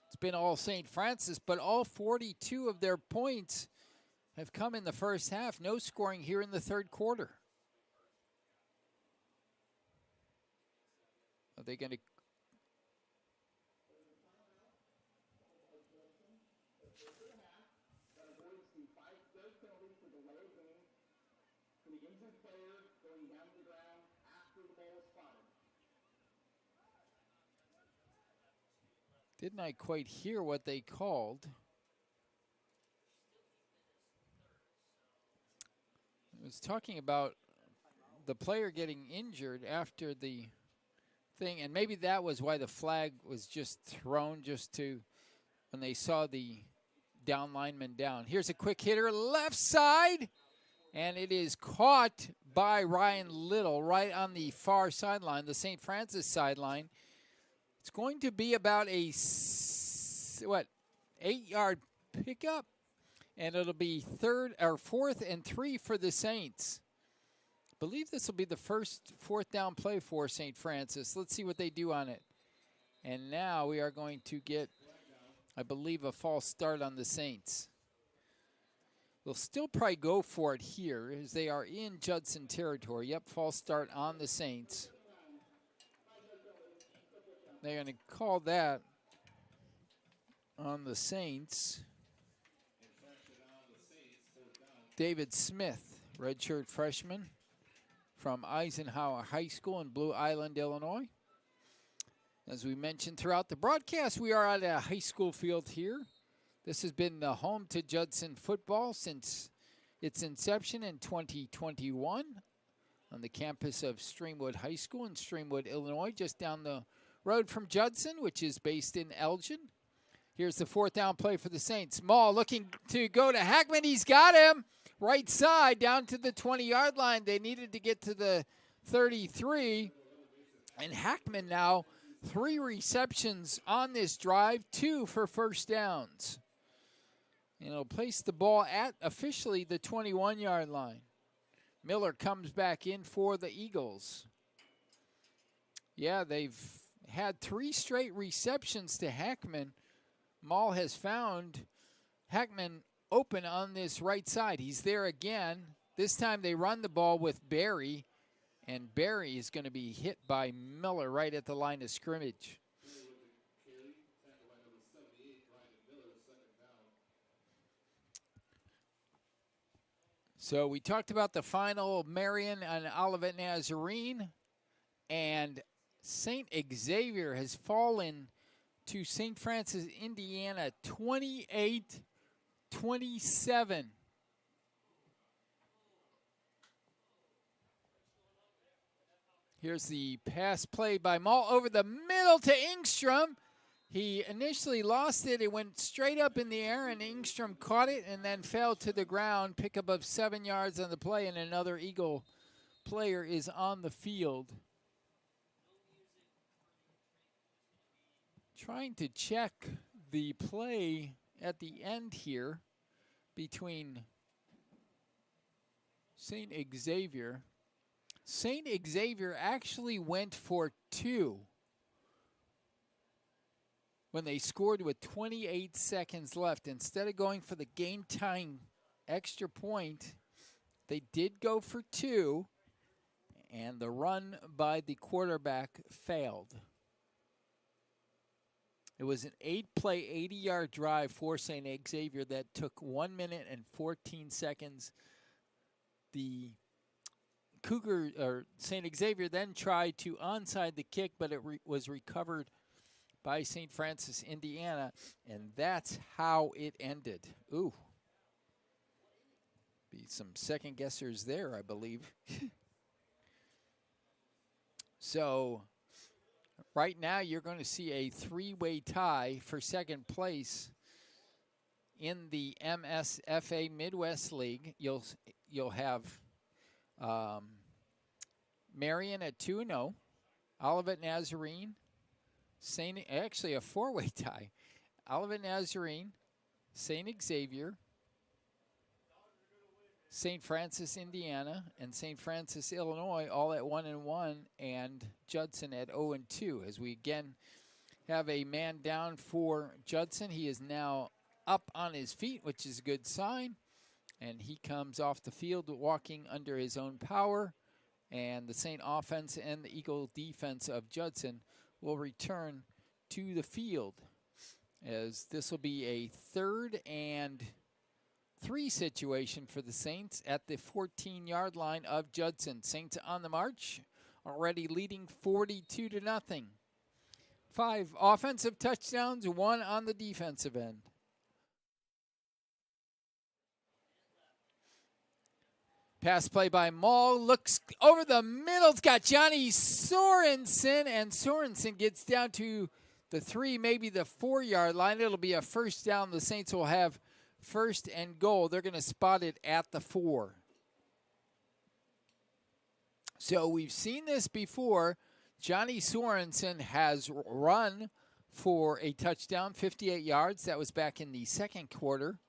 It's been all St. Francis, but all 42 of their points have come in the first half. No scoring here in the third quarter. Are they going to... Didn't I quite hear what they called? I was talking about the player getting injured after the thing, and maybe that was why the flag was just thrown just to when they saw the down lineman down. Here's a quick hitter, left side, and it is caught by Ryan Little right on the far sideline, the St. Francis sideline. It's going to be about a 8-yard pickup, and it'll be 4th and 3 for the Saints. I believe this will be the first 4th down play for St. Francis. Let's see what they do on it. And now we are going to get, I believe, a false start on the Saints. They'll still probably go for it here as they are in Judson territory. Yep, false start on the Saints. They're going to call that on the Saints. David Smith, redshirt freshman from Eisenhower High School in Blue Island, Illinois. As we mentioned throughout the broadcast, we are at a high school field here. This has been the home to Judson football since its inception in 2021 on the campus of Streamwood High School in Streamwood, Illinois, just down the road from Judson, which is based in Elgin. Here's the 4th down play for the Saints. Maul looking to go to Hackman. He's got him. Right side down to the 20-yard line. They needed to get to the 33. And Hackman now 3 receptions on this drive, 2 for first downs. And he'll place the ball at officially the 21-yard line. Miller comes back in for the Eagles. Yeah, they've had 3 straight receptions to Hackman. Maul has found Hackman open on this right side. He's there again. This time they run the ball with Barry, and Barry is going to be hit by Miller right at the line of scrimmage. So we talked about the final, Marion and Olivet Nazarene, and St. Xavier has fallen to St. Francis, Indiana, 28-27. Here's the pass play by Maul over the middle to Engstrom. He initially lost it. It went straight up in the air, and Engstrom caught it and then fell to the ground. Pickup of 7 yards on the play, and another Eagle player is on the field. Trying to check the play at the end here between St. Xavier. St. Xavier actually went for 2 when they scored with 28 seconds left. Instead of going for the game time extra point, they did go for 2, and the run by the quarterback failed. It was an 8-play, 80-yard drive for St. Xavier that took 1 minute and 14 seconds. The St. Xavier then tried to onside the kick, but it was recovered by St. Francis, Indiana, and that's how it ended. Ooh. Be some second guessers there, I believe. So right now you're going to see a 3-way tie for second place in the MSFA Midwest League. You'll have Marion at 2-0. Olivet Nazarene. Actually a four-way tie. Olivet Nazarene, St. Xavier, St. Francis, Indiana, and St. Francis, Illinois, all at 1-1, and Judson at 0-2. As we again have a man down for Judson. He is now up on his feet, which is a good sign. And he comes off the field walking under his own power. And the St. offense and the Eagle defense of Judson will return to the field, as this will be a 3rd and 3 situation for the Saints at the 14-yard line of Judson. Saints on the march, already leading 42-0. 5 offensive touchdowns, 1 on the defensive end. Pass play by Maul, looks over the middle. It's got Johnny Sorensen, and Sorensen gets down to the 3, maybe the 4-yard line. It'll be a first down. The Saints will have 1st and goal. They're going to spot it at the 4. So we've seen this before. Johnny Sorensen has run for a touchdown, 58 yards. That was back in the 2nd quarter.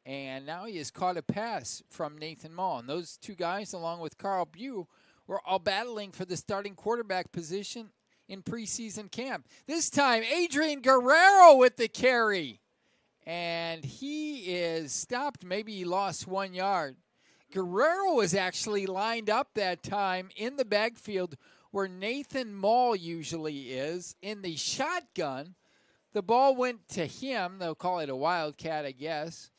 And now he has caught a pass from Nathan Mall. And those 2 guys, along with Carl Bew, were all battling for the starting quarterback position in preseason camp. This time, Adrian Guerrero with the carry. And he is stopped. Maybe he lost 1 yard. Guerrero was actually lined up that time in the backfield where Nathan Mall usually is in the shotgun. The ball went to him. They'll call it a wildcat, I guess.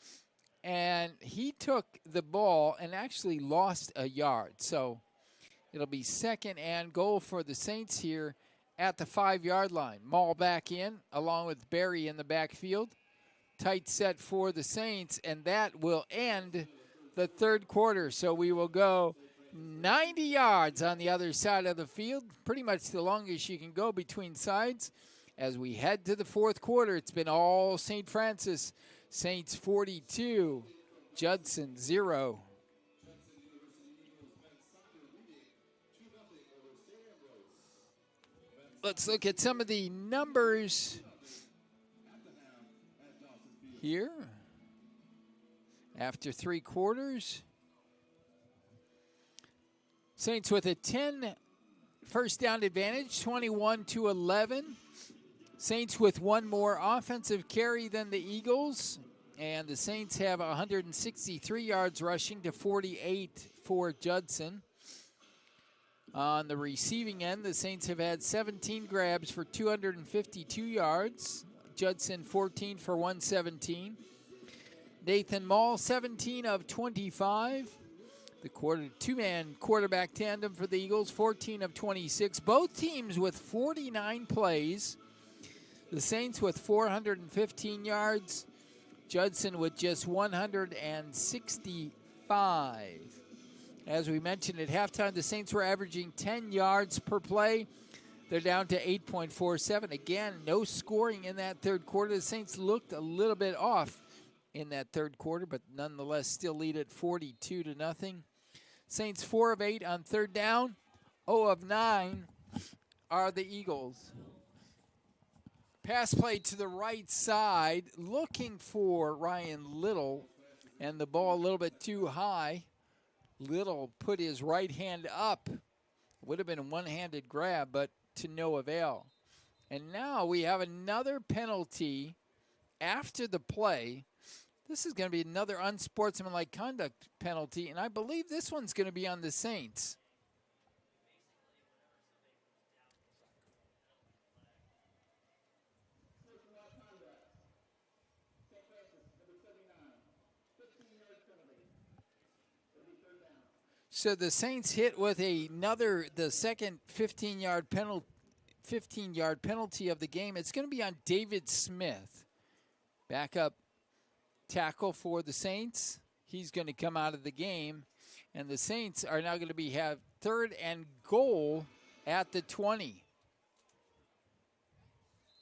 And he took the ball and actually lost a yard. So it'll be 2nd and goal for the Saints here at the 5-yard line. Mall back in, along with Barry in the backfield. Tight set for the Saints, and that will end the 3rd quarter. So we will go 90 yards on the other side of the field, pretty much the longest you can go between sides. As we head to the 4th quarter, it's been all St. Francis. Saints 42, Judson 0. Let's look at some of the numbers here. After 3 quarters, Saints with a 10 first down advantage, 21-11. Saints with 1 more offensive carry than the Eagles, and the Saints have 163 yards rushing to 48 for Judson. On the receiving end, the Saints have had 17 grabs for 252 yards. Judson 14 for 117. Nathan Mall 17 of 25. The 2-man quarterback tandem for the Eagles 14 of 26. Both teams with 49 plays. The Saints with 415 yards. Judson with just 165. As we mentioned at halftime, the Saints were averaging 10 yards per play. They're down to 8.47. Again, no scoring in that 3rd quarter. The Saints looked a little bit off in that 3rd quarter, but nonetheless still lead at 42-0. Saints 4 of 8 on 3rd down. 0 of 9 are the Eagles. Pass play to the right side, looking for Ryan Little, and the ball a little bit too high. Little put his right hand up. Would have been a one-handed grab, but to no avail. And now we have another penalty after the play. This is going to be another unsportsmanlike conduct penalty, and I believe this one's going to be on the Saints. So the Saints hit with the second 15-yard penalty of the game. It's going to be on David Smith, backup tackle for the Saints. He's going to come out of the game, and the Saints are now going to have 3rd and goal at the 20.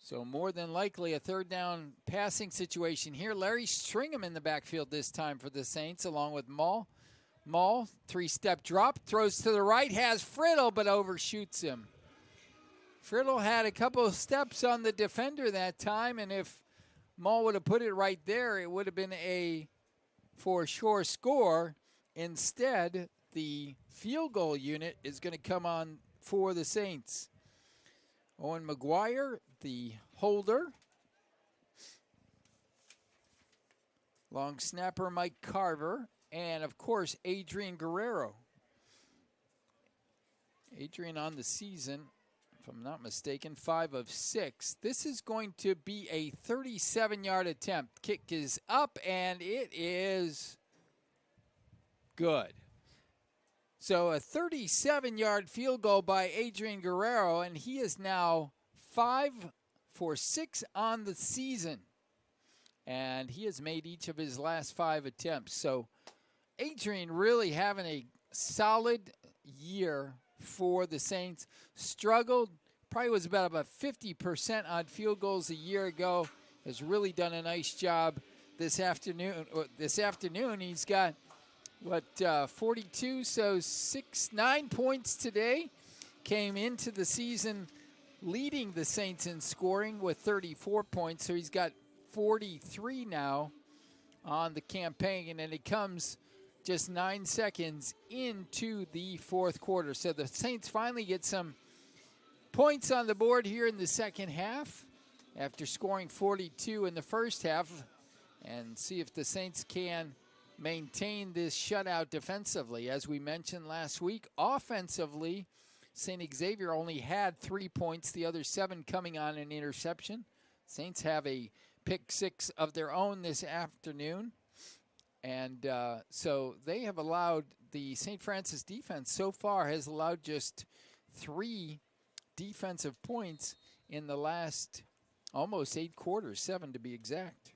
So more than likely a 3rd down passing situation here. Larry Stringham in the backfield this time for the Saints, along with Mall. Mull, three-step drop, throws to the right, has Friddle, but overshoots him. Friddle had a couple of steps on the defender that time, and if Mull would have put it right there, it would have been a for sure score. Instead, the field goal unit is going to come on for the Saints. Owen McGuire, the holder. Long snapper Mike Carver, and of course Adrian Guerrero. Adrian on the season, if I'm not mistaken, 5 of 6. This is going to be a 37-yard attempt. Kick is up, and it is good. So a 37-yard field goal by Adrian Guerrero, and he is now 5 for 6 on the season. And he has made each of his last 5 attempts. So Adrian really having a solid year for the Saints. Struggled, probably was about 50% on field goals a year ago. Has really done a nice job this afternoon. He's got, 42, so 9 points today. Came into the season leading the Saints in scoring with 34 points. So he's got 43 now on the campaign, and it comes just 9 seconds into the fourth quarter. So the Saints finally get some points on the board here in the second half after scoring 42 in the first half, and see if the Saints can maintain this shutout defensively. As we mentioned last week, offensively, St. Xavier only had 3 points, the other 7 coming on an interception. Saints have a pick 6 of their own this afternoon. And so they have allowed, the St. Francis defense so far has allowed just 3 defensive points in the last almost 8 quarters, 7 to be exact.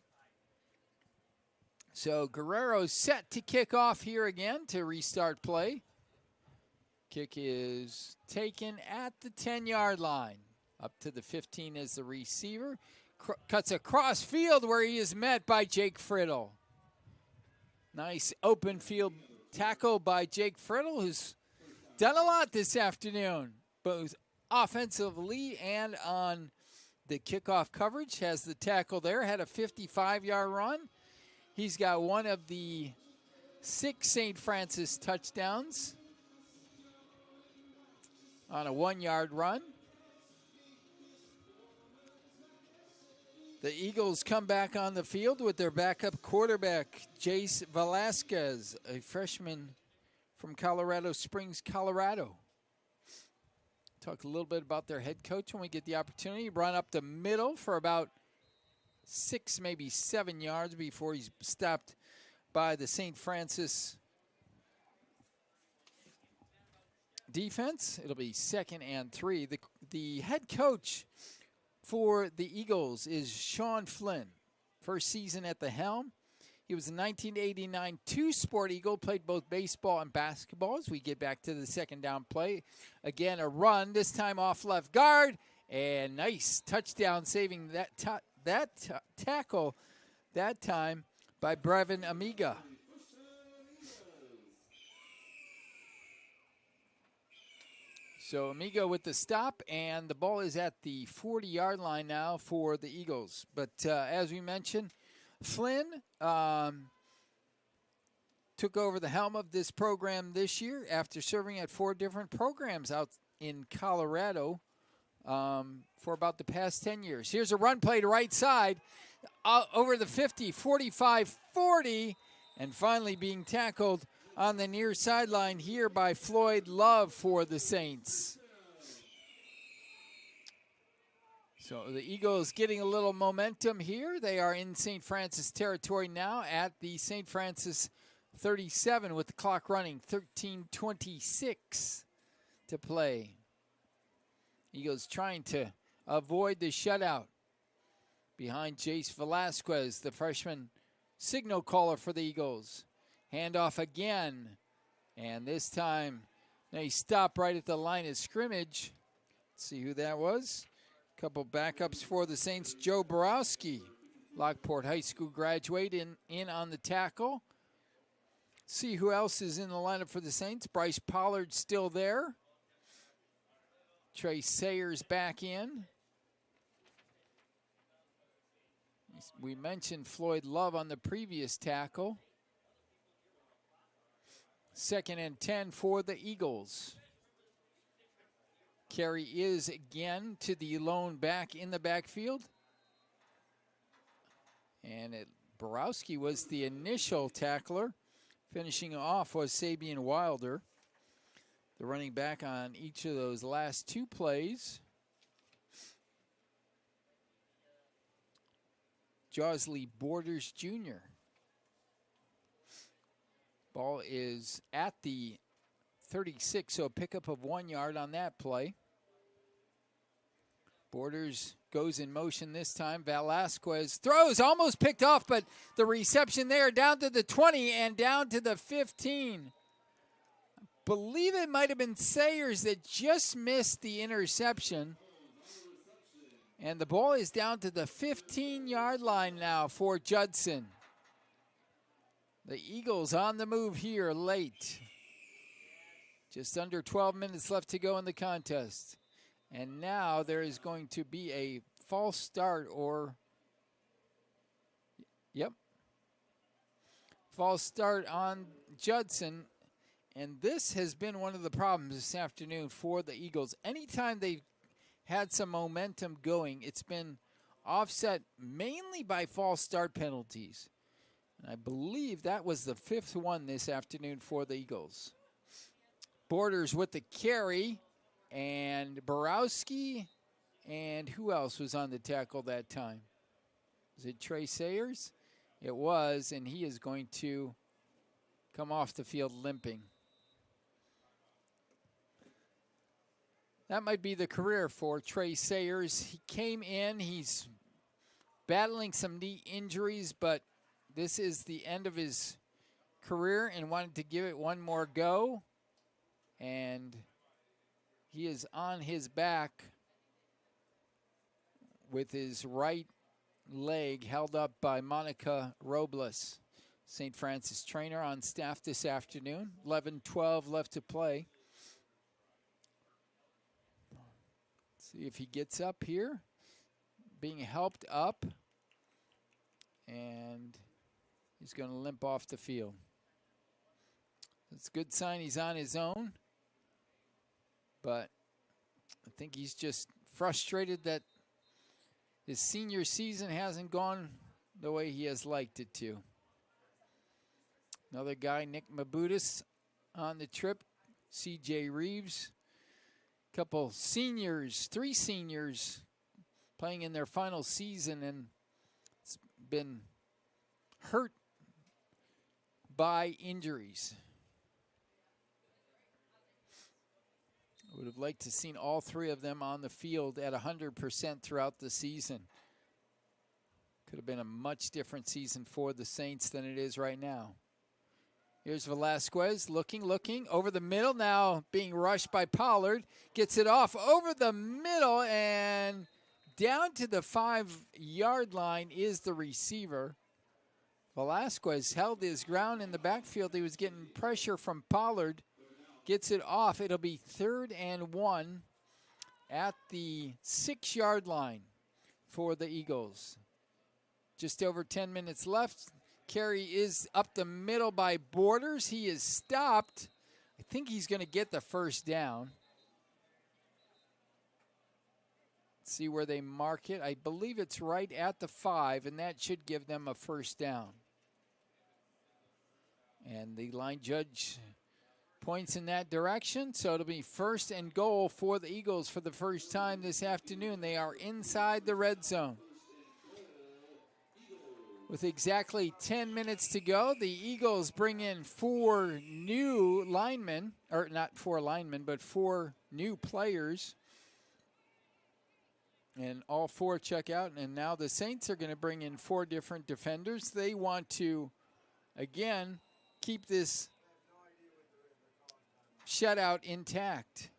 So Guerrero's set to kick off here again to restart play. Kick is taken at the 10-yard line. Up to the 15 is the receiver. Cuts across field where he is met by Jake Friddle. Nice open field tackle by Jake Friddle, who's done a lot this afternoon, both offensively and on the kickoff coverage. Has the tackle there, had a 55-yard run. He's got one of the 6 St. Francis touchdowns on a 1-yard run. The Eagles come back on the field with their backup quarterback, Jace Velasquez, a freshman from Colorado Springs, Colorado. Talk a little bit about their head coach when we get the opportunity. Run up the middle for about 6, maybe 7 yards before he's stopped by the St. Francis defense. It'll be 2nd and 3. The head coach for the Eagles is Sean Flynn. First season at the helm. He was a 1989 two-sport Eagle, played both baseball and basketball as we get back to the second down play. Again, a run, this time off left guard, and nice touchdown saving that tackle that time by Brevin Amiga. So Amigo with the stop, and the ball is at the 40-yard line now for the Eagles. But as we mentioned, Flynn took over the helm of this program this year after serving at 4 different programs out in Colorado for about the past 10 years. Here's a run play to right side, over the 50, 45, 40, and finally being tackled on the near sideline here by Floyd Love for the Saints. So the Eagles getting a little momentum here. They are in St. Francis territory now at the St. Francis 37 with the clock running, 13:26 to play. Eagles trying to avoid the shutout behind Jace Velasquez, the freshman signal caller for the Eagles. Handoff again, and this time they stop right at the line of scrimmage. Let's see who that was. A couple backups for the Saints. Joe Borowski, Lockport High School graduate, in on the tackle. See who else is in the lineup for the Saints. Bryce Pollard still there. Trey Sayers back in. We mentioned Floyd Love on the previous tackle. 2nd and 10 for the Eagles. Carry is again to the lone back in the backfield. And Borowski was the initial tackler. Finishing off was Sabian Wilder, the running back on each of those last 2 plays. Josley Borders Jr. Ball is at the 36, so a pickup of 1 yard on that play. Borders goes in motion this time. Velasquez throws, almost picked off, but the reception there down to the 20 and down to the 15. I believe it might have been Sayers that just missed the interception. And the ball is down to the 15-yard line now for Judson. The Eagles on the move here late. Just under 12 minutes left to go in the contest. And now there is going to be a false start false start on Judson. And this has been one of the problems this afternoon for the Eagles. Anytime they've had some momentum going, it's been offset mainly by false start penalties. And I believe that was the 5th one this afternoon for the Eagles. Borders with the carry, and Borowski, and who else was on the tackle that time? Was it Trey Sayers? It was, and he is going to come off the field limping. That might be the career for Trey Sayers. He came in, he's battling some knee injuries, but this is the end of his career and wanted to give it one more go. And he is on his back with his right leg held up by Monica Robles, St. Francis trainer on staff this afternoon. 11-12 left to play. See if he gets up here. Being helped up. And he's going to limp off the field. It's a good sign he's on his own. But I think he's just frustrated that his senior season hasn't gone the way he has liked it to. Another guy, Nick Mabudis, on the trip. C.J. Reeves. Couple seniors, 3 seniors playing in their final season, and it's been hurt by injuries. I would have liked to have seen all 3 of them on the field at 100% throughout the season. Could have been a much different season for the Saints than it is right now. Here's Velasquez looking, over the middle now, being rushed by Pollard. Gets it off over the middle, and down to the 5-yard line is the receiver. Velasquez held his ground in the backfield. He was getting pressure from Pollard. Gets it off. It'll be 3rd and 1 at the 6-yard line for the Eagles. Just over 10 minutes left. Carry is up the middle by Borders. He is stopped. I think he's going to get the first down. Let's see where they mark it. I believe it's right at the 5, and that should give them a first down. And the line judge points in that direction, so it'll be 1st and goal for the Eagles for the first time this afternoon. They are inside the red zone. With exactly 10 minutes to go, the Eagles bring in 4 new linemen, or not 4 linemen, but 4 new players. And all 4 check out, and now the Saints are going to bring in 4 different defenders. They want to, again, keep this shutout intact.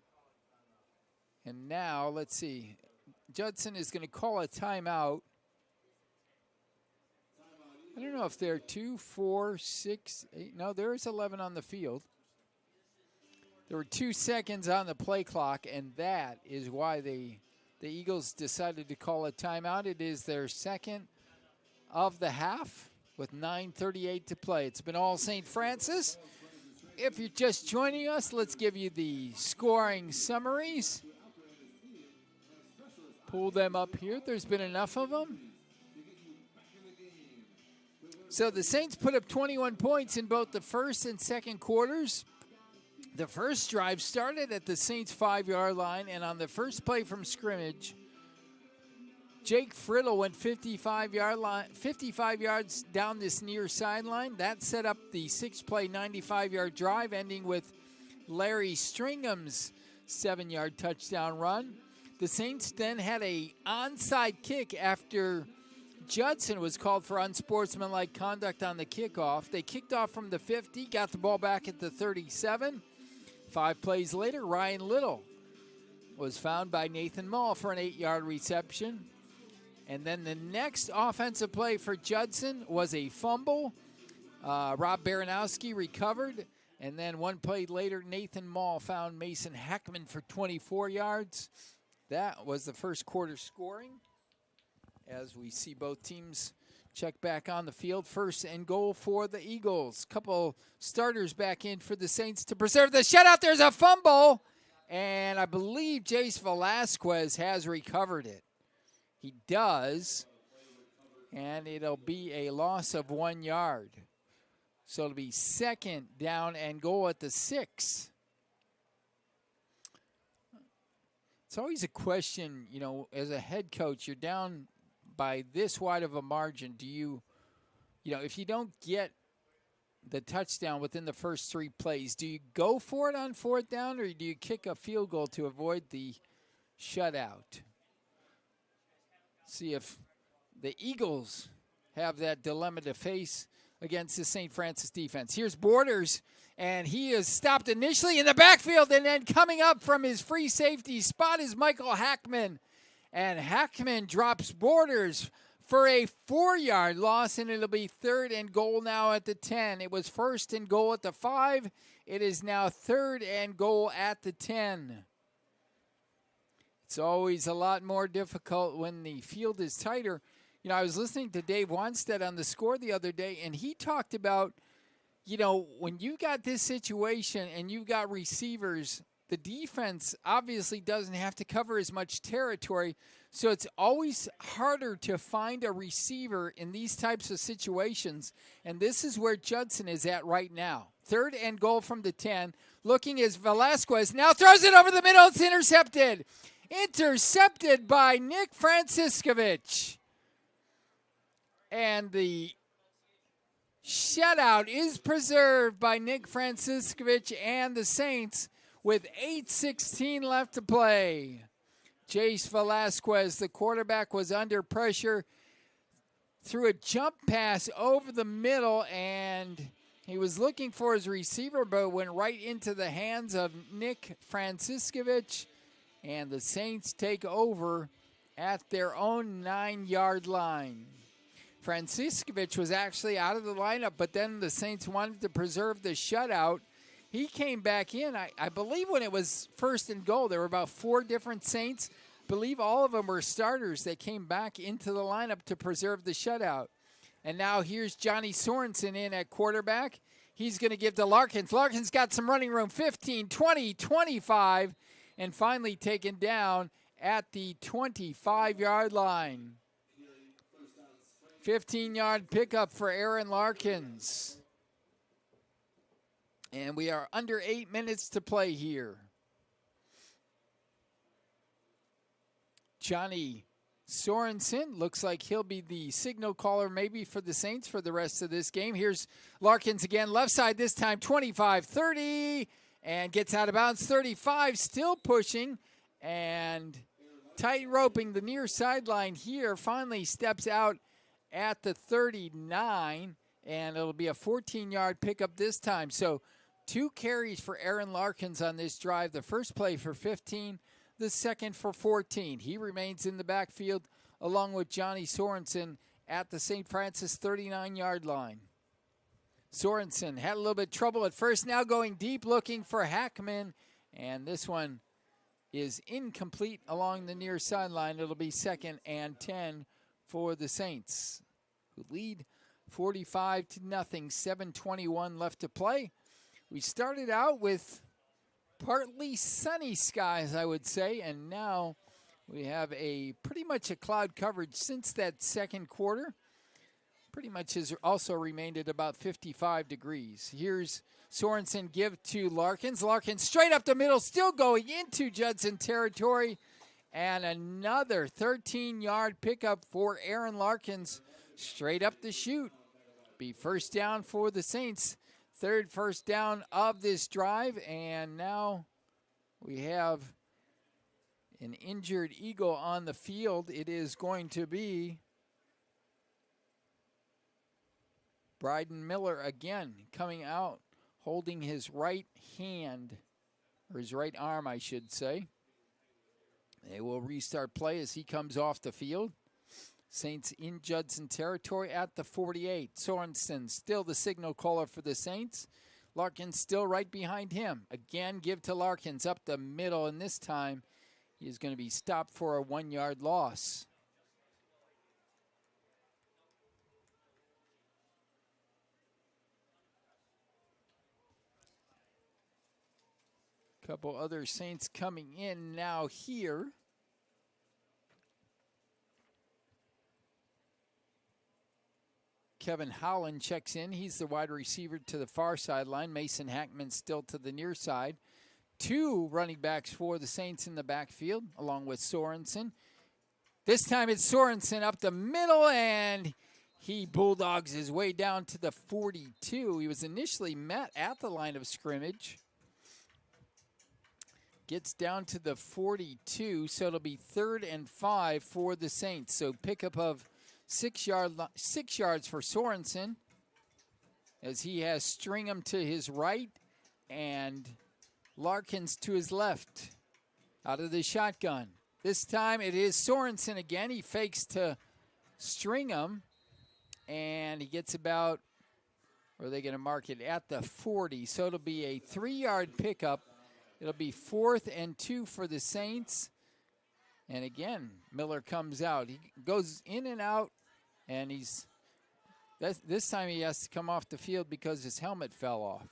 And now, let's see, Judson is going to call a timeout. I don't don't know if they're 2, 4, 6, 8. No, there is 11 on the field. There were 2 seconds on the play clock, and that is why the Eagles decided to call a timeout. It is their second of the half with 9:38 to play. It's been all St. Francis. If you're just joining us, let's give you the scoring summaries. Pull them up here. There's been enough of them. So the Saints put up 21 points in both the first and second quarters. The first drive started at the Saints' 5-yard line, and on the first play from scrimmage, Jake Friddle went 55 yards down this near sideline. That set up the 6-play, 95-yard drive, ending with Larry Stringham's 7-yard touchdown run. The Saints then had a onside kick after Judson was called for unsportsmanlike conduct on the kickoff. They kicked off from the 50, got the ball back at the 37. 5 plays later, Ryan Little was found by Nathan Mall for an 8-yard reception. And then the next offensive play for Judson was a fumble. Rob Baranowski recovered. And then 1 play later, Nathan Mall found Mason Heckman for 24 yards. That was the first quarter scoring. As we see both teams check back on the field. 1st and goal for the Eagles. Couple starters back in for the Saints to preserve the shutout. There's a fumble. And I believe Jace Velasquez has recovered it. He does. And it'll be a loss of 1 yard. So it'll be 2nd down and goal at the 6. It's always a question, you know, as a head coach, you're down by this wide of a margin. Do you know, if you don't get the touchdown within the first 3 plays, do you go for it on 4th down, or do you kick a field goal to avoid the shutout? See if the Eagles have that dilemma to face against the St. Francis defense. Here's Borders, and he is stopped initially in the backfield, and then coming up from his free safety spot is Michael Hackman. And Hackman drops Borders for a 4-yard loss, and it'll be 3rd and goal now at the 10. It was 1st and goal at the 5. It is now 3rd and goal at the 10. It's always a lot more difficult when the field is tighter. You know, I was listening to Dave Wanstead on The Score the other day, and he talked about, you know, when you got this situation and you've got receivers, the defense obviously doesn't have to cover as much territory, so it's always harder to find a receiver in these types of situations, and this is where Judson is at right now. 3rd and goal from the 10. Looking as Velasquez now throws it over the middle. It's intercepted. Intercepted by Nick Franciscovich. And the shutout is preserved by Nick Franciscovich and the Saints with 8:16 left to play. Jace Velasquez, the quarterback, was under pressure, threw a jump pass over the middle, and he was looking for his receiver, but went right into the hands of Nick Franciscovich, and the Saints take over at their own 9-yard line. Franciscovich was actually out of the lineup, but then the Saints wanted to preserve the shutout. He came back in, I believe when it was 1st and goal, there were about 4 different Saints. I believe all of them were starters that came back into the lineup to preserve the shutout. And now here's Johnny Sorensen in at quarterback. He's going to give to Larkins. Larkins got some running room, 15, 20, 25, and finally taken down at the 25-yard line. 15-yard pickup for Aaron Larkins. And we are under 8 minutes to play here. Johnny Sorensen looks like he'll be the signal caller maybe for the Saints for the rest of this game. Here's Larkins again, left side this time, 25-30, and gets out of bounds, 35, still pushing, and tight roping the near sideline here, finally steps out at the 39, and it'll be a 14-yard pickup this time. So 2 carries for Aaron Larkins on this drive. The first play for 15, the second for 14. He remains in the backfield along with Johnny Sorensen at the St. Francis 39-yard line. Sorensen had a little bit of trouble at first, now going deep looking for Hackman, and this one is incomplete along the near sideline. It'll be 2nd and 10 for the Saints, who lead 45-0, 7:21 left to play. We started out with partly sunny skies, I would say, and now we have pretty much a cloud coverage since that second quarter. Pretty much has also remained at about 55 degrees. Here's Sorensen give to Larkins. Larkins straight up the middle, still going into Judson territory. And another 13-yard pickup for Aaron Larkins straight up the chute. Be first down for the Saints. Third first down of this drive. And now we have an injured Eagle on the field. It is going to be Bryden Miller again coming out, holding his right hand, or his right arm, I should say. They will restart play as he comes off the field. Saints in Judson territory at the 48. Sorensen still the signal caller for the Saints. Larkins still right behind him. Again, give to Larkins up the middle, and this time he is going to be stopped for a 1-yard loss. Couple other Saints coming in now here. Kevin Holland checks in. He's the wide receiver to the far sideline. Mason Hackman still to the near side. 2 running backs for the Saints in the backfield, along with Sorensen. This time it's Sorensen up the middle, and he bulldogs his way down to the 42. He was initially met at the line of scrimmage. Gets down to the 42, so it'll be 3rd and 5 for the Saints. So pickup of 6 yards for Sorensen, as he has Stringham to his right and Larkins to his left out of the shotgun. This time it is Sorensen again. He fakes to Stringham, and he gets about, or are they going to mark it at the 40? So it'll be a 3-yard pickup. It'll be 4th and 2 for the Saints. And again, Miller comes out. He goes in and out, and this time he has to come off the field because his helmet fell off.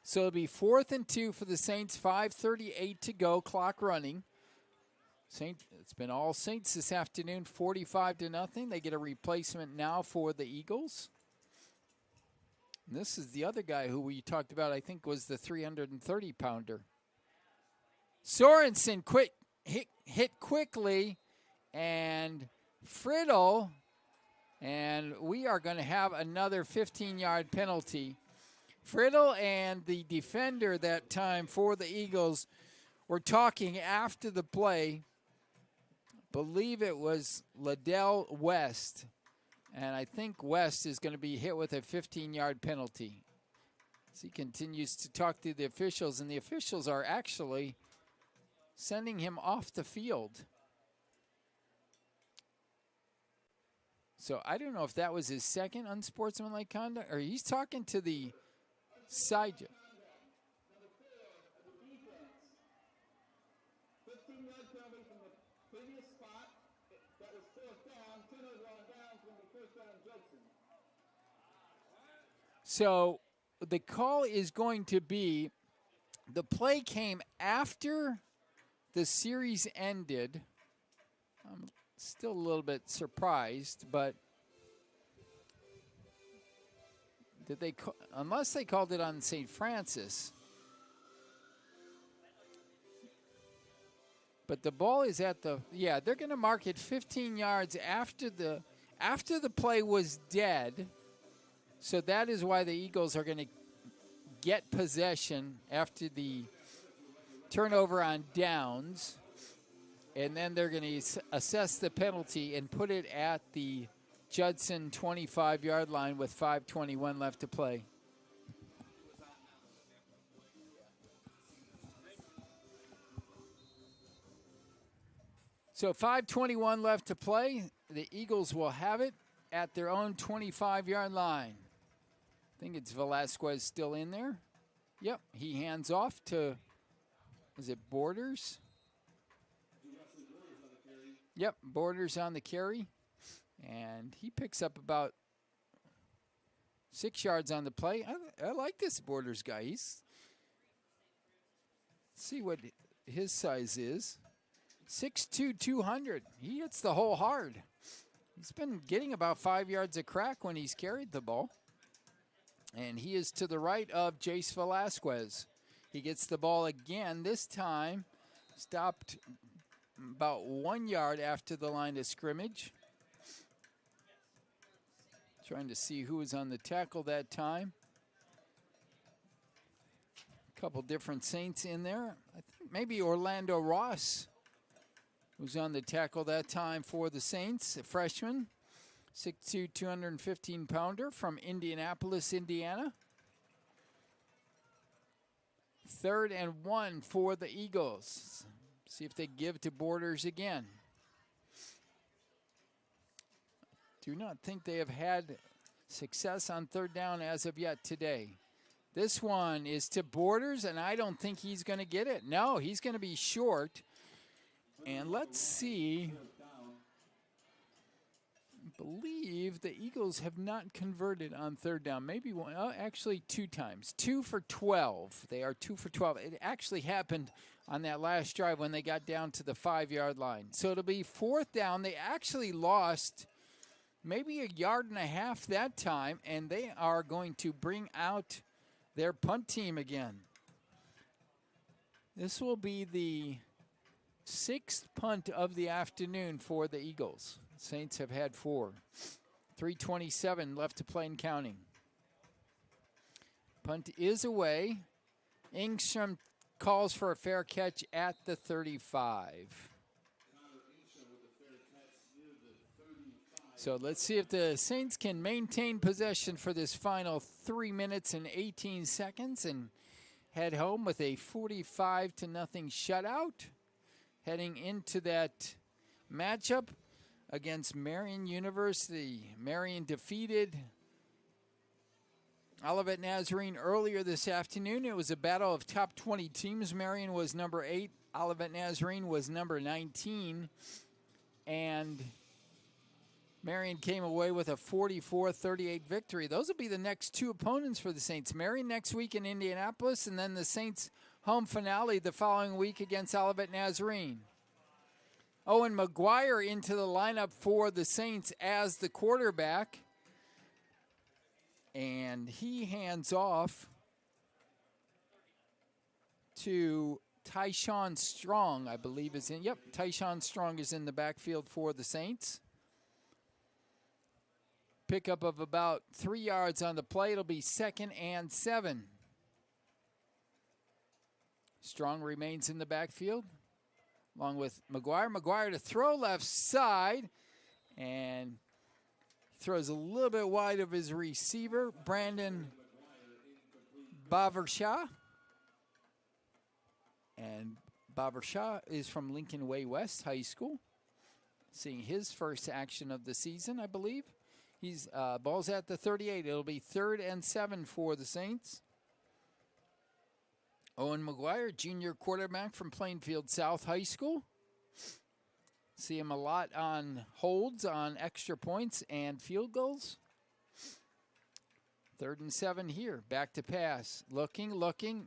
So it'll be 4th and 2 for the Saints, 5:38 to go, clock running. It's been all Saints this afternoon, 45-0. They get a replacement now for the Eagles. And this is the other guy who we talked about, I think, was the 330-pounder. Sorensen hit quickly, and Friddle, and we are going to have another 15-yard penalty. Friddle and the defender that time for the Eagles were talking after the play. Believe it was Liddell West. And I think West is going to be hit with a 15-yard penalty. As he continues to talk to the officials, and the officials are actually sending him off the field. So I don't know if that was his second unsportsmanlike conduct, or he's talking to the side. 15-yard penalty from the previous spot. That was 4th down. 10 on downs when we first got on Judson. So the call is going to be, the play came after the series ended. I'm still a little bit surprised, but did they, unless they called it on St. Francis. But the ball is at the, yeah, they're going to mark it 15 yards after the play was dead. So that is why the Eagles are going to get possession after the turnover on downs. And then they're going to assess the penalty and put it at the Judson 25-yard line with 5:21 left to play. So 5:21 left to play. the Eagles will have it at their own 25-yard line. I think it's Velasquez still in there. Yep, he hands off to, is it Borders? Yep, Borders on the carry. And he picks up about 6 yards on the play. I like this Borders guy. Let's see what his size is. 6'2", 200. He hits the hole hard. He's been getting about 5 yards a crack when he's carried the ball. And he is to the right of Jace Velasquez. He gets the ball again. This time stopped about 1 yard after the line of scrimmage. Trying to see who was on the tackle that time. A couple different Saints in there. I think maybe Orlando Ross was on the tackle that time for the Saints, a freshman. 6'2", 215-pounder from Indianapolis, Indiana. 3rd and 1 for the Eagles. See if they give to Borders again. Do not think they have had success on 3rd down as of yet today. This one is to Borders, and I don't think he's going to get it. No, he's going to be short. And let's see. I believe the Eagles have not converted on 3rd down. Maybe one, actually 2 times. 2 for 12. They are 2 for 12. It actually happened on that last drive when they got down to the 5-yard line. So it'll be 4th down. They actually lost maybe 1.5 yards that time, and they are going to bring out their punt team again. This will be the 6th punt of the afternoon for the Eagles. Saints have had 4. 3:27 left to play and counting. Punt is away. Ingstrom calls for a fair catch at the 35. So let's see if the Saints can maintain possession for this final 3 minutes and 18 seconds and head home with a 45-0 shutout. Heading into that matchup against Marian University. Marian defeated Olivet Nazarene earlier this afternoon. It was a battle of top 20 teams. Marian was number 8. Olivet Nazarene was number 19. And Marian came away with a 44-38 victory. Those will be the next 2 opponents for the Saints. Marian next week in Indianapolis, and then the Saints' home finale the following week against Olivet Nazarene. Owen McGuire into the lineup for the Saints as the quarterback. And he hands off to Tyshawn Strong, I believe is in. Yep, Tyshawn Strong is in the backfield for the Saints. Pickup of about 3 yards on the play. It'll be 2nd and 7. Strong remains in the backfield along with McGuire. McGuire to throw left side, and throws a little bit wide of his receiver, Brandon Bavershaw. And Bavershaw is from Lincoln Way West High School. Seeing his first action of the season, I believe. He's ball's at the 38. It'll be 3rd and 7 for the Saints. Owen McGuire, junior quarterback from Plainfield South High School. See him a lot on holds, on extra points, and field goals. 3rd and 7 here. Back to pass. Looking,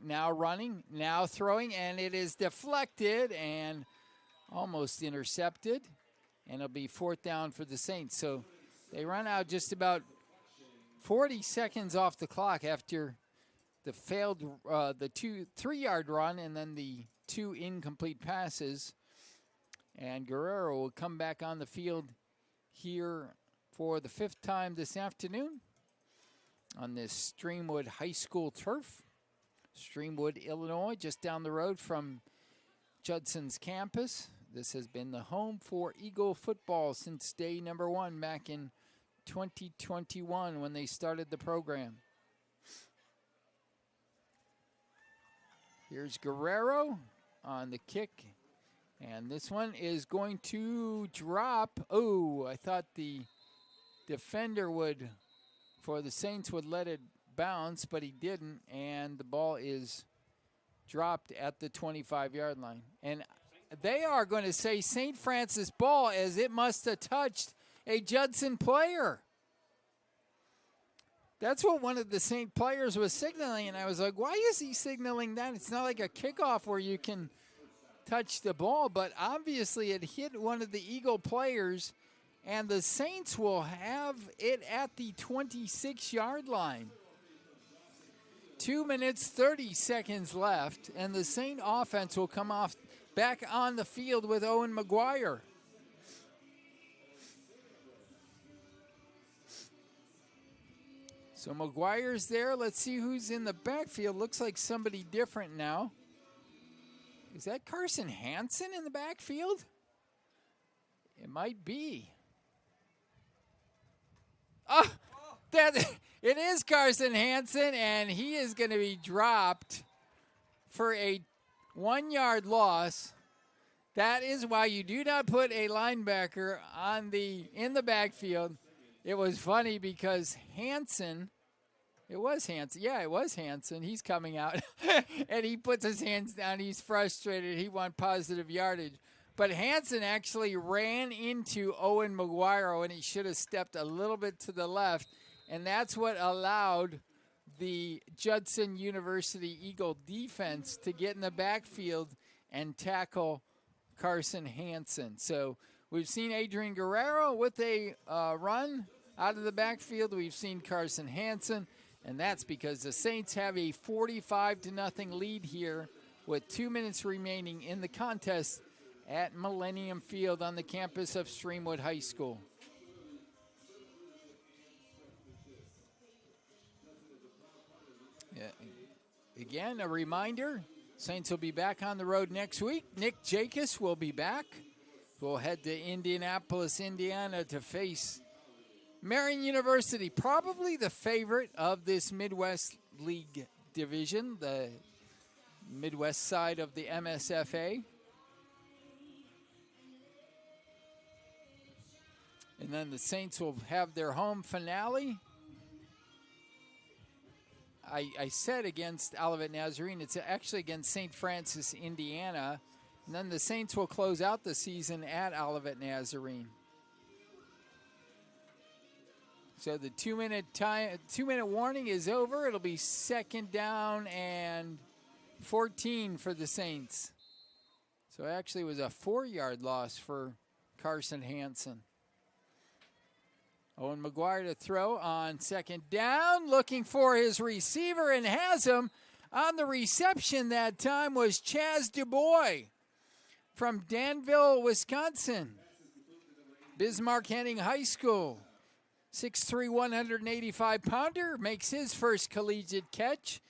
now running, now throwing, and it is deflected and almost intercepted. And it'll be 4th down for the Saints. So they run out just about 40 seconds off the clock after the failed, the 3-yard run and then the 2 incomplete passes. And Guerrero will come back on the field here for the 5th time this afternoon on this Streamwood High School turf. Streamwood, Illinois, just down the road from Judson's campus. This has been the home for Eagle football since day number 1 back in 2021 when they started the program. Here's Guerrero on the kick, And this one is going to drop. Oh, I thought the defender for the Saints would let it bounce, but he didn't. And the ball is dropped at the 25-yard line. And they are going to say St. Francis ball, as it must have touched a Judson player. That's what one of the Saint players was signaling, and I was like, why is he signaling that? It's not like a kickoff where you can touch the ball, but obviously it hit one of the Eagle players, and the Saints will have it at the 26-yard line. 2 minutes, 30 seconds left, and the Saint offense will come off back on the field with Owen McGuire. So McGuire's there. Let's see who's in the backfield. Looks like somebody different now. Is that Carson Hansen in the backfield? It might be. Oh, it is Carson Hansen, and he is going to be dropped for a 1-yard loss. That is why you do not put a linebacker in the backfield. It was funny because Hansen, it was Hansen. He's coming out, and he puts his hands down. He's frustrated. He wants positive yardage. But Hansen actually ran into Owen McGuire, and he should have stepped a little bit to the left, and that's what allowed the Judson University Eagle defense to get in the backfield and tackle Carson Hansen. So we've seen Adrian Guerrero with a run out of the backfield. We've seen Carson Hansen, and that's because the Saints have a 45-0 lead here with 2 minutes remaining in the contest at Millennium Field on the campus of Streamwood High School. Yeah. Again, a reminder, Saints will be back on the road next week. Nick Jacobs will be back. We'll head to Indianapolis, Indiana to face Marion University, probably the favorite of this Midwest League division, the Midwest side of the MSFA. And then the Saints will have their home finale. I said against Olivet Nazarene. It's actually against St. Francis, Indiana. And then the Saints will close out the season at Olivet Nazarene. So the 2 minute warning is over. It'll be 2nd down and 14 for the Saints. So actually it was a 4-yard loss for Carson Hansen. Owen McGuire to throw on 2nd down, looking for his receiver, and has him. On the reception that time was Chaz DuBois from Danville, Wisconsin. Bismarck Henning High School. 6'3", 185-pounder, makes his first collegiate catch,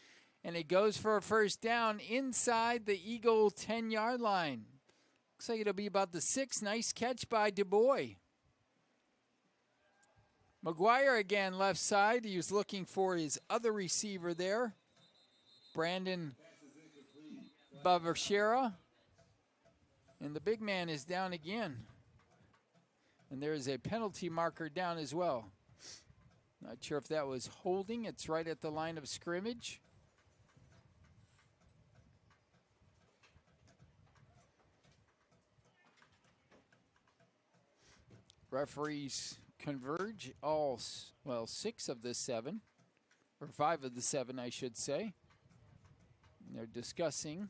and it goes for a 1st down inside the Eagle 10-yard line. Looks like it'll be about the 6th. Nice catch by DuBois. McGuire again left side. He was looking for his other receiver there, Brandon Bavashera. And the big man is down again. And there is a penalty marker down as well. Not sure if that was holding. It's right at the line of scrimmage. Referees converge, all, well, 6 of the 7, or 5 of the 7, I should say. And they're discussing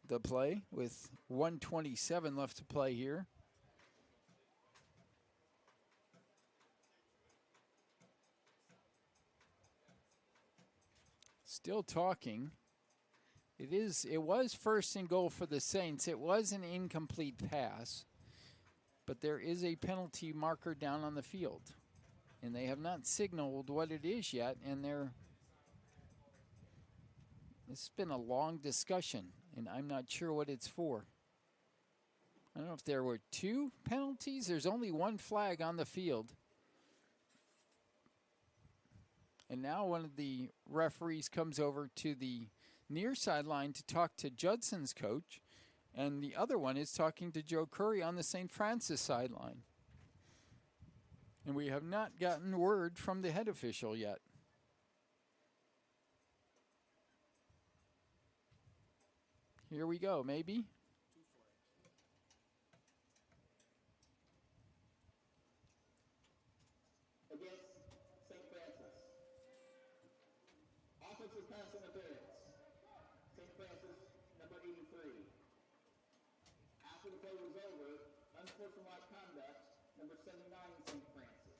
the play with 1:27 left to play here. Still talking. It was 1st and goal for the Saints. It was an incomplete pass. But there is a penalty marker down on the field. And they have not signaled what it is yet. And it's been a long discussion. And I'm not sure what it's for. I don't know if there were 2 penalties. There's only 1 flag on the field. And now one of the referees comes over to the near sideline to talk to Judson's coach. And the other one is talking to Joe Curry on the St. Francis sideline. And we have not gotten word from the head official yet. Here we go, maybe. Against St. Francis. Offensive pass interference. St. Francis, number 83. After the play was over, unsportsmanlike conduct, number 79, St. Francis.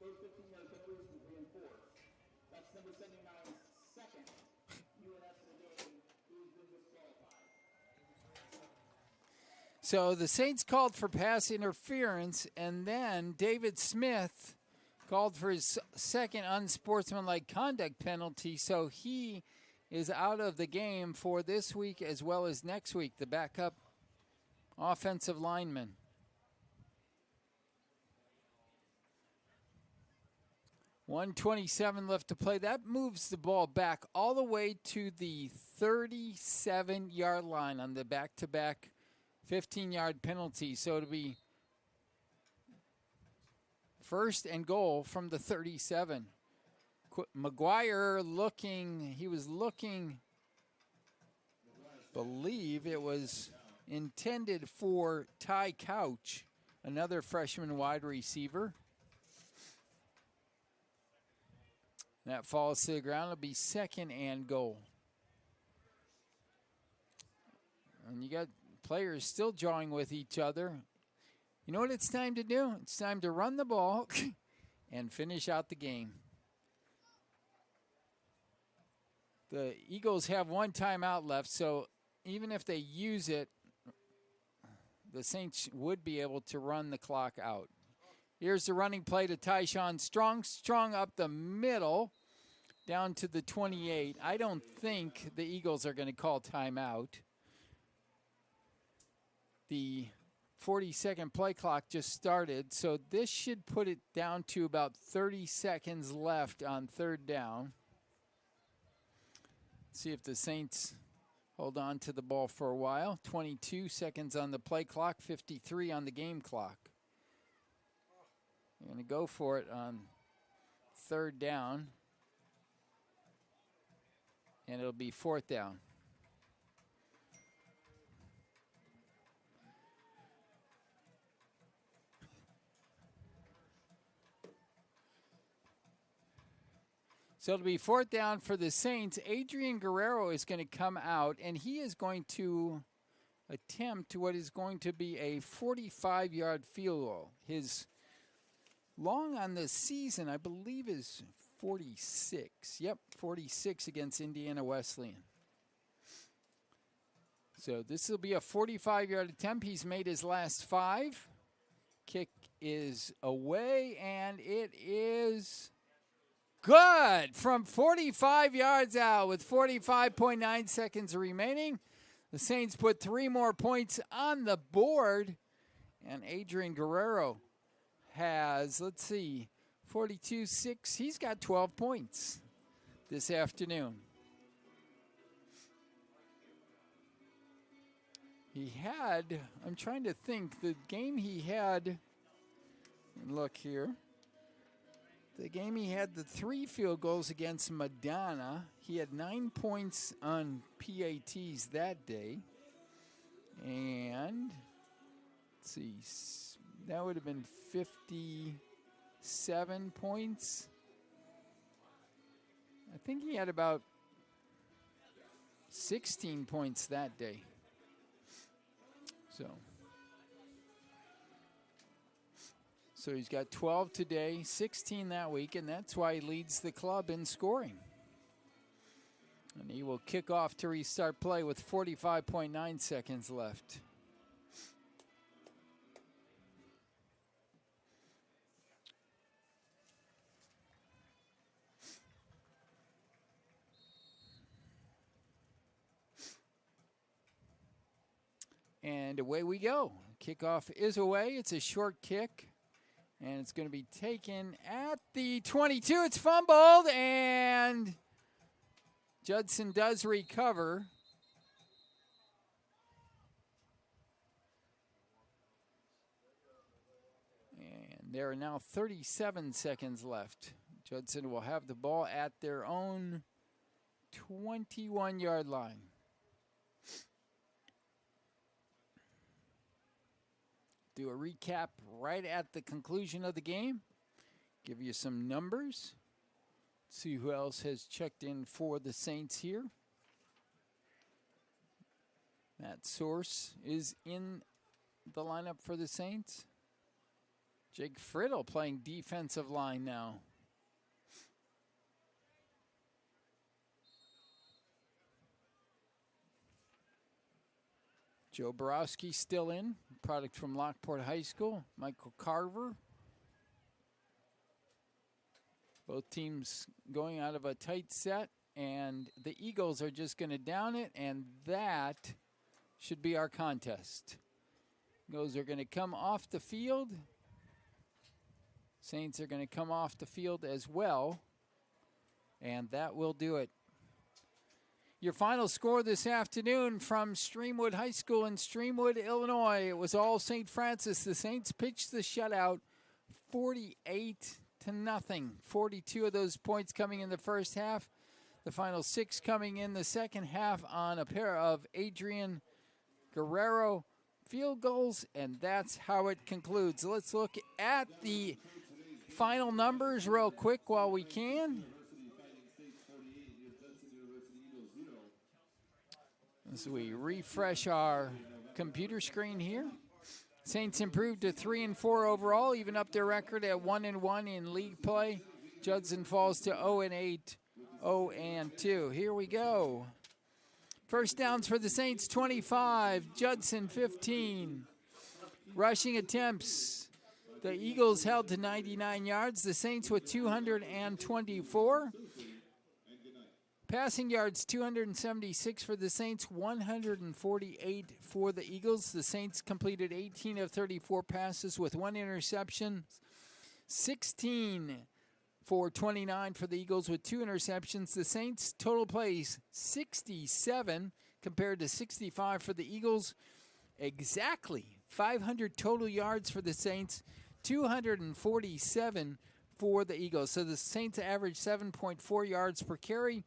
Those 15-yard penalties were reinforced. That's number 79's second UNS in the game. He's been disqualified. So the Saints called for pass interference, and then David Smith called for his second unsportsmanlike conduct penalty, so he is out of the game for this week as well as next week, the backup offensive lineman. .127 left to play. That moves the ball back all the way to the 37-yard line on the back-to-back 15-yard penalty. So it'll be first and goal from the 37. McGuire believe it was intended for Ty Couch, another freshman wide receiver. That falls to the ground. It'll be second and goal. And you got players still jawing with each other. You know what it's time to do? It's time to run the ball and finish out the game. The Eagles have one timeout left, so even if they use it, the Saints would be able to run the clock out. Here's the running play to Tyshawn Strong. Strong up the middle, down to the 28. I don't think the Eagles are going to call timeout. The 40-second play clock just started, so this should put it down to about 30 seconds left on third down. See if the Saints hold on to the ball for a while. 22 seconds on the play clock, 53 on the game clock. They're going to go for it on third down, and it'll be fourth down. So it'll be fourth down for the Saints. Adrian Guerrero is going to come out, and he is going to attempt what is going to be a 45-yard field goal. His long on the season, I believe, is 46. Yep, 46 against Indiana Wesleyan. So this will be a 45-yard attempt. He's made his last 5. Kick is away, and it is good from 45 yards out with 45.9 seconds remaining. The Saints put 3 more points on the board, and Adrian Guerrero has, 42-6. He's got 12 points this afternoon. He had, I'm trying to think, the game he had, look here. The game he had the 3 field goals against Madonna. He had 9 points on PATs that day. And, that would have been 57 points. I think he had about 16 points that day. So he's got 12 today, 16 that week, and that's why he leads the club in scoring. And he will kick off to restart play with 45.9 seconds left. And away we go. Kickoff is away. It's a short kick. And it's going to be taken at the 22. It's fumbled, and Judson does recover. There are now 37 seconds left. Judson will have the ball at their own 21-yard line. Do a recap right at the conclusion of the game. Give you some numbers. See who else has checked in for the Saints here. Matt Source is in the lineup for the Saints. Jake Friddle playing defensive line now. Joe Borowski still in, product from Lockport High School. Michael Carver. Both teams going out of a tight set, and the Eagles are just going to down it, and that should be our contest. Eagles are going to come off the field. Saints are going to come off the field as well, and that will do it. Your final score this afternoon from Streamwood High School in Streamwood, Illinois. It was all St. Francis. The Saints pitched the shutout 48-0. 42 of those points coming in the first half. The final 6 coming in the second half on a pair of Adrian Guerrero field goals, and that's how it concludes. Let's look at the final numbers real quick while we can. As we refresh our computer screen here. Saints improved to 3-4 overall, even up their record at 1-1 in league play. Judson falls to 0-8, 0-2. Here we go. First downs for the Saints, 25. Judson, 15. Rushing attempts. The Eagles held to 99 yards. The Saints with 224. Passing yards, 276 for the Saints, 148 for the Eagles. The Saints completed 18 of 34 passes with 1 interception. 16 for 29 for the Eagles with 2 interceptions. The Saints total plays 67 compared to 65 for the Eagles. Exactly 500 total yards for the Saints, 247 for the Eagles. So the Saints averaged 7.4 yards per carry,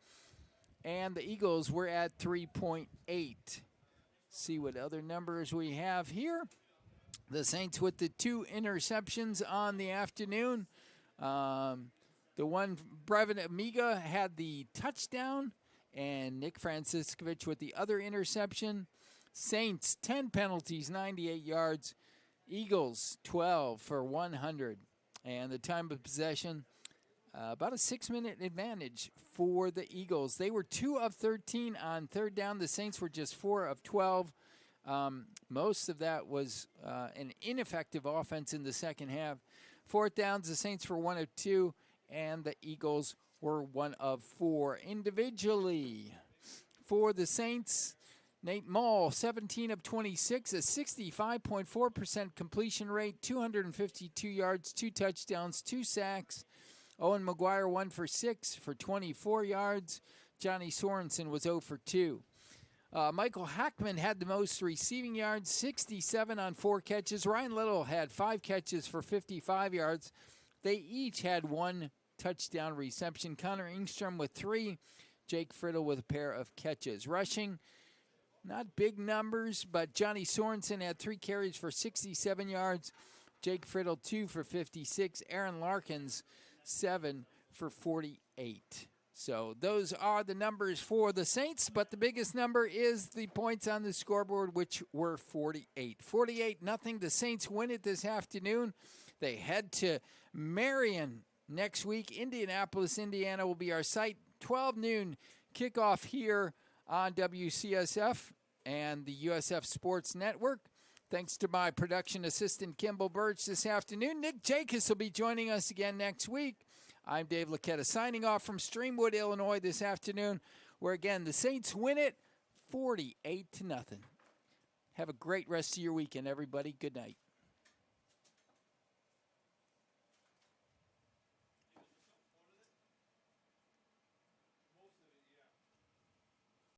and the Eagles were at 3.8. See what other numbers we have here. The Saints with the 2 interceptions on the afternoon. The one, Brevin Amiga had the touchdown, and Nick Franciscovich with the other interception. Saints, 10 penalties, 98 yards. Eagles, 12 for 100. And the time of possession, about a 6-minute advantage for the Eagles. They were 2 of 13 on third down. The Saints were just 4 of 12. Most of that was an ineffective offense in the second half. Fourth downs, the Saints were 1 of 2, and the Eagles were 1 of 4. Individually, for the Saints, Nate Mall, 17 of 26, a 65.4% completion rate, 252 yards, 2 touchdowns, 2 sacks. Owen McGuire 1 for 6 for 24 yards. Johnny Sorensen was 0 for 2. Michael Hackman had the most receiving yards, 67 on 4 catches. Ryan Little had 5 catches for 55 yards. They each had 1 touchdown reception. Connor Ingstrom with 3. Jake Friddle with a pair of catches. Rushing, not big numbers, but Johnny Sorensen had 3 carries for 67 yards. Jake Friddle 2 for 56. Aaron Larkins 7 for 48. So those are the numbers for the Saints, but the biggest number is the points on the scoreboard, which were 48. 48-0. The Saints win it this afternoon. They head to Marion next week. Indianapolis, Indiana will be our site. 12 noon kickoff here on WCSF and the USF Sports Network. Thanks to my production assistant, Kimball Birch, this afternoon. Nick Jacobs will be joining us again next week. I'm Dave Laquetta signing off from Streamwood, Illinois this afternoon, where, again, the Saints win it 48-0. Have a great rest of your weekend, everybody. Good night.